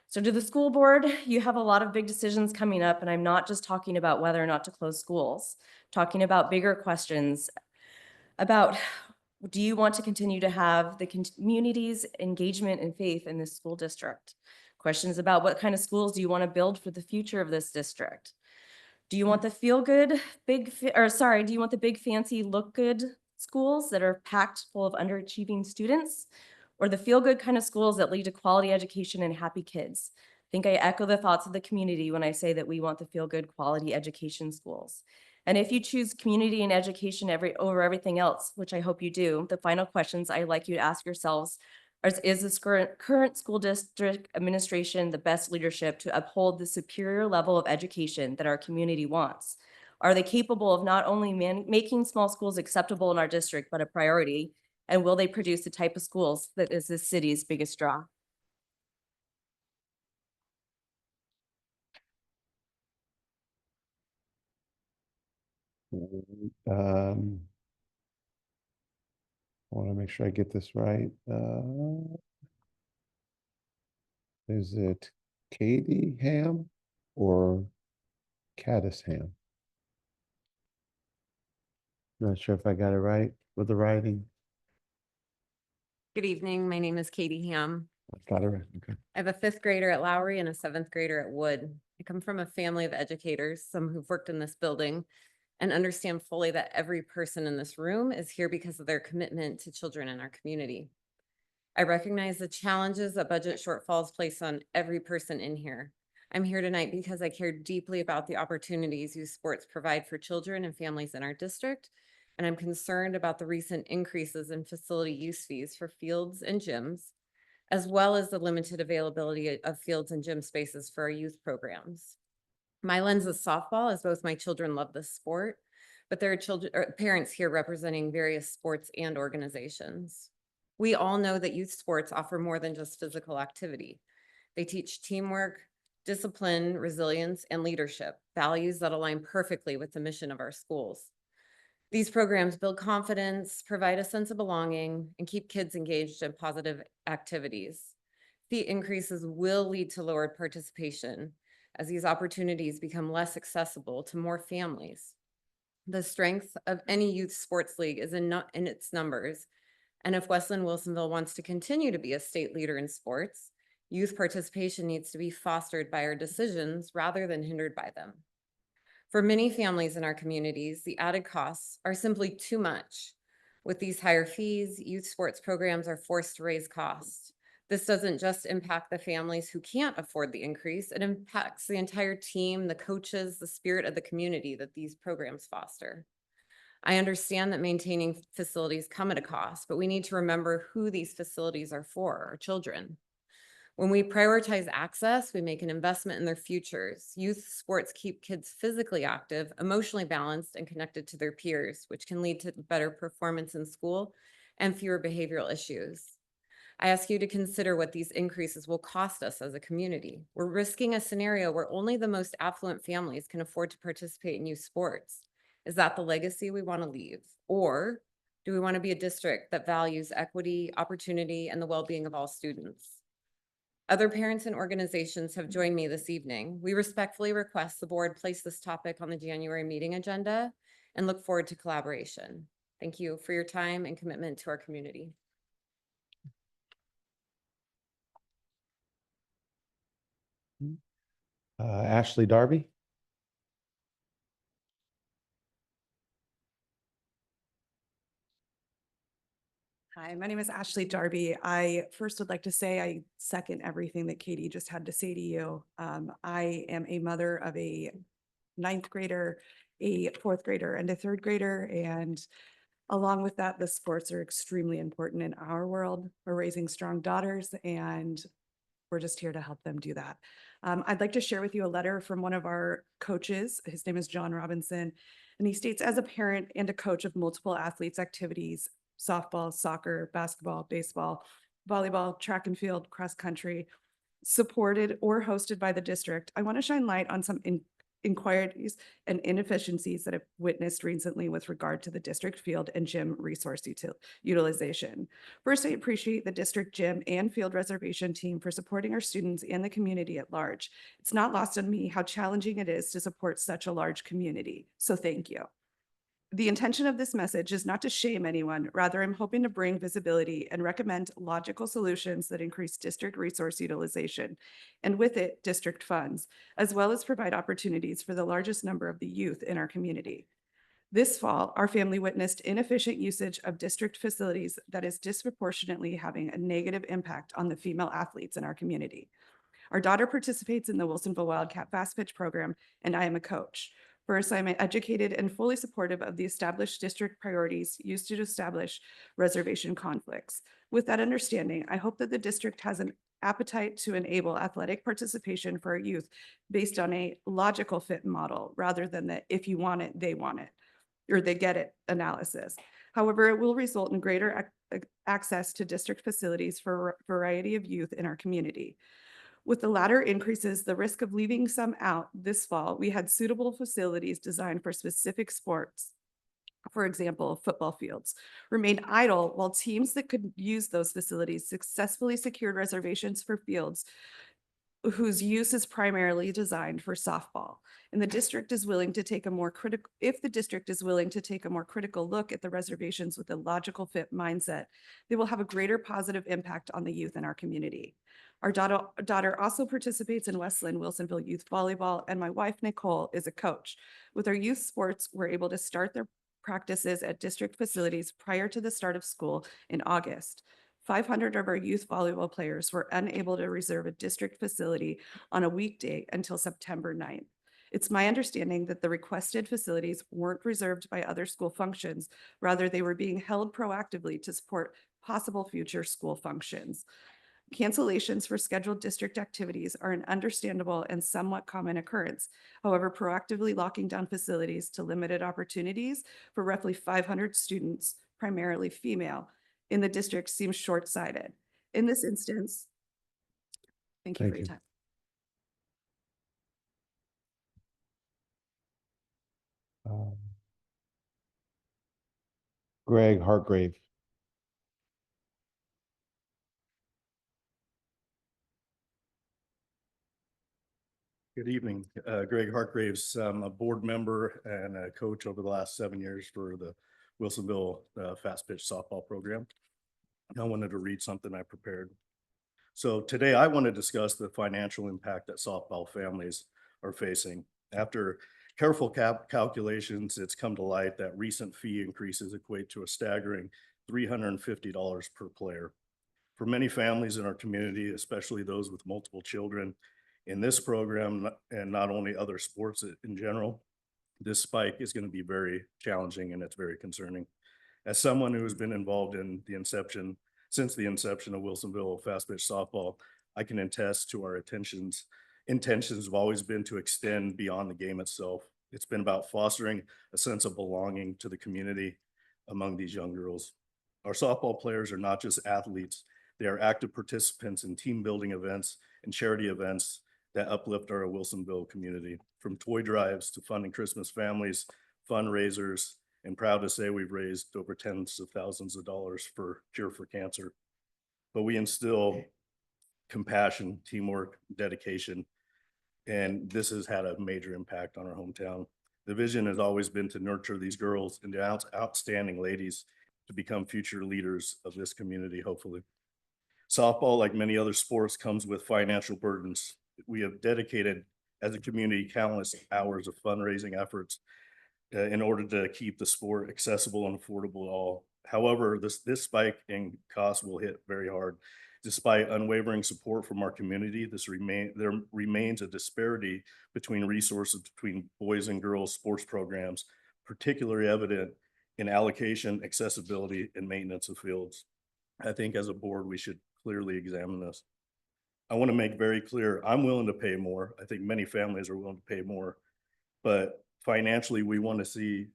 So to the school board, you have a lot of big decisions coming up, and I'm not just talking about whether or not to close schools, talking about bigger questions about, do you want to continue to have the community's engagement and faith in this school district? Questions about what kind of schools do you want to build for the future of this district? Do you want the do you want the big fancy look good schools that are packed full of underachieving students, or the feel good kind of schools that lead to quality education and happy kids? I think I echo the thoughts of the community when I say that we want the feel good quality education schools. And if you choose community and education over everything else, which I hope you do, the final questions I'd like you to ask yourselves is this current school district administration the best leadership to uphold the superior level of education that our community wants? Are they capable of not only making small schools acceptable in our district, but a priority? And will they produce the type of schools that is this city's biggest draw? I want to make sure I get this right. Is it Katie Ham or Caddis Ham? Not sure if I got it right with the writing. Good evening. My name is Katie Ham. Got it right. Okay. I have a 5th grader at Lowry and a 7th grader at Wood. I come from a family of educators, some who've worked in this building, and understand fully that every person in this room is here because of their commitment to children in our community. I recognize the challenges that budget shortfalls place on every person in here. I'm here tonight because I care deeply about the opportunities youth sports provide for children and families in our district, and I'm concerned about the recent increases in facility use fees for fields and gyms, as well as the limited availability of fields and gym spaces for our youth programs. My lens is softball, as both my children love this sport, but there are parents here representing various sports and organizations. We all know that youth sports offer more than just physical activity. They teach teamwork, discipline, resilience, and leadership, values that align perfectly with the mission of our schools. These programs build confidence, provide a sense of belonging, and keep kids engaged in positive activities. Fee increases will lead to lowered participation as these opportunities become less accessible to more families. The strength of any youth sports league is in its numbers, and if Linn-Wilsonville wants to continue to be a state leader in sports, youth participation needs to be fostered by our decisions rather than hindered by them. For many families in our communities, the added costs are simply too much. With these higher fees, youth sports programs are forced to raise costs. This doesn't just impact the families who can't afford the increase, it impacts the entire team, the coaches, the spirit of the community that these programs foster. I understand that maintaining facilities come at a cost, but we need to remember who these facilities are for, our children. When we prioritize access, we make an investment in their futures. Youth sports keep kids physically active, emotionally balanced, and connected to their peers, which can lead to better performance in school and fewer behavioral issues. I ask you to consider what these increases will cost us as a community. We're risking a scenario where only the most affluent families can afford to participate in youth sports. Is that the legacy we want to leave? Or do we want to be a district that values equity, opportunity, and the well-being of all students? Other parents and organizations have joined me this evening. We respectfully request the board place this topic on the January meeting agenda and look forward to collaboration. Thank you for your time and commitment to our community. Ashley Darby. Hi, my name is Ashley Darby. I first would like to say I second everything that Katie just had to say to you. I am a mother of a 9th grader, a 4th grader, and a 3rd grader. And along with that, the sports are extremely important in our world. We're raising strong daughters, and we're just here to help them do that. I'd like to share with you a letter from one of our coaches. His name is John Robinson, and he states, as a parent and a coach of multiple athletes' activities, softball, soccer, basketball, baseball, volleyball, track and field, cross country, supported or hosted by the district, I want to shine light on some inquiries and inefficiencies that I've witnessed recently with regard to the district field and gym resource utilization. First, I appreciate the district gym and field reservation team for supporting our students and the community at large. It's not lost on me how challenging it is to support such a large community, so thank you. The intention of this message is not to shame anyone. Rather, I'm hoping to bring visibility and recommend logical solutions that increase district resource utilization, and with it, district funds, as well as provide opportunities for the largest number of the youth in our community. This fall, our family witnessed inefficient usage of district facilities that is disproportionately having a negative impact on the female athletes in our community. Our daughter participates in the Wilsonville Wildcat Fast Pitch program, and I am a coach. First, I'm educated and fully supportive of the established district priorities used to establish reservation conflicts. With that understanding, I hope that the district has an appetite to enable athletic participation for our youth based on a logical fit model rather than the if you want it, they want it, or they get it analysis. However, it will result in greater access to district facilities for a variety of youth in our community. With the latter increases the risk of leaving some out this fall, we had suitable facilities designed for specific sports. For example, football fields remained idle while teams that could use those facilities successfully secured reservations for fields whose use is primarily designed for softball. And the district is willing to take a more critical, if the district is willing to take a more critical look at the reservations with a logical fit mindset, they will have a greater positive impact on the youth in our community. Our daughter also participates in West Linn-Wilsonville youth volleyball, and my wife, Nicole, is a coach. With our youth sports, we're able to start their practices at district facilities prior to the start of school in August. 500 of our youth volleyball players were unable to reserve a district facility on a weekday until September 9th. It's my understanding that the requested facilities weren't reserved by other school functions. Rather, they were being held proactively to support possible future school functions. Cancellations for scheduled district activities are an understandable and somewhat common occurrence. However, proactively locking down facilities to limited opportunities for roughly 500 students, primarily female, in the district seems short-sighted. In this instance, thank you for your time. Greg Hartgrave. Good evening. Greg Hartgraves. I'm a board member and a coach over the last 7 years for the Wilsonville Fast Pitch Softball Program. I wanted to read something I prepared. So today I want to discuss the financial impact that softball families are facing. After careful calculations, it's come to light that recent fee increases equate to a staggering $350 per player. For many families in our community, especially those with multiple children, in this program, and not only other sports in general, this spike is going to be very challenging and it's very concerning. As someone who has been involved in the inception, since the inception of Wilsonville Fast Pitch Softball, I can attest to our intentions have always been to extend beyond the game itself. It's been about fostering a sense of belonging to the community among these young girls. Our softball players are not just athletes, They are active participants in team building events and charity events that uplift our Wilsonville community, from toy drives to funding Christmas families, fundraisers, and proud to say we've raised over tens of thousands of dollars for Cure for Cancer. But we instill compassion, teamwork, dedication, and this has had a major impact on our hometown. The vision has always been to nurture these girls into outstanding ladies to become future leaders of this community, hopefully. Softball, like many other sports, comes with financial burdens. We have dedicated as a community countless hours of fundraising efforts in order to keep the sport accessible and affordable to all. However, this spike in costs will hit very hard. Despite unwavering support from our community, there remains a disparity between resources between boys and girls sports programs, particularly evident in allocation, accessibility, and maintenance of fields. I think as a board, we should clearly examine this. I want to make very clear, I'm willing to pay more. I think many families are willing to pay more, but financially, we want to see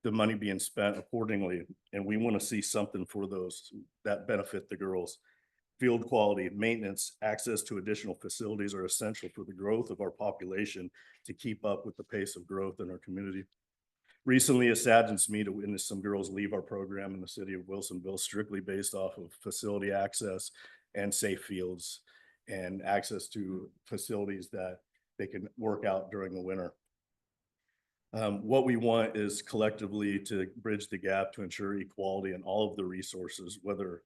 the money being spent accordingly, and we want to see something for those that benefit the girls. Field quality, maintenance, access to additional facilities are essential for the growth of our population to keep up with the pace of growth in our community. Recently, it saddens me to witness some girls leave our program in the city of Wilsonville strictly based off of facility access and safe fields and access to facilities that they can work out during the winter. What we want is collectively to bridge the gap to ensure equality in all of the resources, whether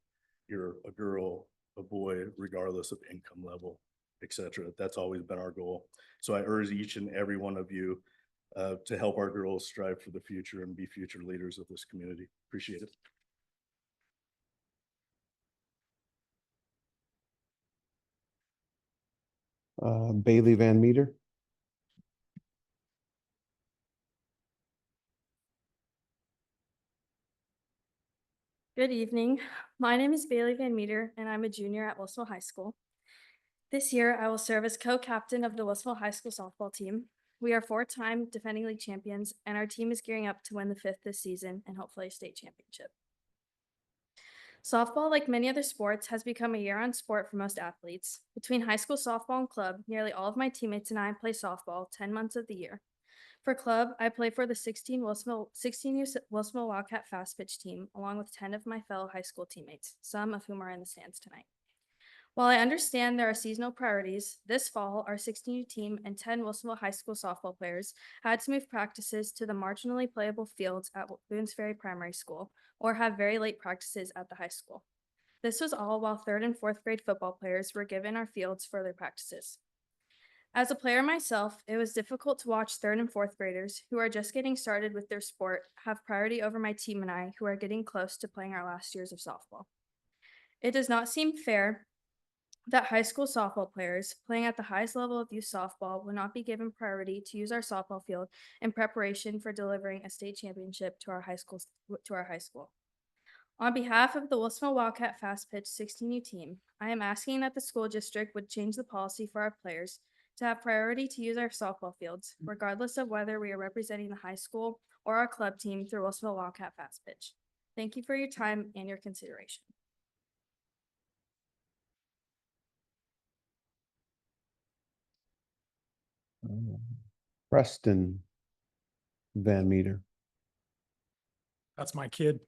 you're a girl, a boy, regardless of income level, etc. That's always been our goal. So I urge each and every one of you to help our girls strive for the future and be future leaders of this community. Appreciate it. Bailey Van Meter. Good evening. My name is Bailey Van Meter, and I'm a junior at Wilsonville High School. This year, I will serve as co-captain of the Wilsonville High School softball team. We are 4-time defending league champions, and our team is gearing up to win the 5th this season and hopefully a state championship. Softball, like many other sports, has become a year-round sport for most athletes. Between high school softball and club, nearly all of my teammates and I play softball 10 months of the year. For club, I play for the 16 Wilsonville Wildcat Fast Pitch team, along with 10 of my fellow high school teammates, some of whom are in the stands tonight. While I understand there are seasonal priorities, this fall, our 16U team and 10 Wilsonville High School softball players had to move practices to the marginally playable fields at Boones Ferry Primary School, or have very late practices at the high school. This was all while 3rd and 4th grade football players were given our fields for their practices. As a player myself, it was difficult to watch 3rd and 4th graders who are just getting started with their sport have priority over my team and I, who are getting close to playing our last years of softball. It does not seem fair that high school softball players playing at the highest level of youth softball will not be given priority to use our softball field in preparation for delivering a state championship to our high school. On behalf of the Wilsonville Wildcat Fast Pitch 16U team, I am asking that the school district would change the policy for our players to have priority to use our softball fields, regardless of whether we are representing the high school or our club team through Wilsonville Wildcat Fast Pitch. Thank you for your time and your consideration. Preston Van Meter. That's my kid.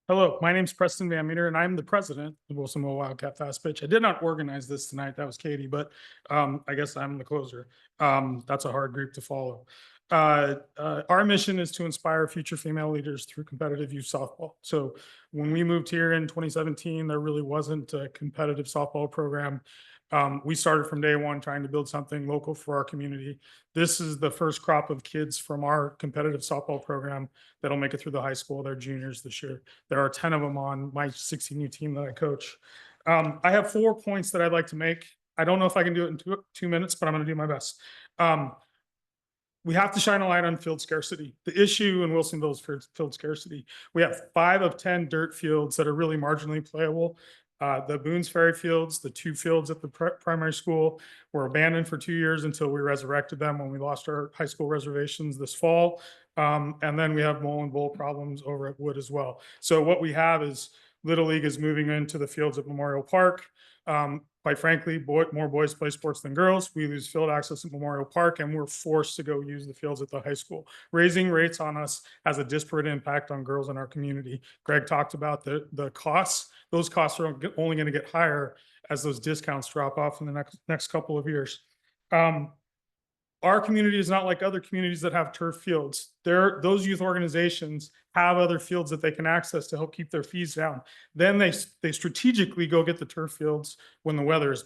Hello, my name's Preston Van Meter, and I'm the president of Wilsonville Wildcat Fast Pitch. I did not organize this tonight. That was Katie, but I guess I'm the closer. That's a hard group to follow. Our mission is to inspire future female leaders through competitive youth softball. So when we moved here in 2017, there really wasn't a competitive softball program. We started from day one trying to build something local for our community. This is the first crop of kids from our competitive softball program that'll make it through the high school. They're juniors this year. There are 10 of them on my 16U team that I coach. I have 4 points that I'd like to make. I don't know if I can do it in two minutes, but I'm going to do my best. We have to shine a light on field scarcity. The issue in Wilsonville is field scarcity. We have 5 of 10 dirt fields that are really marginally playable. The Boones Ferry fields, the 2 fields at the primary school, were abandoned for 2 years until we resurrected them when we lost our high school reservations this fall. And then we have mole and bowl problems over at Wood as well. So what we have is Little League is moving into the fields at Memorial Park. Quite frankly, more boys play sports than girls. We lose field access at Memorial Park, and we're forced to go use the fields at the high school. Raising rates on us has a disparate impact on girls in our community. Greg talked about the costs. Those costs are only going to get higher as those discounts drop off in the next couple of years. Our community is not like other communities that have turf fields. Those youth organizations have other fields that they can access to help keep their fees down. Then they strategically go get the turf fields when the weather is.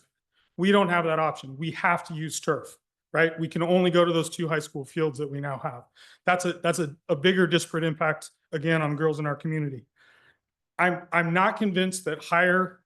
We don't have that option. We have to use turf, right? We can only go to those 2 high school fields that we now have. That's a bigger disparate impact, again, on girls in our community. I'm not convinced that higher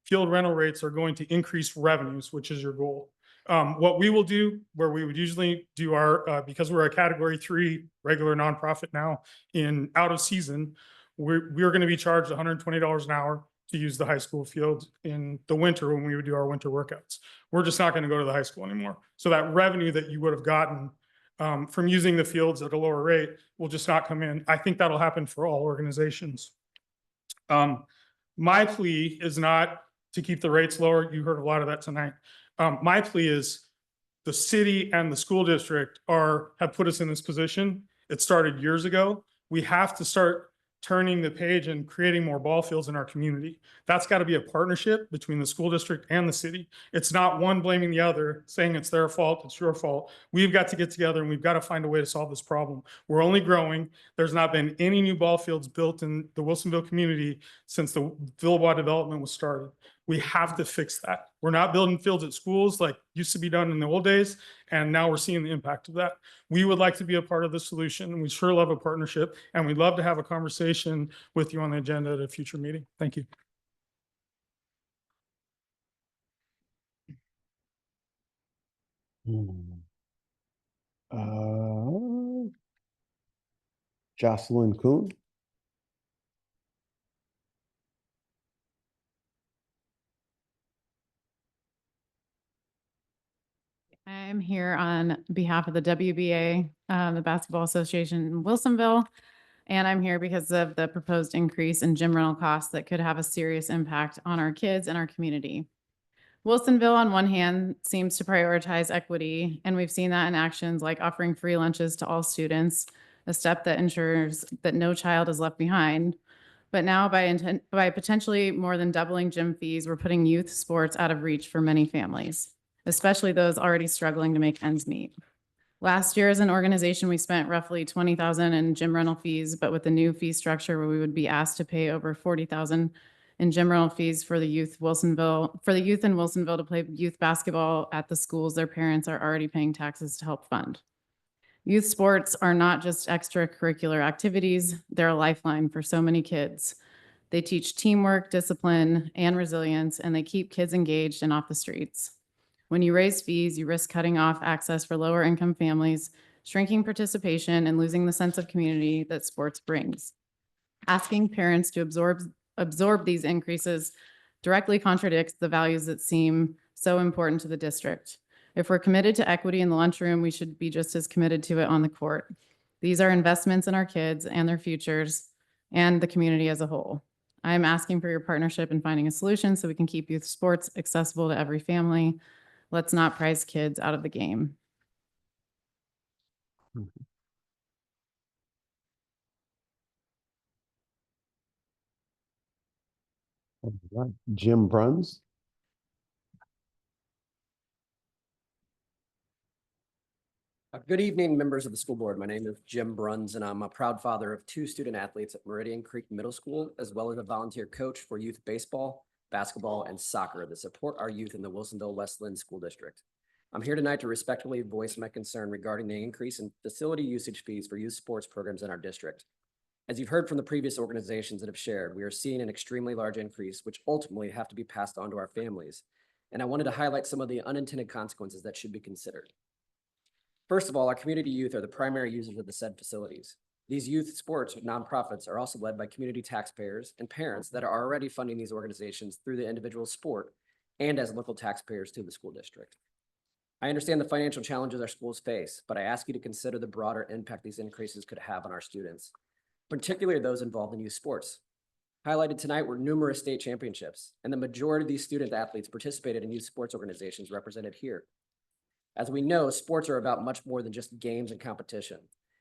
field rental rates are going to increase revenues, which is your goal. What we will do, where we would usually do our, because we're a category 3 regular nonprofit now in out of season, we're going to be charged $120 an hour to use the high school field in the winter when we would do our winter workouts. We're just not going to go to the high school anymore. So that revenue that you would have gotten from using the fields at a lower rate will just not come in. I think that'll happen for all organizations. My plea is not to keep the rates lower. You heard a lot of that tonight. My plea is the city and the school district have put us in this position. It started years ago. We have to start turning the page and creating more ball fields in our community. That's got to be a partnership between the school district and the city. It's not one blaming the other, saying it's their fault, it's your fault. We've got to get together and we've got to find a way to solve this problem. We're only growing. There's not been any new ball fields built in the Wilsonville community since the Villebois development was started. We have to fix that. We're not building fields at schools like used to be done in the old days, and now we're seeing the impact of that. We would like to be a part of the solution. We sure love a partnership, and we'd love to have a conversation with you on the agenda at a future meeting. Thank you. Jocelyn Kuhn. I'm here on behalf of the WBA, the Basketball Association in Wilsonville. And I'm here because of the proposed increase in gym rental costs that could have a serious impact on our kids and our community. Wilsonville, on one hand, seems to prioritize equity, and we've seen that in actions like offering free lunches to all students, a step that ensures that no child is left behind. But now by potentially more than doubling gym fees, we're putting youth sports out of reach for many families, especially those already struggling to make ends meet. Last year as an organization, we spent roughly $20,000 in gym rental fees, but with the new fee structure where we would be asked to pay over $40,000 in gym rental fees for the youth in Wilsonville to play youth basketball at the schools their parents are already paying taxes to help fund. Youth sports are not just extracurricular activities, they're a lifeline for so many kids. They teach teamwork, discipline, and resilience, and they keep kids engaged and off the streets. When you raise fees, you risk cutting off access for lower income families, shrinking participation, and losing the sense of community that sports brings. Asking parents to absorb these increases directly contradicts the values that seem so important to the district. If we're committed to equity in the lunchroom, we should be just as committed to it on the court. These are investments in our kids and their futures and the community as a whole. I am asking for your partnership in finding a solution so we can keep youth sports accessible to every family. Let's not prize kids out of the game. Jim Bruns. Good evening, members of the school board. My name is Jim Bruns, and I'm a proud father of 2 student athletes at Meridian Creek Middle School, as well as a volunteer coach for youth baseball, basketball, and soccer that support our youth in the Wilsonville West Linn School District. I'm here tonight to respectfully voice my concern regarding the increase in facility usage fees for youth sports programs in our district. As you've heard from the previous organizations that have shared, we are seeing an extremely large increase, which ultimately have to be passed on to our families. And I wanted to highlight some of the unintended consequences that should be considered. First of all, our community youth are the primary users of the said facilities. These youth sports nonprofits are also led by community taxpayers and parents that are already funding these organizations through the individual sport and as local taxpayers to the school district. I understand the financial challenges our schools face, but I ask you to consider the broader impact these increases could have on our students, particularly those involved in youth sports. Highlighted tonight were numerous state championships, and the majority of these student athletes participated in youth sports organizations represented here. As we know, sports are about much more than just games and competition.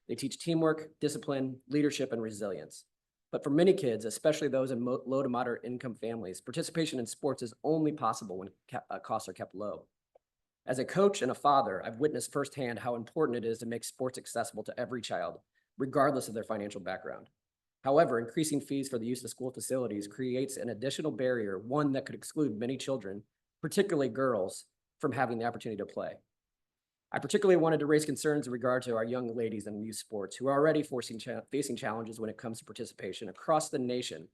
They teach teamwork, discipline, leadership, and resilience. But for many kids, especially those in low to moderate income families, participation in sports is only possible when costs are kept low. As a coach and a father, I've witnessed firsthand how important it is to make sports accessible to every child, regardless of their financial background. However, increasing fees for the use of school facilities creates an additional barrier, one that could exclude many children, particularly girls, from having the opportunity to play. I particularly wanted to raise concerns in regard to our young ladies in youth sports who are already facing challenges when it comes to participation. Across the nation,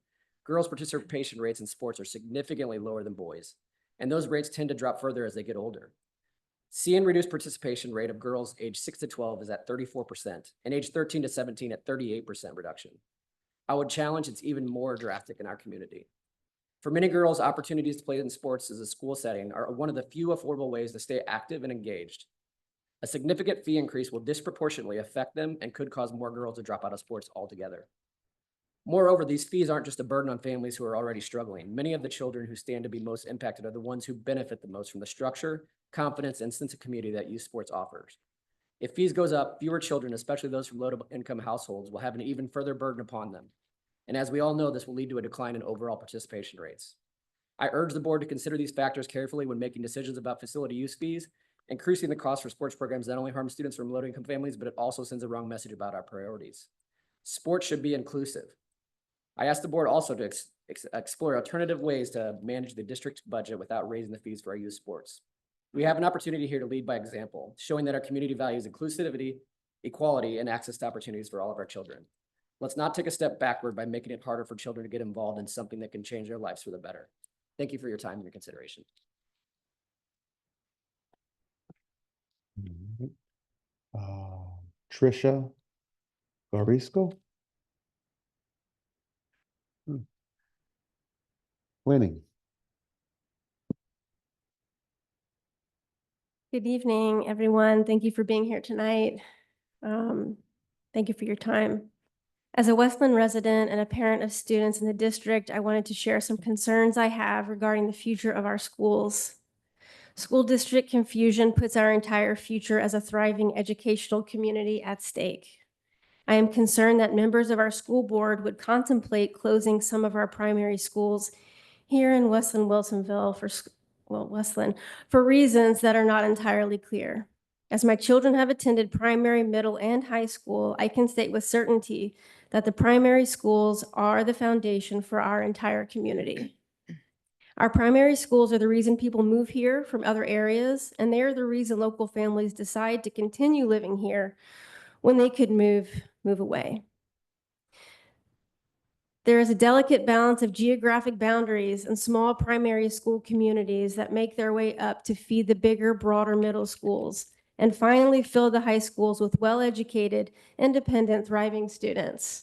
girls' participation rates in sports are significantly lower than boys, and those rates tend to drop further as they get older. Seeing reduced participation rate of girls aged 6 to 12 is at 34%, and age 13 to 17 at 38% reduction. I would challenge it's even more drastic in our community. For many girls, opportunities to play in sports as a school setting are one of the few affordable ways to stay active and engaged. A significant fee increase will disproportionately affect them and could cause more girls to drop out of sports altogether. Moreover, these fees aren't just a burden on families who are already struggling. Many of the children who stand to be most impacted are the ones who benefit the most from the structure, confidence, and sense of community that youth sports offers. If fees goes up, fewer children, especially those from low-income households, will have an even further burden upon them. And as we all know, this will lead to a decline in overall participation rates. I urge the board to consider these factors carefully when making decisions about facility use fees. Increasing the cost for sports programs not only harms students from low-income families, but it also sends a wrong message about our priorities. Sports should be inclusive. I ask the board also to explore alternative ways to manage the district's budget without raising the fees for our youth sports. We have an opportunity here to lead by example, showing that our community values inclusivity, equality, and access to opportunities for all of our children. Let's not take a step backward by making it harder for children to get involved in something that can change their lives for the better. Thank you for your time and your consideration. Tricia Garisco. Winning. Good evening, everyone. Thank you for being here tonight. Thank you for your time. As a Westland resident and a parent of students in the district, I wanted to share some concerns I have regarding the future of our schools. School district confusion puts our entire future as a thriving educational community at stake. I am concerned that members of our school board would contemplate closing some of our primary schools here in Linn-Wilsonville for reasons that are not entirely clear. As my children have attended primary, middle, and high school, I can state with certainty that the primary schools are the foundation for our entire community. Our primary schools are the reason people move here from other areas, and they are the reason local families decide to continue living here when they could move away. There is a delicate balance of geographic boundaries and small primary school communities that make their way up to feed the bigger, broader middle schools and finally fill the high schools with well-educated, independent, thriving students.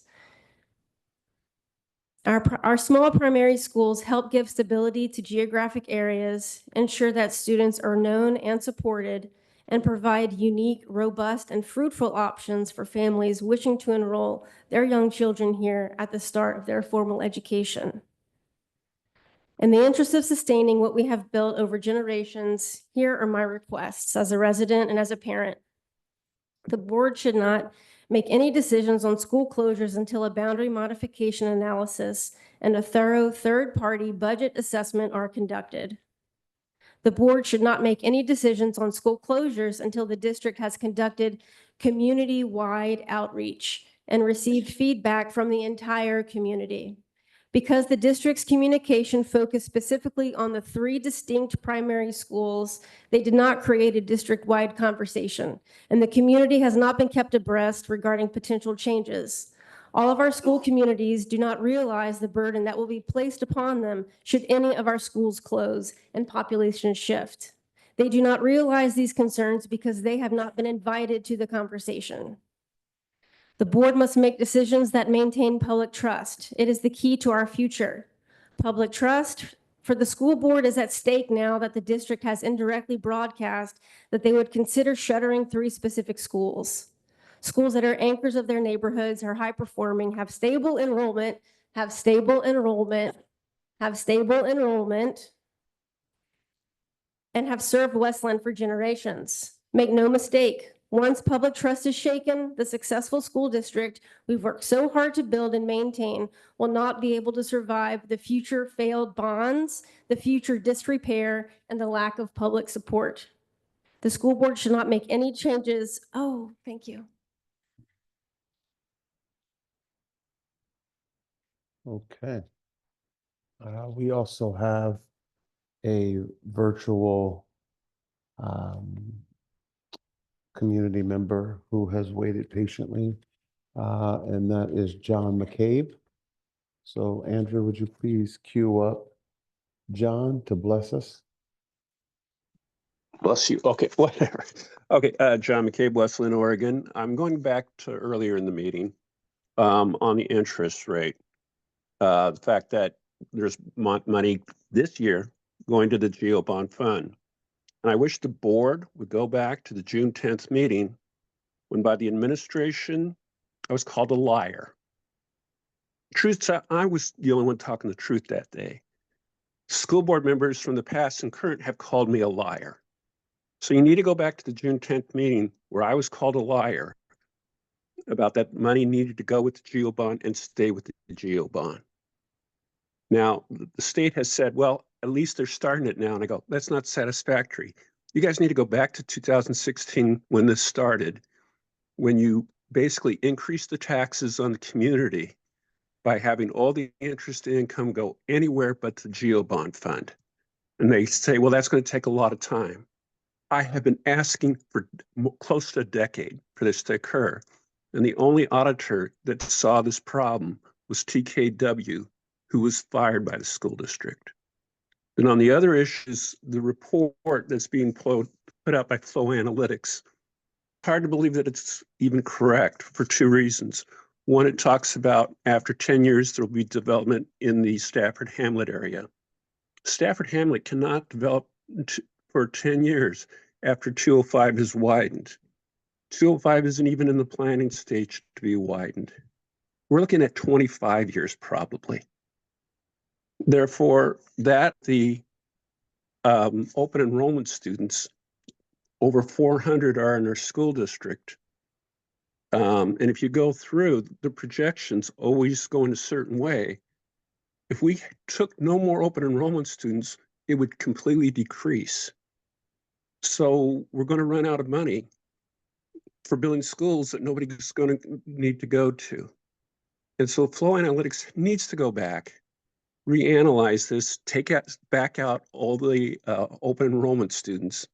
Our small primary schools help give stability to geographic areas, ensure that students are known and supported, and provide unique, robust, and fruitful options for families wishing to enroll their young children here at the start of their formal education. In the interest of sustaining what we have built over generations, here are my requests as a resident and as a parent. The board should not make any decisions on school closures until a boundary modification analysis and a thorough third-party budget assessment are conducted. The board should not make any decisions on school closures until the district has conducted community-wide outreach and received feedback from the entire community. Because the district's communication focused specifically on the 3 distinct primary schools, they did not create a district-wide conversation, and the community has not been kept abreast regarding potential changes. All of our school communities do not realize the burden that will be placed upon them should any of our schools close and population shift. They do not realize these concerns because they have not been invited to the conversation. The board must make decisions that maintain public trust. It is the key to our future. Public trust For the school board is at stake now that the district has indirectly broadcast that they would consider shuttering 3 specific schools. Schools that are anchors of their neighborhoods, are high performing, have stable enrollment, have stable enrollment, have stable enrollment, and have served Westland for generations. Make no mistake, once public trust is shaken, the successful school district we've worked so hard to build and maintain will not be able to survive the future failed bonds, the future disrepair, and the lack of public support. The school board should not make any changes. Oh, thank you. Okay. We also have a virtual community member who has waited patiently, and that is John McCabe. So Andrew, would you please queue up John to bless us? Bless you. Okay, whatever. Okay, John McCabe, Westland, Oregon. I'm going back to earlier in the meeting on the interest rate. The fact that there's money this year going to the GEO bond fund. And I wish the board would go back to the June 10th meeting when by the administration, I was called a liar. Truth, I was the only one talking the truth that day. School board members from the past and current have called me a liar. So you need to go back to the June 10th meeting where I was called a liar about that money needed to go with the GEO bond and stay with the GEO bond. Now, the state has said, well, at least they're starting it now. And I go, that's not satisfactory. You guys need to go back to 2016 when this started, when you basically increased the taxes on the community by having all the interest income go anywhere but the GEO bond fund. And they say, well, that's going to take a lot of time. I have been asking for close to a decade for this to occur. And the only auditor that saw this problem was TKW, who was fired by the school district. And on the other issues, the report that's being put out by Flow Analytics, hard to believe that it's even correct for 2 reasons. One, it talks about after 10 years, there will be development in the Stafford Hamlet area. Stafford Hamlet cannot develop for 10 years after 205 is widened. 205 isn't even in the planning stage to be widened. We're looking at 25 years probably. Therefore, that the open enrollment students, over 400 are in our school district. And if you go through, the projections always go in a certain way. If we took no more open enrollment students, it would completely decrease. So we're going to run out of money for building schools that nobody's going to need to go to. And so Flow Analytics needs to go back, reanalyze this, back out all the open enrollment students,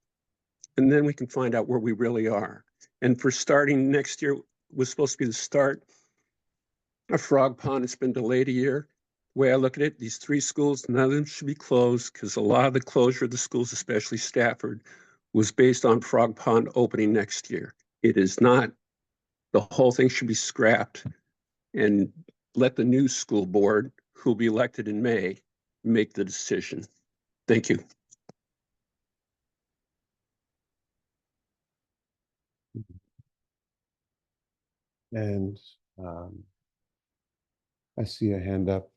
and then we can find out where we really are. And for starting next year was supposed to be the start of Frog Pond. It's been delayed a year. The way I look at it, these 3 schools, none of them should be closed because a lot of the closure of the schools, especially Stafford, was based on Frog Pond opening next year. It is not. The whole thing should be scrapped and let the new school board, who will be elected in May, make the decision. Thank you. And I see a hand up.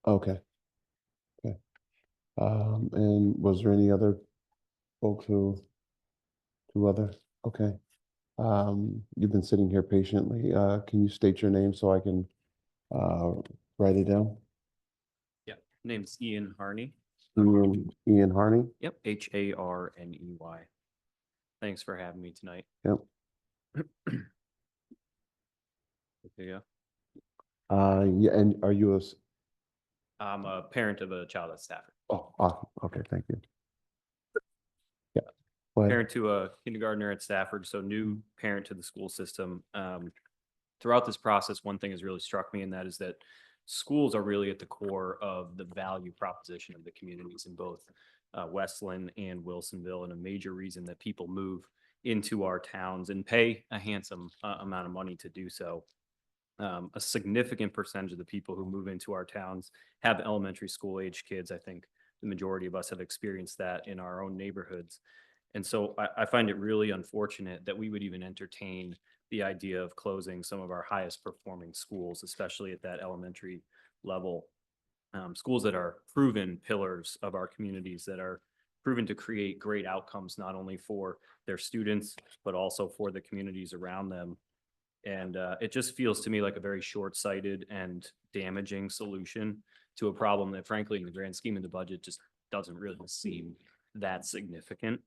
Okay. Okay. And was there any other folks who, okay. You've been sitting here patiently. Can you state your name so I can write it down? Yeah, name's Ian Harney. Ian Harney? Yep, Harney. Thanks for having me tonight. Yep. Okay, yeah. Yeah, and are you a, I'm a parent of a child at Stafford. oh, awesome. Okay, thank you. Yeah. Go ahead. Parent to a kindergartner at Stafford, so new parent to the school system. Throughout this process, one thing has really struck me, and that is that schools are really at the core of the value proposition of the communities in both Westland and Wilsonville, and a major reason that people move into our towns and pay a handsome amount of money to do so. A significant percentage of the people who move into our towns have elementary school age kids. I think the majority of us have experienced that in our own neighborhoods. And so I find it really unfortunate that we would even entertain the idea of closing some of our highest performing schools, especially at that elementary level. Schools that are proven pillars of our communities, that are proven to create great outcomes, not only for their students, but also for the communities around them. And it just feels to me like a very short-sighted and damaging solution to a problem that, frankly, in the grand scheme of the budget, just doesn't really seem that significant.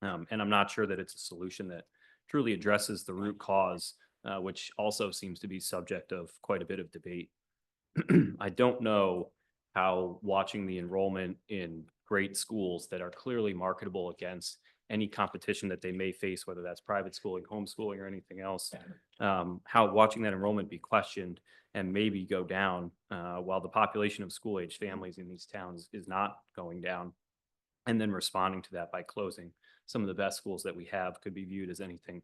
And I'm not sure that it's a solution that truly addresses the root cause, which also seems to be subject of quite a bit of debate. I don't know how watching the enrollment in great schools that are clearly marketable against any competition that they may face, whether that's private schooling, homeschooling, or anything else, how watching that enrollment be questioned and maybe go down while the population of school-age families in these towns is not going down, and then responding to that by closing some of the best schools that we have could be viewed as anything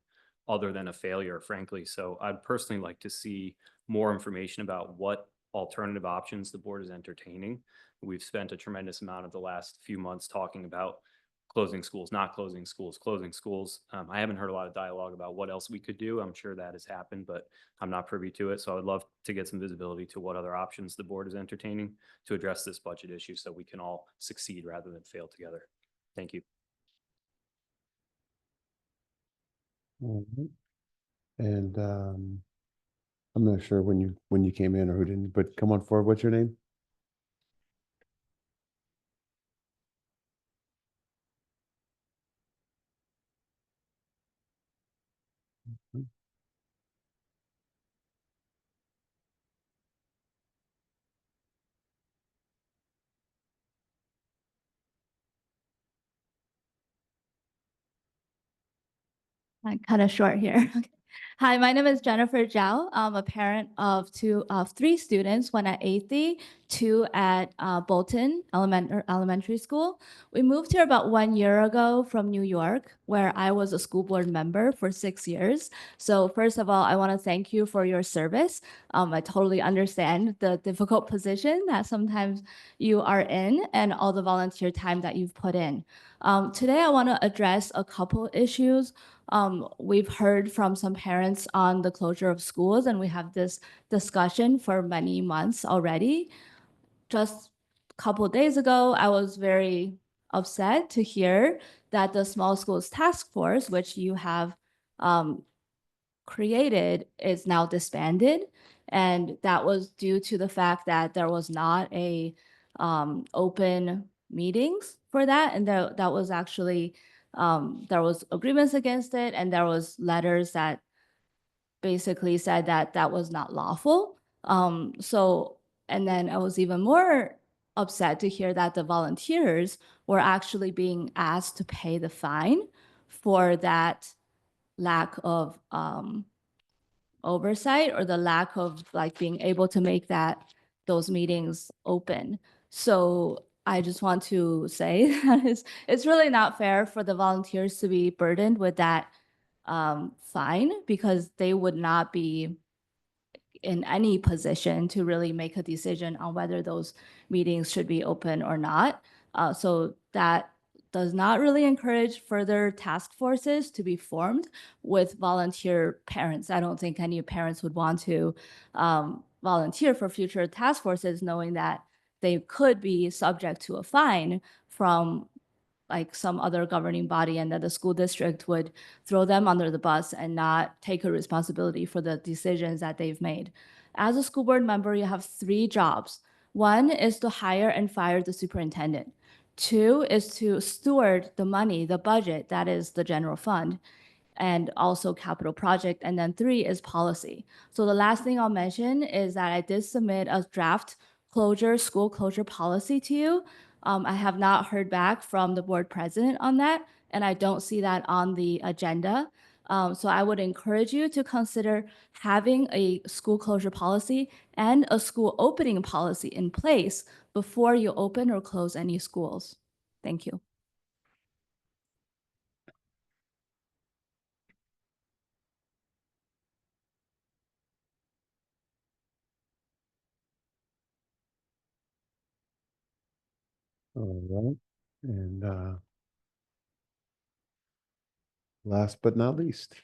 other than a failure, frankly. So I'd personally like to see more information about what alternative options the board is entertaining. We've spent a tremendous amount of the last few months talking about closing schools, not closing schools, closing schools. I haven't heard a lot of dialogue about what else we could do. I'm sure that has happened, but I'm not privy to it. So I would love to get some visibility to what other options the board is entertaining to address this budget issue so we can all succeed rather than fail together. Thank you. All right. And I'm not sure when you came in or who didn't, but come on forward. What's your name? I'm kind of short here. Hi, my name is Jennifer Zhao. I'm a parent of three students, one at 8th, two at Bolton Elementary School. We moved here about 1 year ago from New York, where I was a school board member for 6 years. So first of all, I want to thank you for your service. I totally understand the difficult position that sometimes you are in and all the volunteer time that you've put in. Today, I want to address a couple issues. We've heard from some parents on the closure of schools, and we have this discussion for many months already. Just a couple days ago, I was very upset to hear that the Small Schools Task Force, which you have created, is now disbanded. And that was due to the fact that there was not a open meetings for that. And that was actually, there was agreements against it, and there was letters that basically said that that was not lawful. And then I was even more upset to hear that the volunteers were actually being asked to pay the fine for that lack of oversight, or the lack of like being able to make those meetings open. So I just want to say that it's really not fair for the volunteers to be burdened with that fine, because they would not be in any position to really make a decision on whether those meetings should be open or not. So that does not really encourage further task forces to be formed with volunteer parents. I don't think any parents would want to volunteer for future task forces knowing that they could be subject to a fine from like some other governing body, and that the school district would throw them under the bus and not take a responsibility for the decisions that they've made. As a school board member, you have 3 jobs. One is to hire and fire the superintendent. 2 is to steward the money, the budget, that is the general fund, and also capital project. And then 3 is policy. So the last thing I'll mention is that I did submit a draft school closure policy to you. I have not heard back from the board president on that, and I don't see that on the agenda. So I would encourage you to consider having a school closure policy and a school opening policy in place before you open or close any schools. Thank you. All right. And last but not least.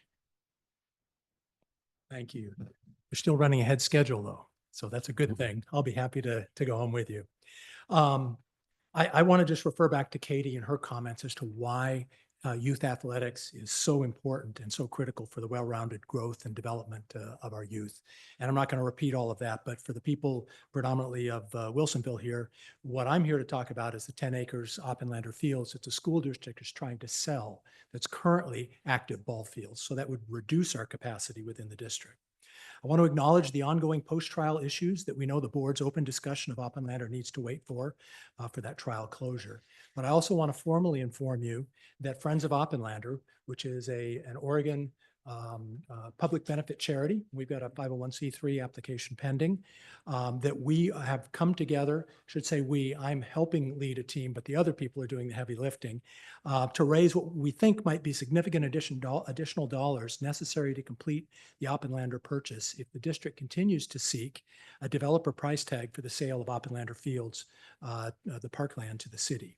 Thank you. We're still running ahead schedule though, so that's a good thing. I'll be happy to go home with you. I want to just refer back to Katie and her comments as to why youth athletics is so important and so critical for the well-rounded growth and development of our youth. And I'm not going to repeat all of that, but for the people predominantly of Wilsonville here, what I'm here to talk about is the 10 acres Oppenlander Fields that the school district is trying to sell that's currently active ball fields. So that would reduce our capacity within the district. I want to acknowledge the ongoing post-trial issues that we know the board's open discussion of Oppenlander needs to wait for that trial closure. But I also want to formally inform you that Friends of Oppenlander, which is an Oregon public benefit charity, we've got a 501c3 application pending, that we have come together, should say we, I'm helping lead a team, but the other people are doing the heavy lifting, to raise what we think might be significant additional dollars necessary to complete the Oppenlander purchase if the district continues to seek a developer price tag for the sale of Oppenlander Fields, the parkland, to the city.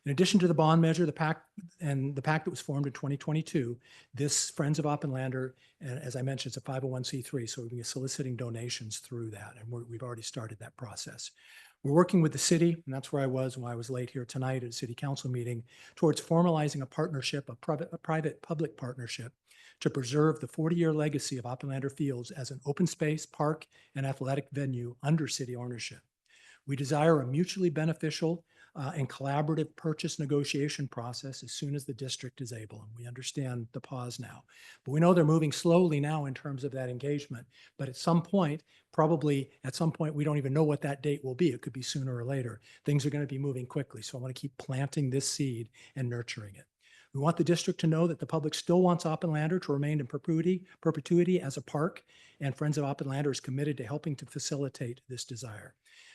In addition to the bond measure, the PAC that was formed in 2022, this Friends of Oppenlander, and as I mentioned, it's a 501c3, so we'll be soliciting donations through that, and we've already started that process. We're working with the city, and that's where I was when I was late here tonight at a city council meeting, towards formalizing a partnership, a private-public partnership, to preserve the 40-year legacy of Oppenlander Fields as an open space, park, and athletic venue under city ownership. We desire a mutually beneficial and collaborative purchase negotiation process as soon as the district is able. And we understand the pause now. But we know they're moving slowly now in terms of that engagement. But at some point, probably at some point, we don't even know what that date will be. It could be sooner or later. Things are going to be moving quickly. So I want to keep planting this seed and nurturing it. We want the district to know that the public still wants Oppenlander to remain in perpetuity as a park, and Friends of Oppenlander is committed to helping to facilitate this desire.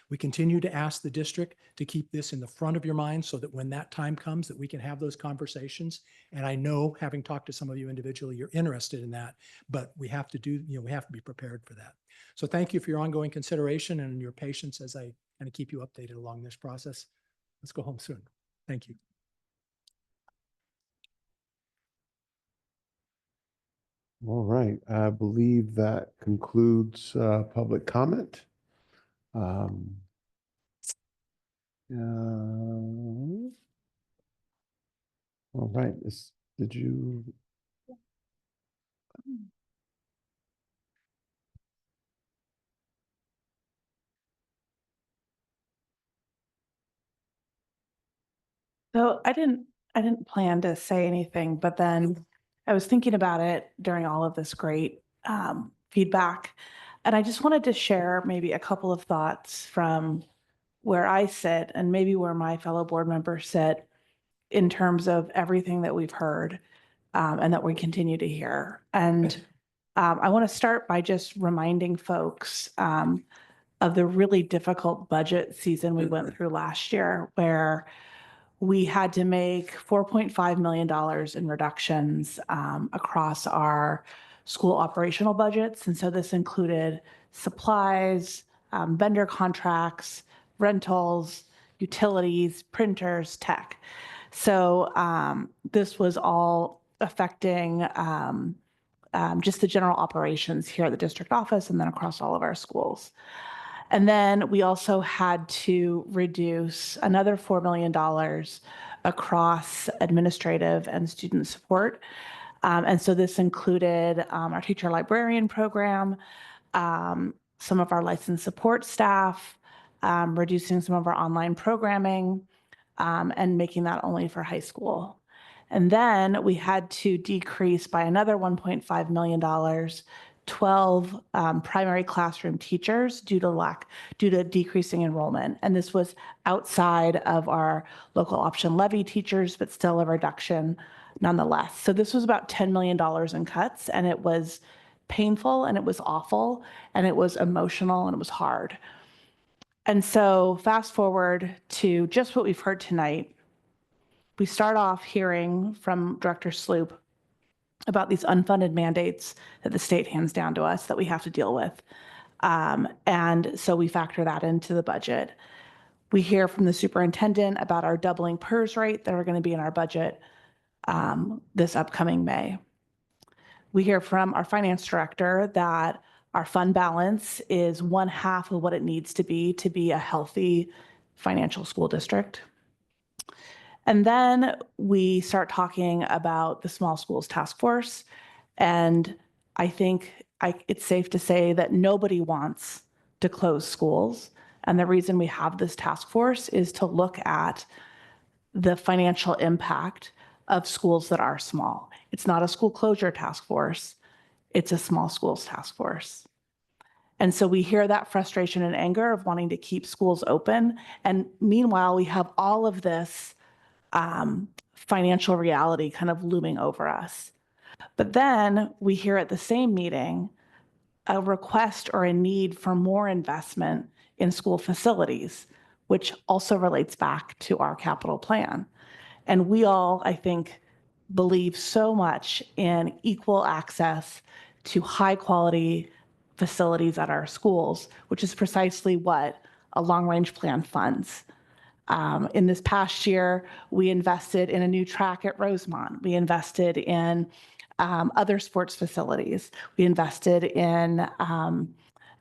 We continue to ask the district to keep this in the front of your mind so that when that time comes that we can have those conversations. And I know, having talked to some of you individually, you're interested in that, but we have to we have to be prepared for that. So thank you for your ongoing consideration and your patience as I kind of keep you updated along this process. Let's go home soon. Thank you. All right, I believe that concludes public comment. All right, did you? So I didn't plan to say anything, but then I was thinking about it during all of this great feedback. And I just wanted to share maybe a couple of thoughts from where I sit and maybe where my fellow board members sit in terms of everything that we've heard and that we continue to hear. And I want to start by just reminding folks of the really difficult budget season we went through last year, where we had to make $4.5 million in reductions across our school operational budgets. And so this included supplies, vendor contracts, rentals, utilities, printers, tech. So this was all affecting just the general operations here at the district office and then across all of our schools. And then we also had to reduce another $4 million across administrative and student support. And so this included our teacher librarian program, some of our licensed support staff, reducing some of our online programming, and making that only for high school. And then we had to decrease by another $1.5 million 12 primary classroom teachers due to decreasing enrollment. And this was outside of our local option levy teachers, but still a reduction nonetheless. So this was about $10 million in cuts, and it was painful and it was awful and it was emotional and it was hard. And so fast forward to just what we've heard tonight. We start off hearing from Director Sloop about these unfunded mandates that the state hands down to us that we have to deal with. And so we factor that into the budget. We hear from the superintendent about our doubling PERS rate that are going to be in our budget this upcoming May. We hear from our finance director that our fund balance is 1/2 of what it needs to be a healthy financial school district. And then we start talking about the small schools task force. And I think it's safe to say that nobody wants to close schools. And the reason we have this task force is to look at the financial impact of schools that are small. It's not a school closure task force. It's a small schools task force. And so we hear that frustration and anger of wanting to keep schools open. And meanwhile, we have all of this financial reality kind of looming over us. But then we hear at the same meeting a request or a need for more investment in school facilities, which also relates back to our capital plan. And we all, I think, believe so much in equal access to high quality facilities at our schools, which is precisely what a long range plan funds. In this past year, we invested in a new track at Rosemont. We invested in other sports facilities. We invested in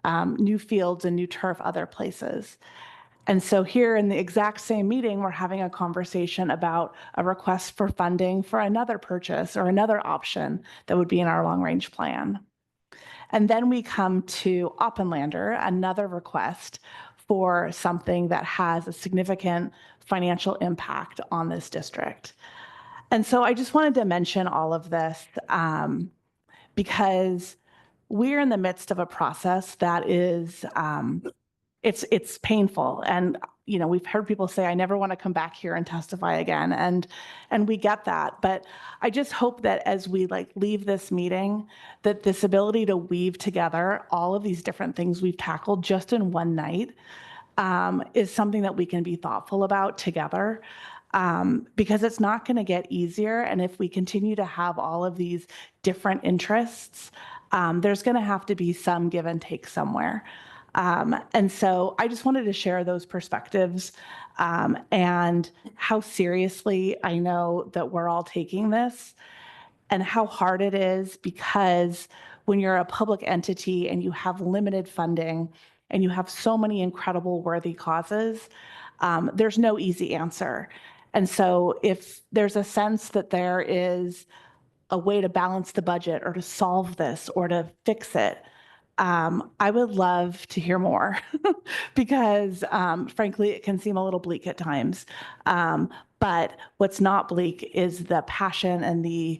new fields and new turf other places. And so here in the exact same meeting, we're having a conversation about a request for funding for another purchase or another option that would be in our long-range plan. And then we come to Oppenlander, another request for something that has a significant financial impact on this district. And so I just wanted to mention all of this because we're in the midst of a process that is, it's painful. And, you know, we've heard people say, I never want to come back here and testify again. And we get that. But I just hope that as we leave this meeting, that this ability to weave together all of these different things we've tackled just in one night is something that we can be thoughtful about together. Because it's not going to get easier. And if we continue to have all of these different interests, there's going to have to be some give and take somewhere. And so I just wanted to share those perspectives and how seriously I know that we're all taking this and how hard it is, because when you're a public entity and you have limited funding and you have so many incredible worthy causes, there's no easy answer. And so if there's a sense that there is a way to balance the budget or to solve this or to fix it, I would love to hear more because frankly, it can seem a little bleak at times. But what's not bleak is the passion and the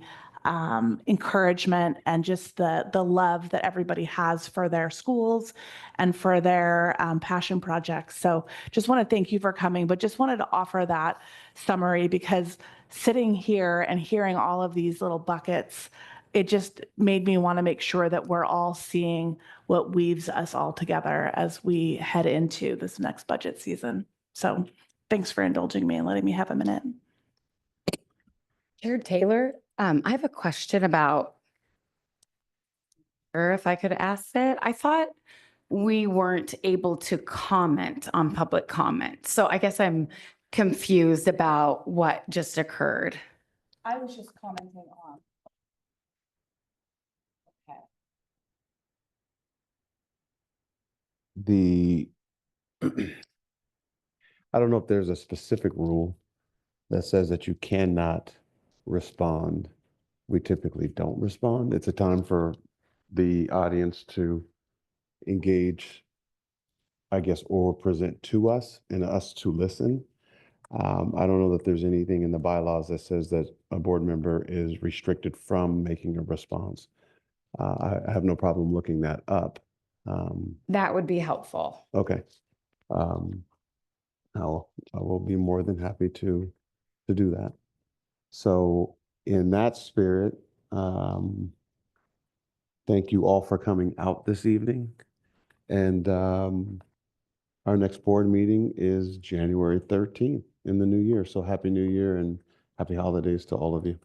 encouragement and just the love that everybody has for their schools and for their passion projects. So just want to thank you for coming, but just wanted to offer that summary because sitting here and hearing all of these little buckets, it just made me want to make sure that we're all seeing what weaves us all together as we head into this next budget season. So thanks for indulging me and letting me have a minute. Chair Taylor, I have a question about, or if I could ask it, I thought we weren't able to comment on public comment. So I guess I'm confused about what just occurred. I was just commenting on. The, I don't know if there's a specific rule that says that you cannot respond. We typically don't respond. It's a time for the audience to engage, I guess, or present to us and us to listen. I don't know that there's anything in the bylaws that says that a board member is restricted from making a response. I have no problem looking that up. That would be helpful. Okay. I will be more than happy to do that. So in that spirit, thank you all for coming out this evening. And our next board meeting is January 13th in the new year. So happy New Year and happy holidays to all of you.